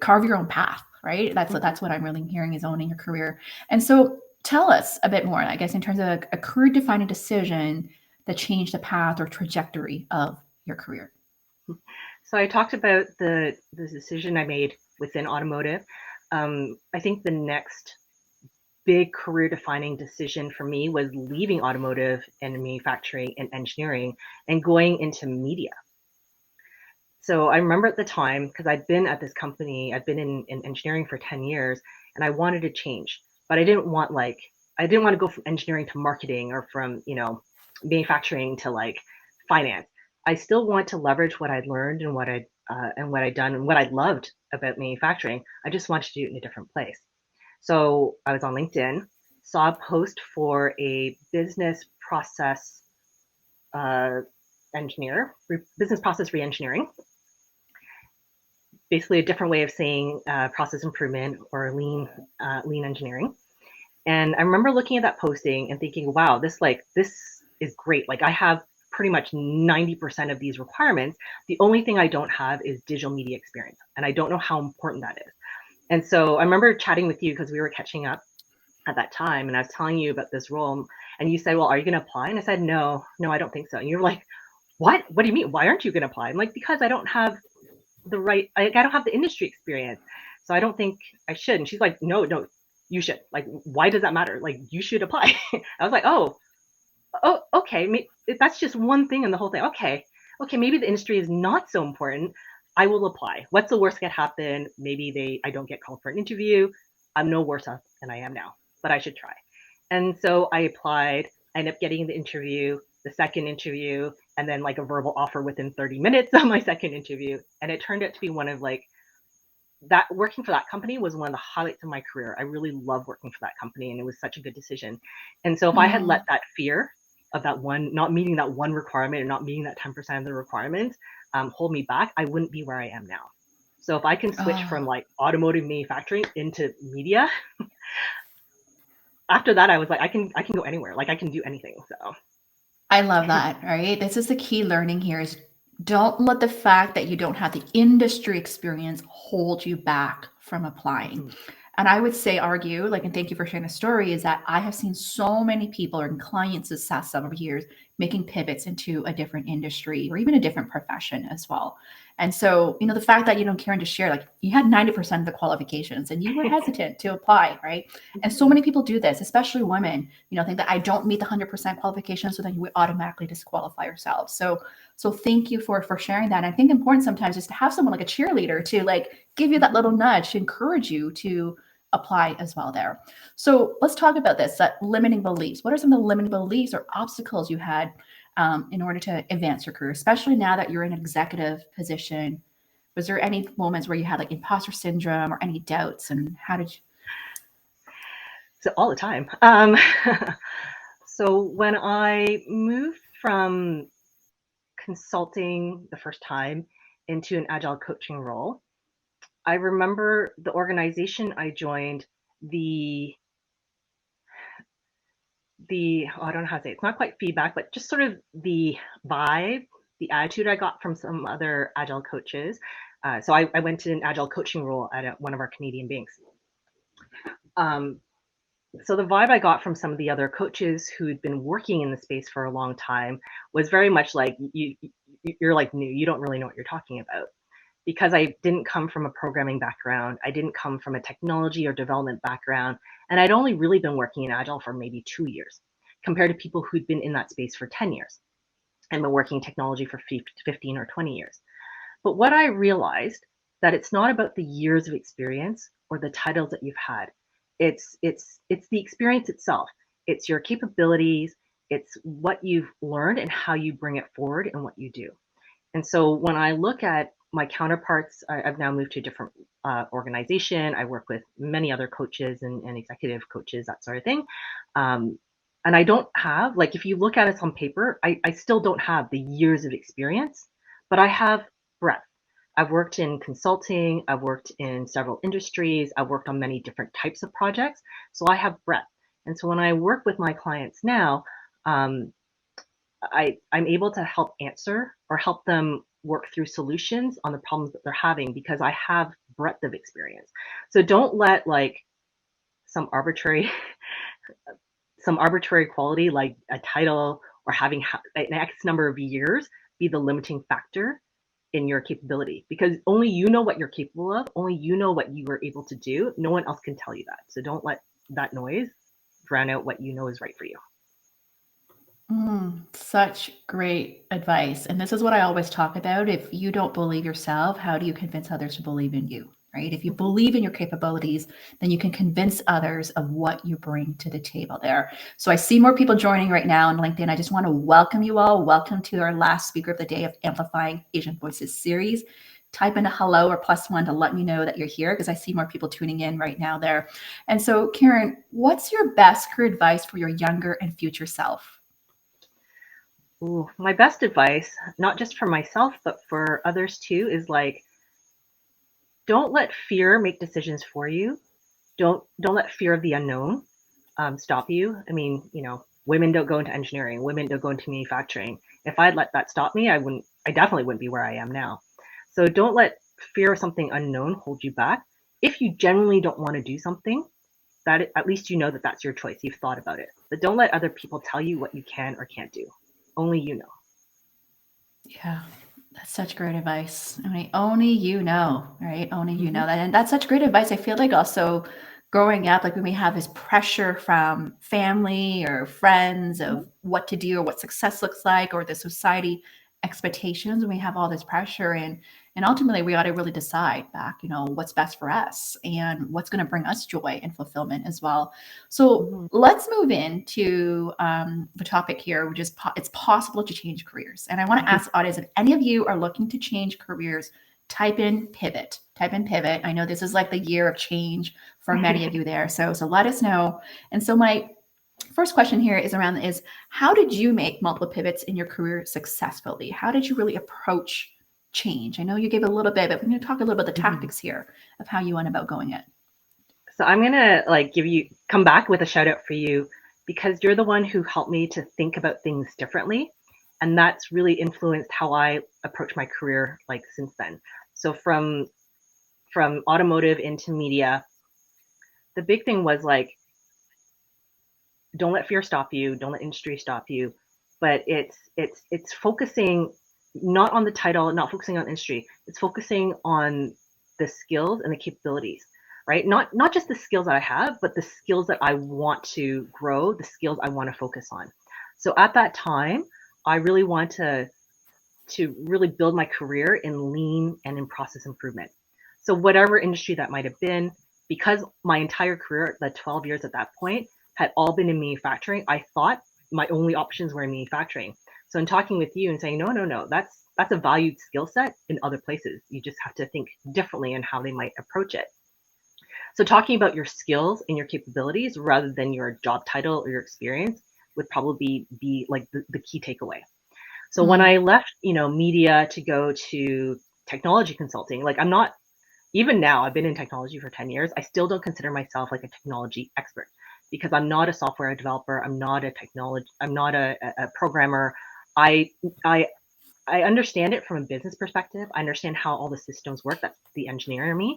carve your own path. Right, that's what I'm really hearing is owning your career. And so, tell us a bit more, I guess, in terms of a career-defining decision that changed the path or trajectory of your career. So I talked about the decision I made within automotive. I think the next big career-defining decision for me was leaving automotive and manufacturing and engineering and going into media. So I remember at the time, because I'd been at this company, I'd been in engineering for 10 years, and I wanted to change, but I didn't want to go from engineering to marketing, or from, manufacturing to like finance. I still want to leverage what I'd learned and what I'd done and what I loved about manufacturing. I just wanted to do it in a different place. So I was on LinkedIn, saw a post for a business process engineer, business process re-engineering. Basically a different way of saying process improvement or lean engineering. And I remember looking at that posting and thinking, wow, this is great. Like, I have pretty much 90% of these requirements. The only thing I don't have is digital media experience. And I don't know how important that is. And so I remember chatting with you because we were catching up at that time, and I was telling you about this role, and you said, well, are you going to apply? And I said, no, I don't think so. And you were like, what do you mean? Why aren't you going to apply? I'm like, because I don't have I don't have the industry experience, so I don't think I should. And she's like, no, you should. Like, why does that matter? Like, you should apply. I was like, oh, okay. That's just one thing in the whole thing. Okay, maybe the industry is not so important. I will apply. What's the worst that could happen? Maybe I don't get called for an interview. I'm no worse off than I am now, but I should try. And so I applied. I ended up getting the interview, the second interview, and then like a verbal offer within 30 minutes of my second interview. And it turned out to be one of that working for that company was one of the highlights of my career. I really love working for that company, and it was such a good decision. And so if I had let that fear of that one, not meeting that one requirement or not meeting that 10% of the requirements hold me back, I wouldn't be where I am now. So if I can switch from like automotive manufacturing into media, after that, I was like, I can go anywhere. Like I can do anything. So I love that. Right. This is the key learning here is don't let the fact that you don't have the industry experience hold you back from applying. And I would say argue, like, and thank you for sharing the story, is that I have seen so many people or clients this last several years making pivots into a different industry or even a different profession as well. And so, you know, the fact that, you know, Karen, to share, like you had 90% of the qualifications and you were hesitant to apply, right? And so many people do this, especially women, you know, think that I don't meet the 100% qualifications, so then you would automatically disqualify yourself. So thank you for sharing that. And I think important sometimes is to have someone like a cheerleader to like give you that little nudge to encourage you to apply as well there. So let's talk about this, that limiting beliefs. What are some of the limiting beliefs or obstacles you had in order to advance your career, especially now that you're in an executive position? Was there any moments where you had like imposter syndrome or any doubts, and how did you? So all the time. So when I moved from consulting the first time into an agile coaching role, I remember the organization I joined, I don't know how to say it. It's not quite feedback, but just sort of the vibe, the attitude I got from some other agile coaches. So I went to an agile coaching role at one of our Canadian banks. So the vibe I got from some of the other coaches who'd been working in the space for a long time was very much like, you're like new, you don't really know what you're talking about. Because I didn't come from a programming background, I didn't come from a technology or development background, and I'd only really been working in Agile for maybe 2 years, compared to people who'd been in that space for 10 years and been working in technology for 15 or 20 years. But what I realized that it's not about the years of experience or the titles that you've had. It's the experience itself. It's your capabilities, it's what you've learned and how you bring it forward and what you do. And so when I look at my counterparts, I've now moved to a different organization. I work with many other coaches and executive coaches, that sort of thing. And I don't have, like, if you look at us on paper, I still don't have the years of experience, but I have breadth. I've worked in consulting, I've worked in several industries, I've worked on many different types of projects. So I have breadth. And so when I work with my clients now, I'm able to help answer or help them work through solutions on the problems that they're having because I have breadth of experience. So don't let like some arbitrary quality like a title or having an X number of years be the limiting factor in your capability, because only you know what you're capable of, only you know what you were able to do. No one else can tell you that. So don't let that noise drown out what you know is right for you. Such great advice. And this is what I always talk about. If you don't believe yourself, how do you convince others to believe in you, right? If you believe in your capabilities, then you can convince others of what you bring to the table there. So I see more people joining right now on LinkedIn. I just want to welcome you all. Welcome to our last speaker of the day of Amplifying Asian Voices series. Type in a hello or +1 to let me know that you're here, because I see more people tuning in right now there. And so, Karen, what's your best career advice for your younger and future self? Ooh, my best advice, not just for myself, but for others too, is like, don't let fear make decisions for you. Don't let fear of the unknown stop you. I mean, you know, women don't go into engineering, women don't go into manufacturing. If I'd let that stop me, I definitely wouldn't be where I am now. So don't let fear of something unknown hold you back. If you genuinely don't want to do something, that at least you know that that's your choice. You've thought about it. But don't let other people tell you what you can or can't do. Only you know. Yeah, that's such great advice. I mean, only you know, right? Only you know that. And that's such great advice. I feel like also growing up, like when we have this pressure from family or friends of what to do or what success looks like, or the society expectations, and we have all this pressure, and ultimately we ought to really decide back, you know, what's best for us and what's going to bring us joy and fulfillment as well. So let's move into the topic here, which is it's possible to change careers. And I want to ask the audience, if any of you are looking to change careers, type in pivot. I know this is like the year of change for many of you there. So let us know. And so my first question here is how did you make multiple pivots in your career successfully? How did you really approach change? I know you gave a little bit, but we're going to talk a little about the tactics here of how you went about going it. So I'm gonna come back with a shout out for you, because you're the one who helped me to think about things differently, and that's really influenced how I approach my career since then. So from automotive into media, the big thing was don't let fear stop you, don't let industry stop you, but it's focusing not on the title, not focusing on industry, it's focusing on the skills and the capabilities. Right? Not just the skills that I have, but the skills that I want to grow, the skills I want to focus on. So at that time, I really want to really build my career in lean and in process improvement. So whatever industry that might have been, because my entire career, the 12 years at that point, had all been in manufacturing, I thought my only options were in manufacturing. So in talking with you and saying, no, that's a valued skill set in other places. You just have to think differently in how they might approach it. So talking about your skills and your capabilities rather than your job title or your experience would probably be the key takeaway. So when I left, media to go to technology consulting, I'm not, even now, I've been in technology for 10 years. I still don't consider myself a technology expert, because I'm not a software developer. I'm not a programmer. I understand it from a business perspective. I understand how all the systems work. That's the engineer in me.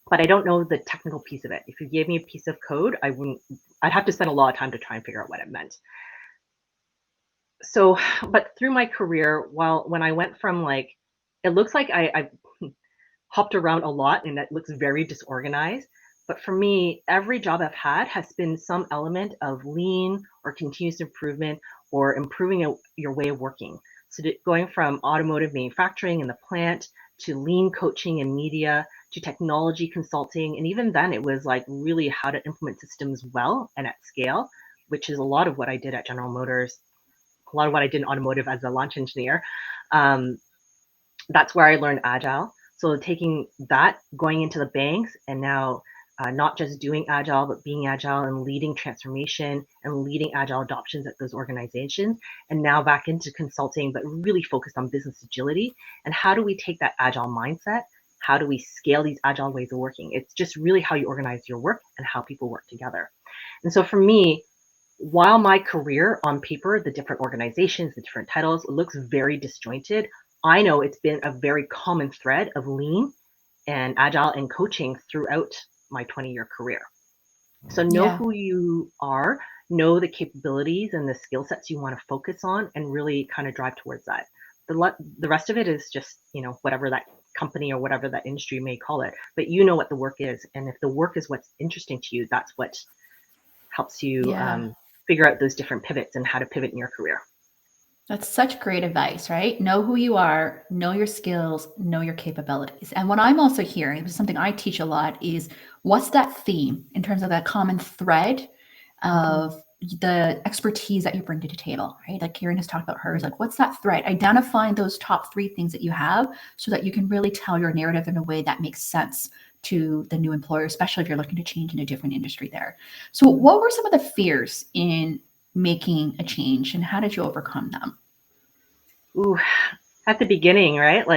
But I don't know the technical piece of it. If you gave me a piece of code, I'd have to spend a lot of time to try and figure out what it meant. So, but through my career, when I went from it looks like I hopped around a lot and that looks very disorganized. But for me, every job I've had has been some element of lean or continuous improvement or improving your way of working. So going from automotive manufacturing in the plant to lean coaching in media, to technology consulting. And even then it was really how to implement systems well and at scale, which is a lot of what I did at General Motors, a lot of what I did in automotive as a launch engineer. That's where I learned Agile. So taking that, going into the banks, and now not just doing Agile, but being Agile and leading transformation and leading Agile adoptions at those organizations. And now back into consulting, but really focused on business agility. And how do we take that Agile mindset? How do we scale these Agile ways of working? It's just really how you organize your work and how people work together. And so for me, while my career on paper, the different organizations, the different titles, it looks very disjointed, I know it's been a very common thread of lean and Agile and coaching throughout my 20-year career. So know who you are, know the capabilities and the skill sets you want to focus on, and really kind of drive towards that. The rest of it is just, whatever that company or whatever that industry may call it, but what the work is. And if the work is what's interesting to you, that's what helps you figure out those different pivots and how to pivot in your career. That's such great advice, right? Know who you are, know your skills, know your capabilities. And what I'm also hearing, which is something I teach a lot, is what's that theme in terms of that common thread of the expertise that you bring to the table, right? Like Karen has talked about hers, what's that thread? Identifying those top 3 things that you have so that you can really tell your narrative in a way that makes sense to the new employer, especially if you're looking to change in a different industry there. So what were some of the fears in making a change, and how did you overcome them? Ooh, at the beginning, right?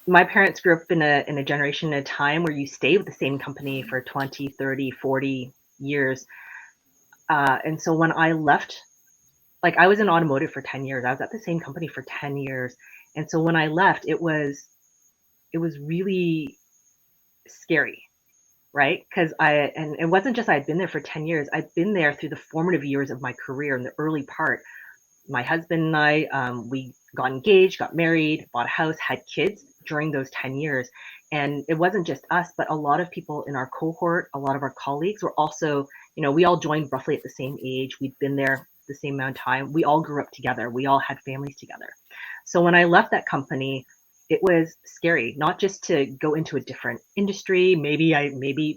My parents grew up in a generation at a time where you stay with the same company for 20, 30, 40 years. And so when I left, I was in automotive for 10 years. I was at the same company for 10 years. And so when I left, it was really scary, right? Because and it wasn't just I had been there for 10 years. I'd been there through the formative years of my career in the early part. My husband and I, we got engaged, got married, bought a house, had kids during those 10 years. And it wasn't just us, but a lot of people in our cohort, a lot of our colleagues were also, we all joined roughly at the same age. We'd been there the same amount of time. We all grew up together. We all had families together. So when I left that company, it was scary, not just to go into a different industry. Maybe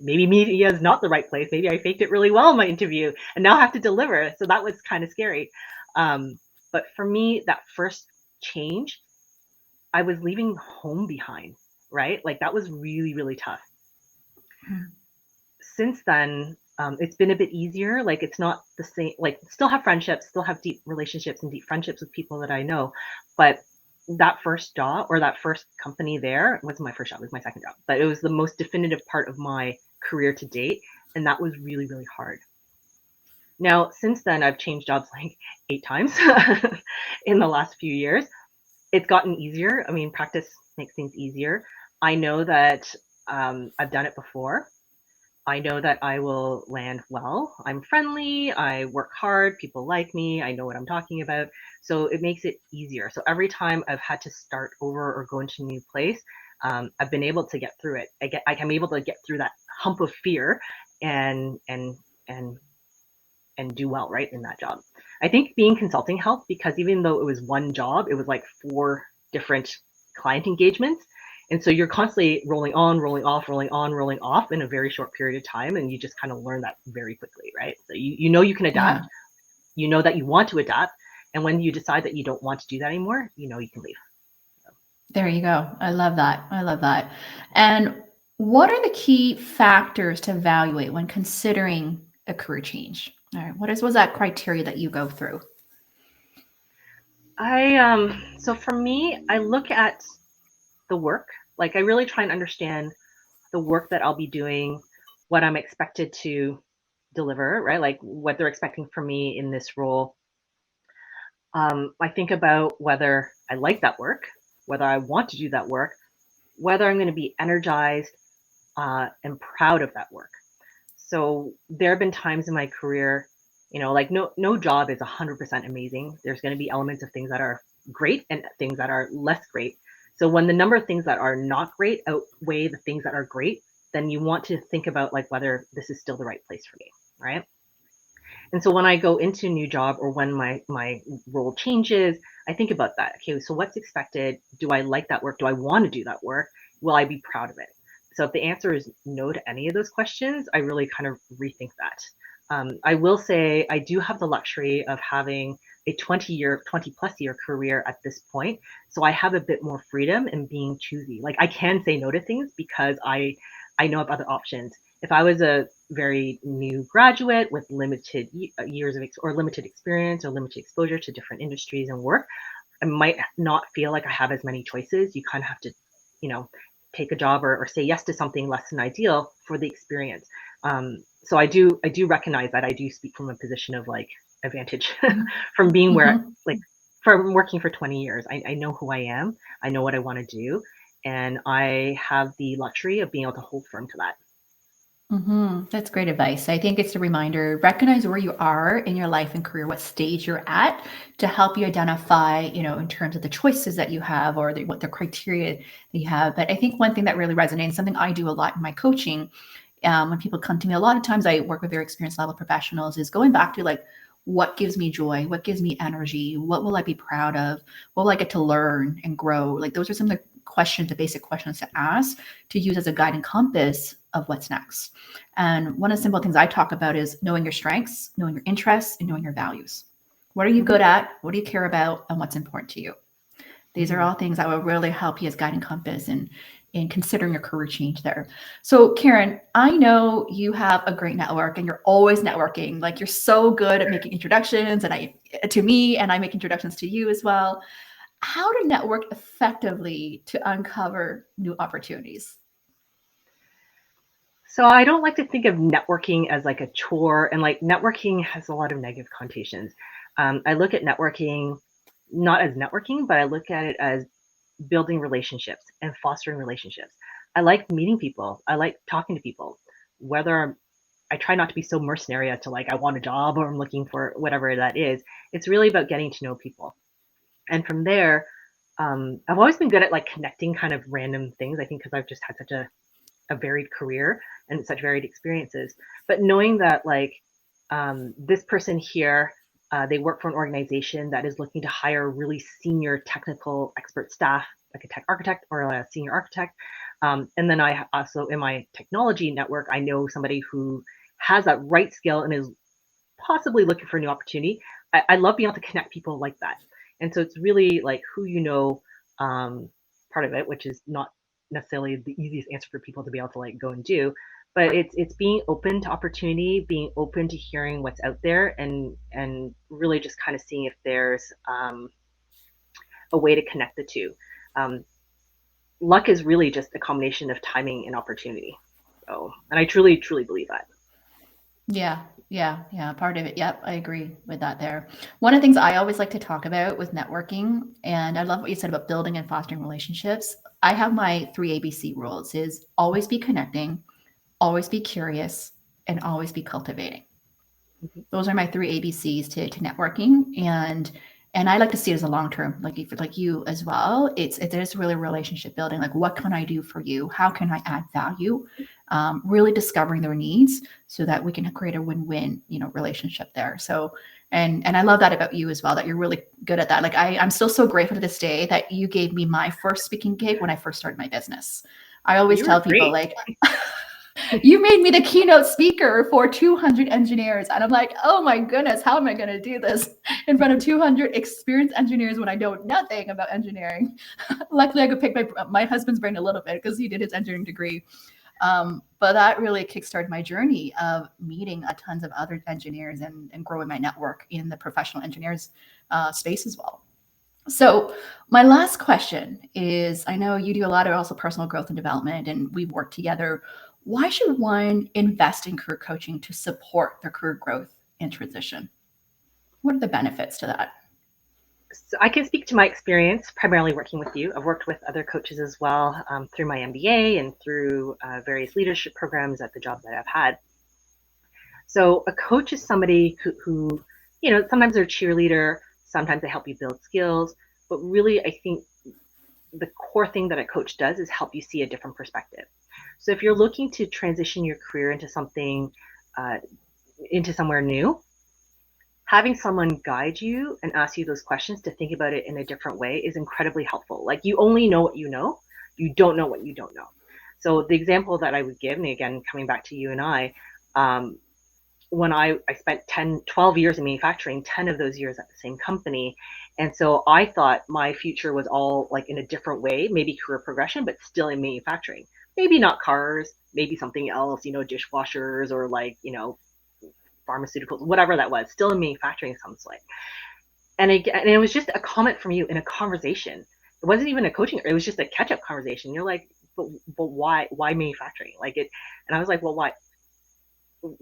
media is not the right place. Maybe I faked it really well in my interview and now I have to deliver. So that was kind of scary. But for me, that first change, I was leaving home behind, right? That was really, really tough. Since then, It's been a bit easier. Like it's not the same, like still have friendships, still have deep relationships and deep friendships with people that I know. But that first job or that first company there wasn't my first job, it was my second job. But it was the most definitive part of my career to date. And that was really, really hard. Now, since then, I've changed jobs like 8 times in the last few years. It's gotten easier. I mean, practice makes things easier. I know that I've done it before. I know that I will land well. I'm friendly. I work hard. People like me. I know what I'm talking about. So it makes it easier. So every time I've had to start over or go into a new place, I've been able to get through it. I'm able to get through that hump of fear and do well, right, in that job. I think being consulting helped because even though it was one job, it was like 4 different client engagements. And so you're constantly rolling on, rolling off, rolling on, rolling off in a very short period of time. And you just kind of learn that very quickly, right? So you know you can adapt. Yeah. You know that you want to adapt. And when you decide that you don't want to do that anymore, you know you can leave. There you go. I love that. I love that. And what are the key factors to evaluate when considering a career change? All right. What was that criteria that you go through? So for me, I look at the work. Like I really try and understand the work that I'll be doing, what I'm expected to deliver, right? Like what they're expecting from me in this role. I think about whether I like that work, whether I want to do that work, whether I'm going to be energized and proud of that work. So there have been times in my career, like no job is 100% amazing. There's going to be elements of things that are great and things that are less great. So when the number of things that are not great outweigh the things that are great, then you want to think about like whether this is still the right place for me, right? And so when I go into a new job or when my role changes, I think about that. Okay, so what's expected? Do I like that work? Do I want to do that work? Will I be proud of it? So if the answer is no to any of those questions, I really kind of rethink that. I will say I do have the luxury of having a 20 plus year career at this point. So I have a bit more freedom in being choosy. Like I can say no to things because I know of other options. If I was a very new graduate with limited years of or limited experience or limited exposure to different industries and work, I might not feel like I have as many choices. You kind of have to, take a job or say yes to something less than ideal for the experience. So I do recognize that I do speak from a position of like advantage from being where like from working for 20 years. I know who I am. I know what I want to do. And I have the luxury of being able to hold firm to that. That's great advice. I think it's a reminder, recognize where you are in your life and career, what stage you're at to help you identify, in terms of the choices that you have or what the criteria that you have. But I think one thing that really resonates, something I do a lot in my coaching, when people come to me, a lot of times I work with very experienced level professionals, is going back to like, what gives me joy? What gives me energy? What will I be proud of? What will I get to learn and grow? Like those are some of the questions, the basic questions to ask to use as a guide and compass of what's next. And one of the simple things I talk about is knowing your strengths, knowing your interests, and knowing your values. What are you good at? What do you care about? And what's important to you? These are all things that will really help you as guide and compass in considering your career change there. So Karen, I know you have a great network and you're always networking. Like you're so good at making introductions to me, and I make introductions to you as well. How to network effectively to uncover new opportunities? So I don't like to think of networking as like a chore, and like networking has a lot of negative connotations. I look at networking not as networking, but I look at it as building relationships and fostering relationships. I like meeting people. I like talking to people, whether I try not to be so mercenary as to like, I want a job or I'm looking for whatever that is. It's really about getting to know people. And from there, I've always been good at like connecting kind of random things. I think because I've just had such a varied career and such varied experiences. But knowing that like this person here, they work for an organization that is looking to hire really senior technical expert staff, like a tech architect or a senior architect. And then I also, in my technology network, I know somebody who has that right skill and is possibly looking for a new opportunity. I love being able to connect people like that. And so it's really like who you know, part of it, which is not necessarily the easiest answer for people to be able to like go and do. but it's being open to opportunity, being open to hearing what's out there, and really just kind of seeing if there's a way to connect the two. Luck is really just a combination of timing and opportunity. So, and I truly believe that. Yeah. Part of it. Yep. I agree with that there. One of the things I always like to talk about with networking, and I love what you said about building and fostering relationships. I have my 3 ABC rules is always be connecting, always be curious, and always be cultivating. Mhm. Those are my 3 ABCs to networking. And I like to see it as a long-term, like you as well. It is really relationship building. Like, what can I do for you? How can I add value? Really discovering their needs so that we can create a win-win, relationship there. So, and I love that about you as well, that you're really good at that. Like I'm still so grateful to this day that you gave me my first speaking gig when I first started my business. I always You were tell people great. like, you made me the keynote speaker for 200 engineers. And I'm like, oh my goodness, how am I going to do this in front of 200 experienced engineers when I know nothing about engineering? Luckily, I could pick my husband's brain a little bit because he did his engineering degree. But that really kickstarted my journey of meeting a tons of other engineers and growing my network in the professional engineers space as well. So my last question is, I know you do a lot of also personal growth and development, and we've worked together. Why should one invest in career coaching to support their career growth and transition? What are the benefits to that? So I can speak to my experience primarily working with you. I've worked with other coaches as well through my MBA and through various leadership programs at the job that I've had. So a coach is somebody who sometimes they're a cheerleader, sometimes they help you build skills, but really I think the core thing that a coach does is help you see a different perspective. So if you're looking to transition your career into something, into somewhere new, having someone guide you and ask you those questions to think about it in a different way is incredibly helpful. Like, you only know what you know, you don't know what you don't know. So the example that I would give, and again, coming back to you and I, when I spent 12 years in manufacturing, 10 of those years at the same company. And so I thought my future was all like in a different way, maybe career progression, but still in manufacturing. Maybe not cars, maybe something else, dishwashers or pharmaceuticals, whatever that was, still in manufacturing some way. And it was just a comment from you in a conversation. It wasn't even a coaching, it was just a catch-up conversation. You're like, but why manufacturing? And I was like, well, why?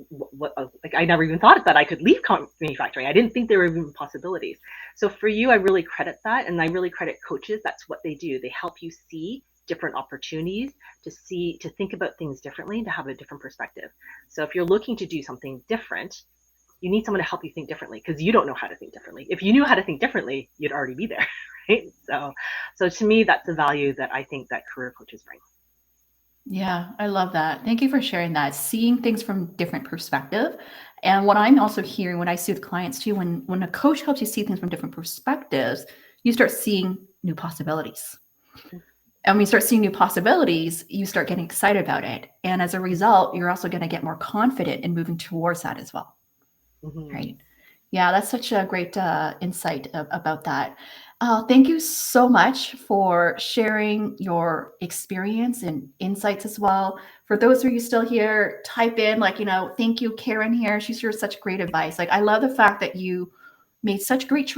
What I never even thought that I could leave manufacturing. I didn't think there were even possibilities. So for you, I really credit that, and I really credit coaches. That's what they do. They help you see different opportunities, to think about things differently, to have a different perspective. So if you're looking to do something different, you need someone to help you think differently, because you don't know how to think differently. If you knew how to think differently, you'd already be there, right? So to me, that's the value that I think that career coaches bring. Yeah, I love that. Thank you for sharing that. Seeing things from different perspective. And what I'm also hearing when I see with clients too, when a coach helps you see things from different perspectives, you start seeing new possibilities. And when you start seeing new possibilities, you start getting excited about it. And as a result, you're also going to get more confident in moving towards that as well. Mm-hmm. Right. Yeah, that's such a great insight about that. Thank you so much for sharing your experience and insights as well. For those of you still here, type in thank you, Karen here. She shares such great advice. I love the fact that you made such great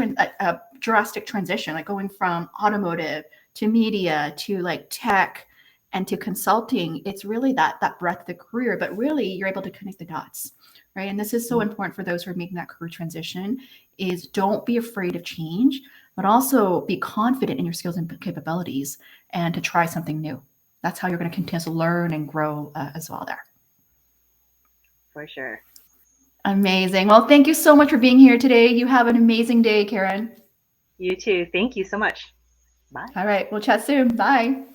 drastic transition, like going from automotive to media to tech and to consulting. It's really that breadth of the career, but really you're able to connect the dots. Right. And this is so important for those who are making that career transition, is don't be afraid of change, but also be confident in your skills and capabilities and to try something new. That's how you're going to continue to learn and grow as well there. For sure. Amazing. Well, thank you so much for being here today. You have an amazing day, Karen. You too. Thank you so much. Bye. All right. We'll chat soon. Bye.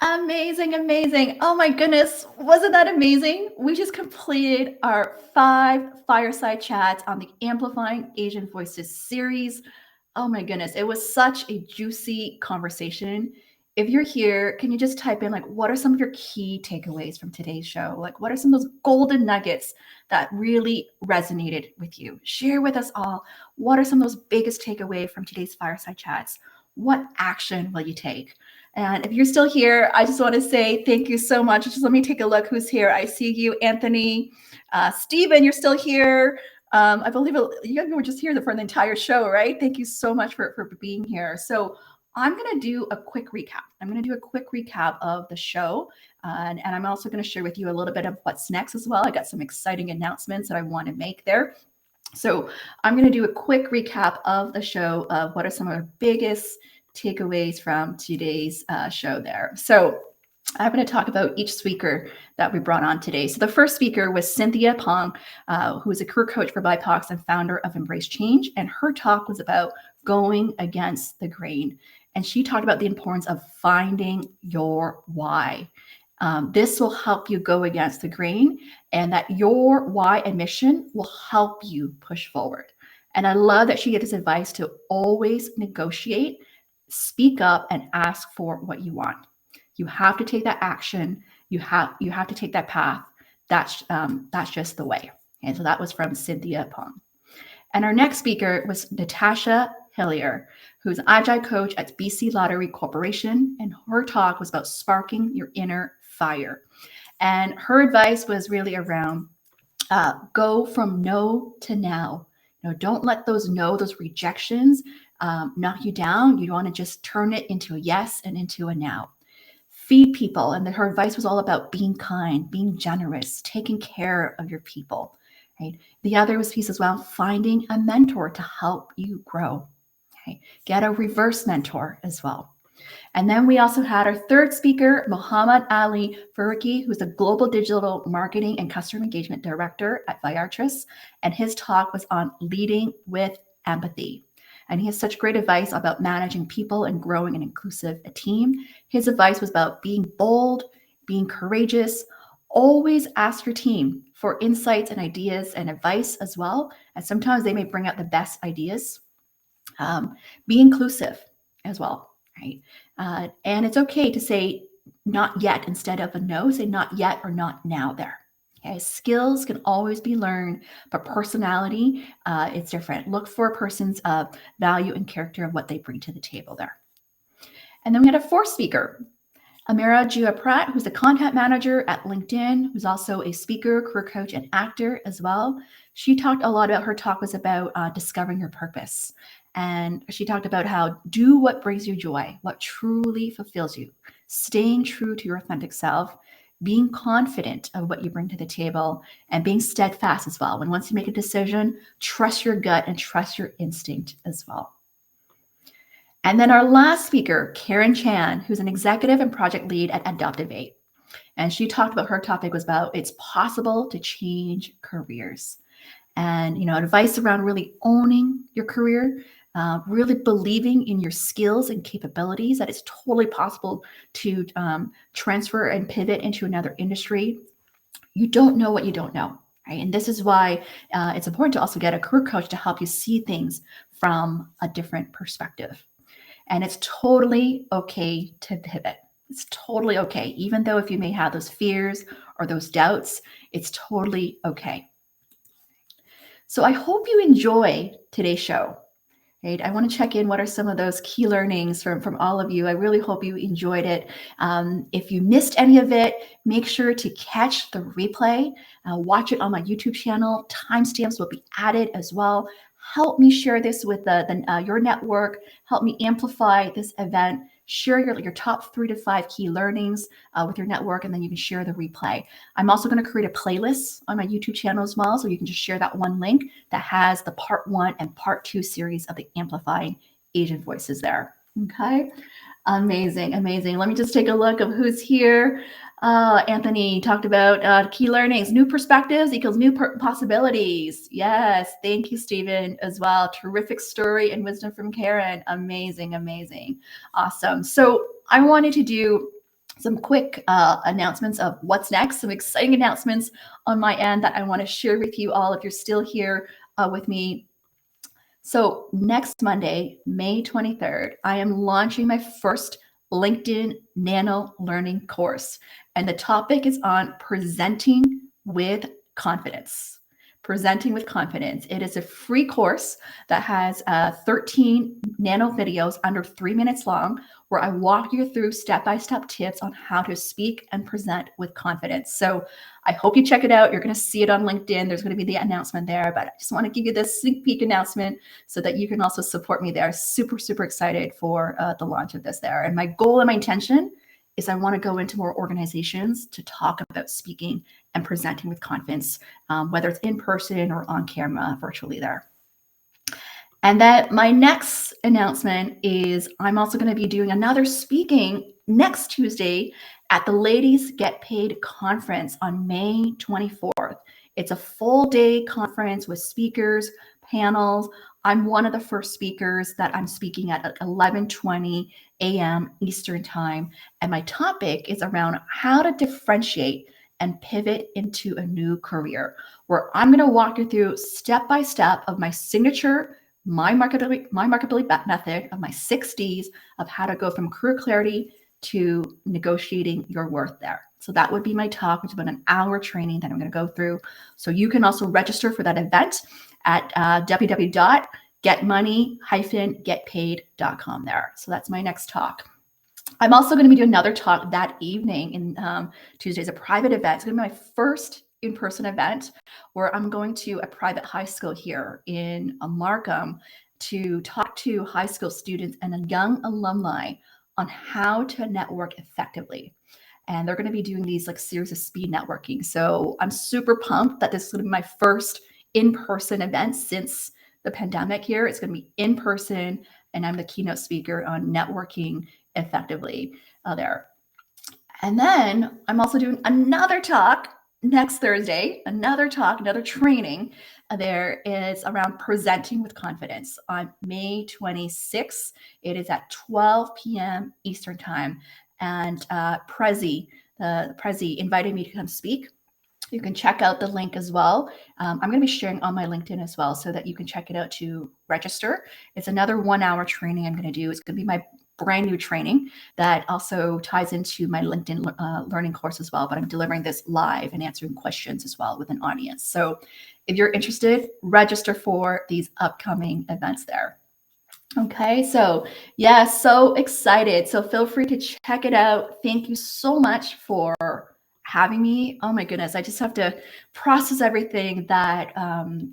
Amazing. Oh my goodness. Wasn't that amazing? We just completed our 5 fireside chats on the Amplifying Asian Voices series. Oh my goodness. It was such a juicy conversation. If you're here, can you just type in what are some of your key takeaways from today's show? What are some of those golden nuggets that really resonated with you? Share with us all. What are some of those biggest takeaways from today's fireside chats? What action will you take? And if you're still here, I just want to say thank you so much. Just let me take a look who's here. I see you, Anthony. Stephen, you're still here. I believe you were just here for the entire show, right? Thank you so much for being here. So I'm going to do a quick recap. I'm going to do a quick recap of the show. And I'm also going to share with you a little bit of what's next as well. I got some exciting announcements that I want to make there. So I'm going to do a quick recap of the show of what are some of the biggest takeaways from today's show there. So I'm going to talk about each speaker that we brought on today. So the first speaker was Cynthia Pong, who is a career coach for BIPOCs and founder of Embrace Change. And her talk was about going against the grain. And she talked about the importance of finding your why. This will help you go against the grain, and that your why and mission will help you push forward. And I love that she gave this advice to always negotiate, speak up, and ask for what you want. You have to take that action. You have to take that path. That's just the way. And so that was from Cynthia Pong. And our next speaker was Natasha Hillier, who's an Agile coach at BC Lottery Corporation. And her talk was about sparking your inner fire. And her advice was really around go from no to now. Don't let those rejections knock you down. You want to just turn it into a yes and into a now. Feed people. And her advice was all about being kind, being generous, taking care of your people. Right? The other piece as well, finding a mentor to help you grow. Okay? Get a reverse mentor as well. And then we also had our third speaker, Mohammed Faruqi, who's a global digital marketing and customer engagement director at Viatris. And his talk was on leading with empathy. And he has such great advice about managing people and growing an inclusive team. His advice was about being bold, being courageous. Always ask your team for insights and ideas and advice as well. And sometimes they may bring out the best ideas. Be inclusive as well. Right. And it's okay to say not yet instead of a no. Say not yet or not now there. Okay. Skills can always be learned, but personality, it's different. Look for a person's value and character of what they bring to the table there. And then we had a fourth speaker, Almeera Jiwa Pratt, who's a content manager at LinkedIn, who's also a speaker, career coach, and actor as well. She talked a lot about, her talk was about discovering your purpose. And she talked about how do what brings you joy, what truly fulfills you, staying true to your authentic self, being confident of what you bring to the table, and being steadfast as well. When once you make a decision, trust your gut and trust your instinct as well. And then our last speaker, Karen Chan, who's an executive and project lead at ADAPTOVATE. And she talked about, her topic was about it's possible to change careers. And, advice around really owning your career, really believing in your skills and capabilities, that it's totally possible to transfer and pivot into another industry. You don't know what you don't know, right? And this is why it's important to also get a career coach to help you see things from a different perspective. And it's totally okay to pivot. It's totally okay. Even though if you may have those fears or those doubts, it's totally okay. So I hope you enjoy today's show. Right? I want to check in. What are some of those key learnings from all of you? I really hope you enjoyed it. If you missed any of it, make sure to catch the replay. Watch it on my YouTube channel. Timestamps will be added as well. Help me share this with your network. Help me amplify this event. Share your top 3 to 5 key learnings with your network, and then you can share the replay. I'm also going to create a playlist on my YouTube channel as well, so you can just share that one link that has the part 1 and part 2 series of the Amplifying Asian Voices there. Okay, amazing. Let me just take a look of who's here. Anthony talked about key learnings, new perspectives equals new possibilities. Yes, thank you, Stephen, as well. Terrific story and wisdom from Karen. Amazing. Awesome. So I wanted to do some quick announcements of what's next, some exciting announcements on my end that I want to share with you all if you're still here with me. So next Monday, May 23rd, I am launching my first LinkedIn Nano Learning course. And the topic is on presenting with confidence. Presenting with Confidence. It is a free course that has 13 nano videos under 3 minutes long, where I walk you through step-by-step tips on how to speak and present with confidence. So I hope you check it out. You're going to see it on LinkedIn. There's going to be the announcement there, but I just want to give you this sneak peek announcement so that you can also support me there. Super, super excited for the launch of this there. And my goal and my intention is I want to go into more organizations to talk about speaking and presenting with confidence, whether it's in person or on camera, virtually there. And then my next announcement is I'm also going to be doing another speaking next Tuesday at the Ladies Get Paid conference on May 24th. It's a full day conference with speakers, panels. I'm one of the first speakers that I'm speaking at 11:20 a.m. Eastern time. And my topic is around how to differentiate and pivot into a new career, where I'm going to walk you through step by step of my signature, my marketability method of my 6 Ds of how to go from career clarity to negotiating your worth there. So that would be my talk, which is about an hour training that I'm going to go through. So you can also register for that event at www.getmoney-getpaid.com there. So that's my next talk. I'm also going to be doing another talk that evening in Tuesday's a private event. It's going to be my first in-person event where I'm going to a private high school here in Markham to talk to high school students and young alumni on how to network effectively. And they're going to be doing these like series of speed networking. So I'm super pumped that this is going to be my first in-person event since the pandemic here. It's going to be in person, and I'm the keynote speaker on networking effectively there. And then I'm also doing another talk next Thursday, another training. There is around presenting with confidence on May 26th. It is at 12 p.m. Eastern time. And Prezi invited me to come speak. You can check out the link as well. I'm going to be sharing on my LinkedIn as well so that you can check it out to register. It's another 1 hour training I'm going to do. It's going to be my brand new training that also ties into my LinkedIn learning course as well, but I'm delivering this live and answering questions as well with an audience. So if you're interested, register for these upcoming events there. Okay, so yeah, so excited. So feel free to check it out. Thank you so much for having me. Oh my goodness, I just have to process everything that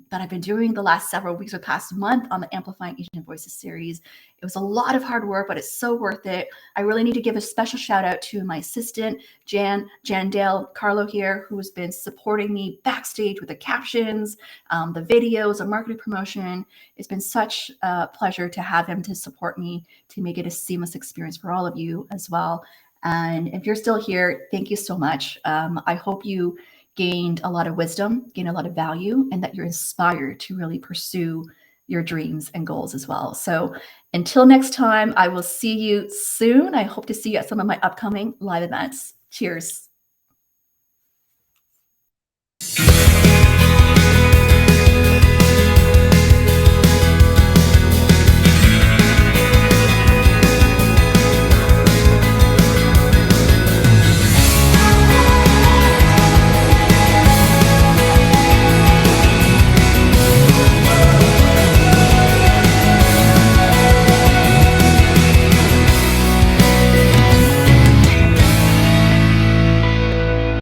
that I've been doing the last several weeks or past month on the Amplifying Asian Voices series. It was a lot of hard work, but it's so worth it. I really need to give a special shout out to my assistant, Jandale Carlo here, who has been supporting me backstage with the captions, the videos, the marketing promotion. It's been such a pleasure to have him to support me to make it a seamless experience for all of you as well. And if you're still here, thank you so much. I hope you gained a lot of wisdom, gained a lot of value, and that you're inspired to really pursue your dreams and goals as well. So until next time, I will see you soon. I hope to see you at some of my upcoming live events. Cheers.